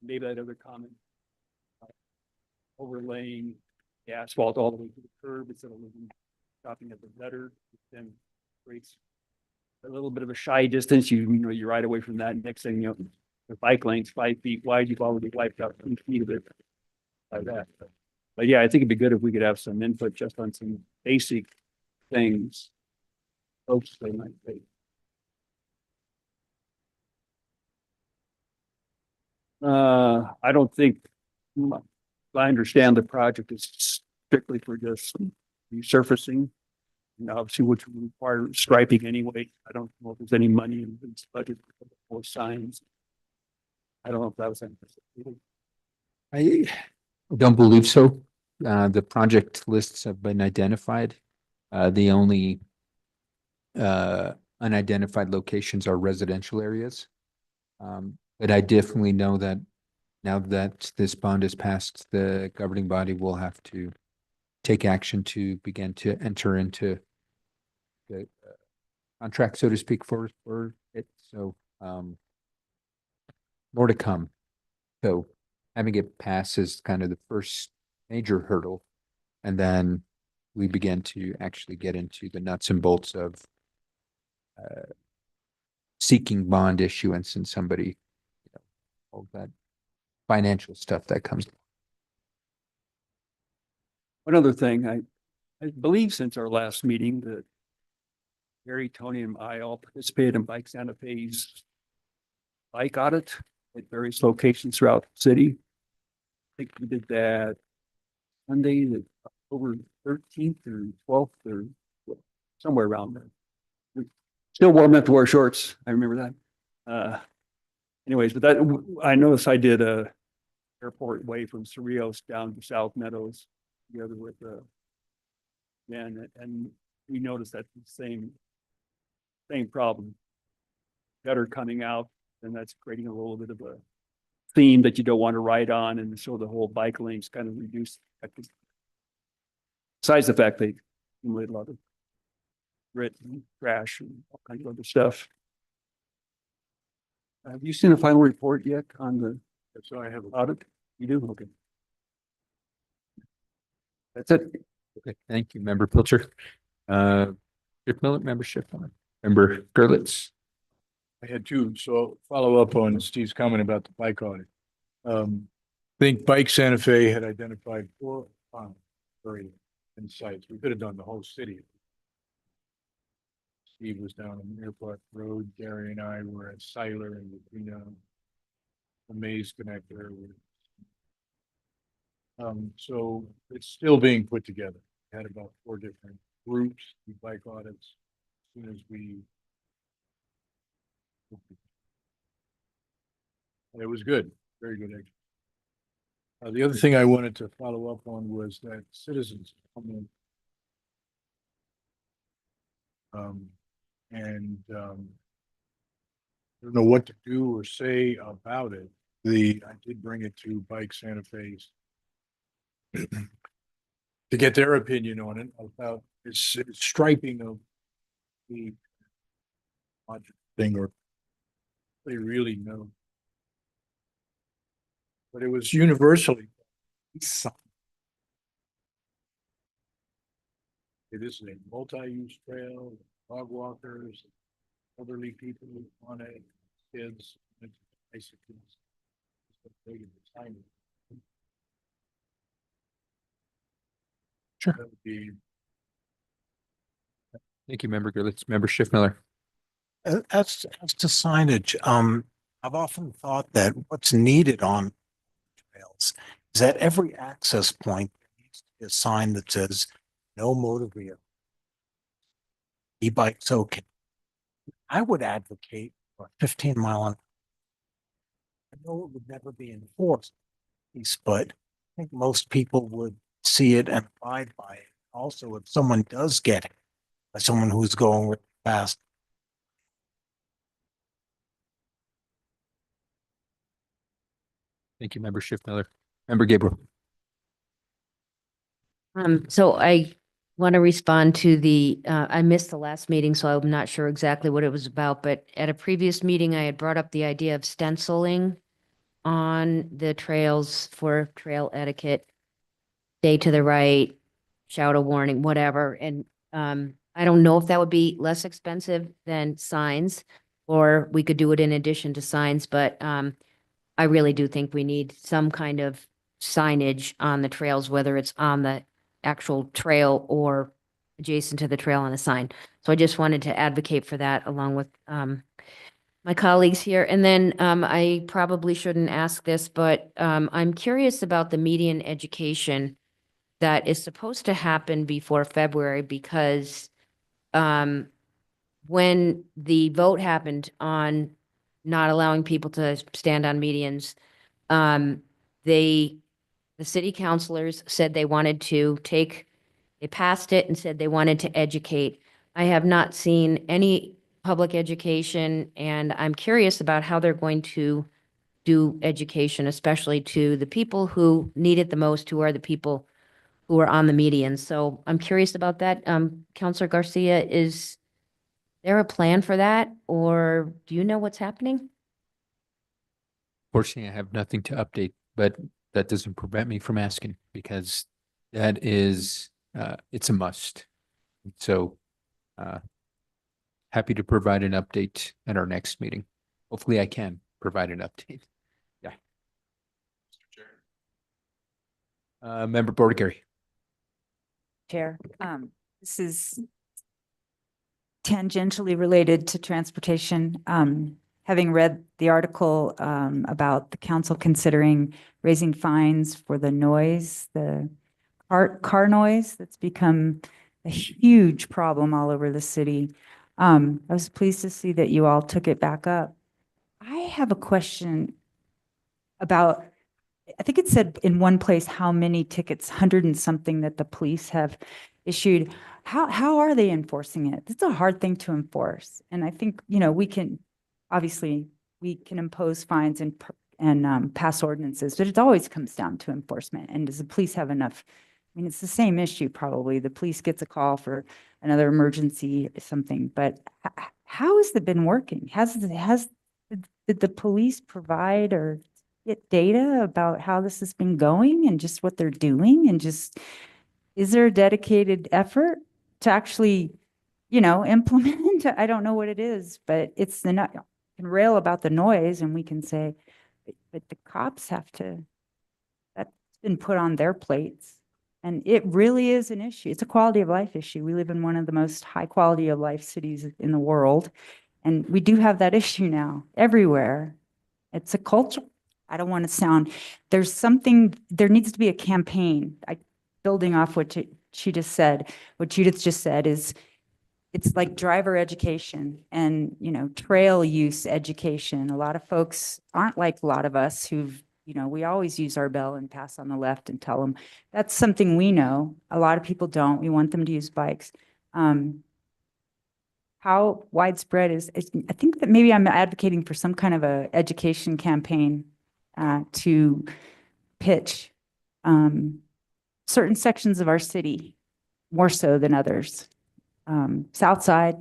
maybe that other comment, overlaying the asphalt all the way to the curb instead of stopping at the gutter, then creates a little bit of a shy distance. You ride away from that. Next thing, the bike lane's 5 feet wide. You've already wiped out 2 feet of it like that. But yeah, I think it'd be good if we could have some input just on some basic things. Folks, they might take. I don't think, I understand the project is strictly for just resurfacing. And obviously, which would require striping anyway. I don't know if there's any money in this budget for signs. I don't know if that was anticipated. I don't believe so. The project lists have been identified. The only unidentified locations are residential areas. But I definitely know that now that this bond is passed, the governing body will have to take action to begin to enter into the contract, so to speak, for it. So more to come. So having it pass is kind of the first major hurdle. And then we begin to actually get into the nuts and bolts of seeking bond issuance and somebody, all that financial stuff that comes. One other thing, I believe since our last meeting that Gary, Tony, and I all participated in Bike Santa Fe's bike audit at various locations throughout the city. I think we did that Sunday, the October 13th or 12th or somewhere around there. We still warm enough to wear shorts. I remember that. Anyways, but that I noticed I did a airport way from Cerritos down to South Meadows together with Jen, and we noticed that the same problem. Gutter coming out, and that's creating a little bit of a theme that you don't want to ride on, and so the whole bike lanes kind of reduced. Besides the fact they accumulate a lot of grit and trash and all kinds of other stuff. Have you seen a final report yet on the So I have. audit? You do? Okay. That's it. Okay, thank you, Member Pilcher. Shift Miller, Member Shift Miller, Member Gerlitz. I had two, so follow up on Steve's comment about the bike audit. I think Bike Santa Fe had identified 4 very in sites. We could have done the whole city. Steve was down on Airport Road. Gary and I were at Siler and the Maze Connector. So it's still being put together. We had about 4 different groups, do bike audits. As soon as we it was good, very good. The other thing I wanted to follow up on was that citizens comment. I don't know what to do or say about it. I did bring it to Bike Santa Fe's to get their opinion on it about this striping of the thing, or they really know. But it was universally. It is a multi-use trail, dog walkers, elderly people on it, kids, bicycles. Sure. That would be Thank you, Member Gerlitz. Member Shift Miller. As to signage, I've often thought that what's needed on trails is that every access point needs to be a sign that says no motor vehicle. E-bikes okay. I would advocate for 15 mile an hour. I know it would never be enforced, but I think most people would see it and abide by it. Also, if someone does get it, by someone who's going really fast, Thank you, Member Shift Miller. Member Gabriel. So I want to respond to I missed the last meeting, so I'm not sure exactly what it was about, but at a previous meeting, I had brought up the idea of stenciling on the trails for trail etiquette, stay to the right, shout a warning, whatever. And I don't know if that would be less expensive than signs, or we could do it in addition to signs, but I really do think we need some kind of signage on the trails, whether it's on the actual trail or adjacent to the trail on a sign. So I just wanted to advocate for that along with my colleagues here. And then I probably shouldn't ask this, but I'm curious about the median education that is supposed to happen before February, because when the vote happened on not allowing people to stand on medians, the city councilors said they wanted to they passed it and said they wanted to educate. I have not seen any public education, and I'm curious about how they're going to do education, especially to the people who need it the most, who are the people who are on the median. So I'm curious about that. Counselor Garcia, is there a plan for that, or do you know what's happening? Fortunately, I have nothing to update, but that doesn't prevent me from asking because that is, it's a must. So, happy to provide an update at our next meeting. Hopefully I can provide an update. Yeah. Member Bordigary. Chair, this is tangentially related to transportation. Having read the article about the council considering raising fines for the noise, the car noise that's become a huge problem all over the city. I was pleased to see that you all took it back up. I have a question about, I think it said in one place how many tickets, 100 and something, that the police have issued. How are they enforcing it? It's a hard thing to enforce. And I think, we can, obviously, we can impose fines and pass ordinances, but it always comes down to enforcement. And does the police have enough? I mean, it's the same issue probably. The police gets a call for another emergency or something, but how has it been working? Did the police provide or get data about how this has been going and just what they're doing, and just, is there a dedicated effort to actually, implement? I don't know what it is, but it's the, can rail about the noise and we can say, but the cops have to, that's been put on their plates. And it really is an issue. It's a quality of life issue. We live in one of the most high quality of life cities in the world. And we do have that issue now everywhere. It's a culture. I don't want to sound, there needs to be a campaign. Building off what she just said, what Judith just said is, it's like driver education and, trail use education. A lot of folks aren't like a lot of us who've, we always use our bell and pass on the left and tell them. That's something we know. A lot of people don't. We want them to use bikes. How widespread is, I think that maybe I'm advocating for some kind of a education campaign to pitch certain sections of our city more so than others. South side,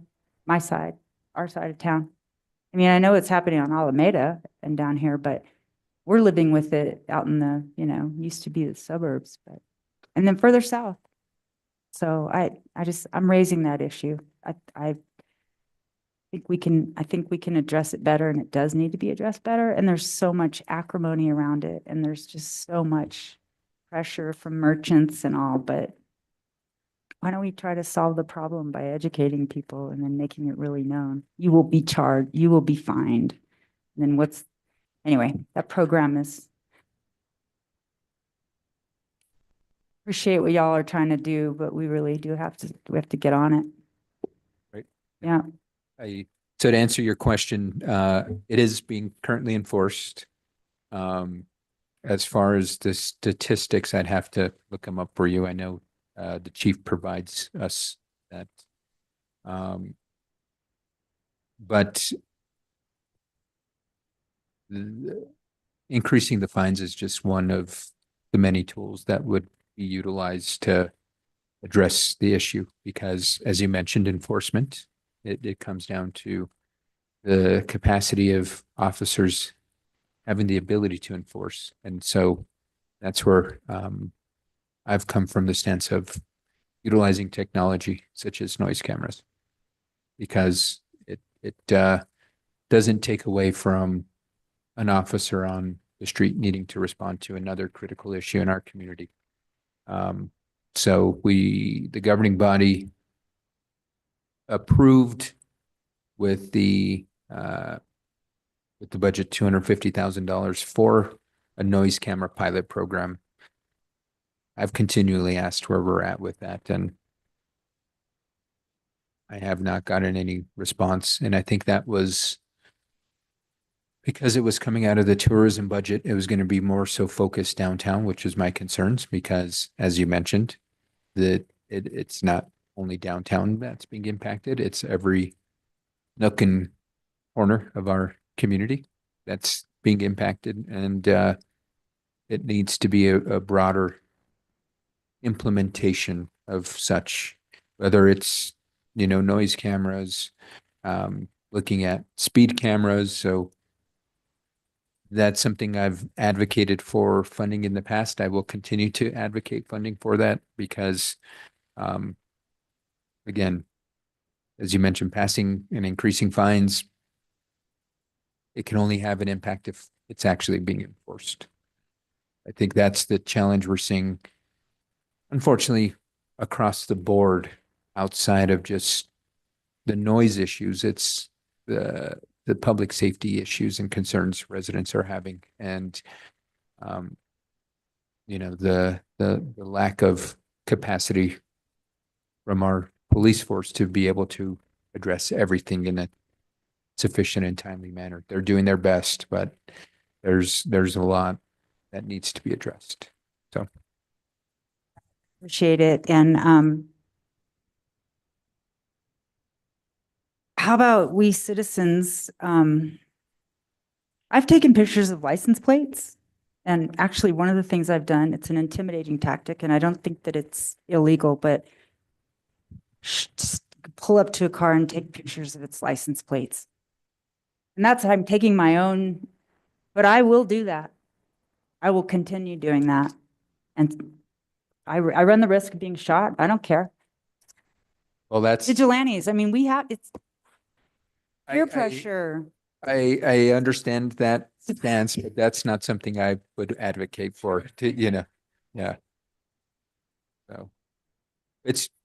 my side, our side of town. I mean, I know it's happening on Alameda and down here, but we're living with it out in the, used to be the suburbs, and then further south. So I'm raising that issue. I think we can address it better, and it does need to be addressed better. And there's so much acrimony around it, and there's just so much pressure from merchants and all, but why don't we try to solve the problem by educating people and then making it really known? You will be charged, you will be fined. And then anyway, that program is, appreciate what y'all are trying to do, but we really do have to get on it. Right. Yeah. So to answer your question, it is being currently enforced. As far as the statistics, I'd have to look them up for you. I know the chief provides us that. But increasing the fines is just one of the many tools that would be utilized to address the issue, because as you mentioned, enforcement, it comes down to the capacity of officers having the ability to enforce. And so that's where I've come from the stance of utilizing technology such as noise cameras, because it doesn't take away from an officer on the street needing to respond to another critical issue in our community. So the governing body approved with the budget $250,000 for a noise camera pilot program. I've continually asked where we're at with that, and I have not gotten any response. And I think that was because it was coming out of the tourism budget. It was going to be more so focused downtown, which is my concerns, because as you mentioned, it's not only downtown that's being impacted, it's every nook and corner of our community that's being impacted. And it needs to be a broader implementation of such, whether it's, noise cameras, looking at speed cameras. So that's something I've advocated for funding in the past. I will continue to advocate funding for that because, again, as you mentioned, passing and increasing fines, it can only have an impact if it's actually being enforced. I think that's the challenge we're seeing, unfortunately, across the board, outside of just the noise issues. It's the public safety issues and concerns residents are having, and the lack of capacity from our police force to be able to address everything in a sufficient and timely manner. They're doing their best, but there's a lot that needs to be addressed. So Appreciate it. And how about we citizens? I've taken pictures of license plates. And actually, one of the things I've done, it's an intimidating tactic, and I don't think that it's illegal, but just pull up to a car and take pictures of its license plates. And I'm taking my own, but I will do that. I will continue doing that. And I run the risk of being shot. I don't care. well, that's Vigilantes, I mean, it's peer I- pressure. I understand that stance, but that's not something I would advocate for, yeah. So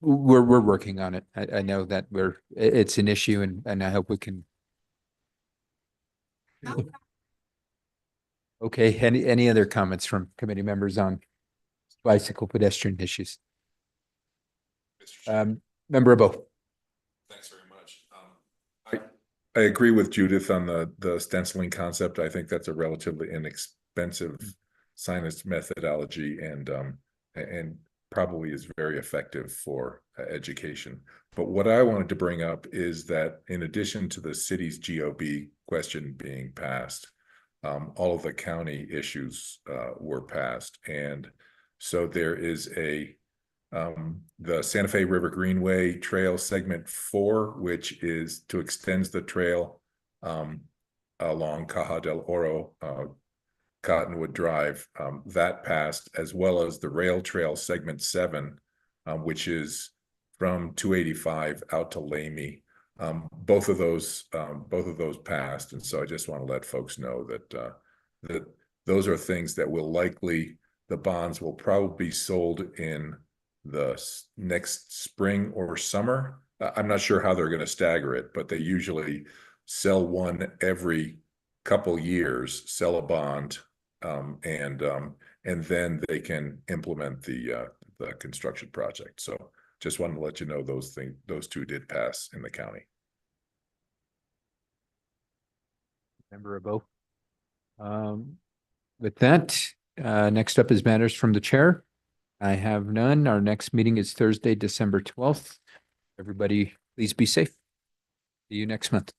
we're working on it. I know that it's an issue, and I hope we can. Okay, any other comments from committee members on bicycle pedestrian issues? Member Abo. Thanks very much. I agree with Judith on the stenciling concept. I think that's a relatively inexpensive signage methodology and probably is very effective for education. But what I wanted to bring up is that in addition to the city's GOB question being passed, all of the county issues were passed. And so there is the Santa Fe River Greenway Trail Segment 4, which is to extend the trail along Caja del Oro, Cottonwood Drive, that passed, as well as the Rail Trail Segment 7, which is from 285 out to Lamy. Both of those passed, and so I just want to let folks know that those are things that will likely, the bonds will probably be sold in the next spring or summer. I'm not sure how they're going to stagger it, but they usually sell one every couple years, sell a bond, and then they can implement the construction project. So just wanted to let you know those two did pass in the county. Member Abo. With that, next up is matters from the chair. I have none. Our next meeting is Thursday, December 12th. Everybody, please be safe. See you next month.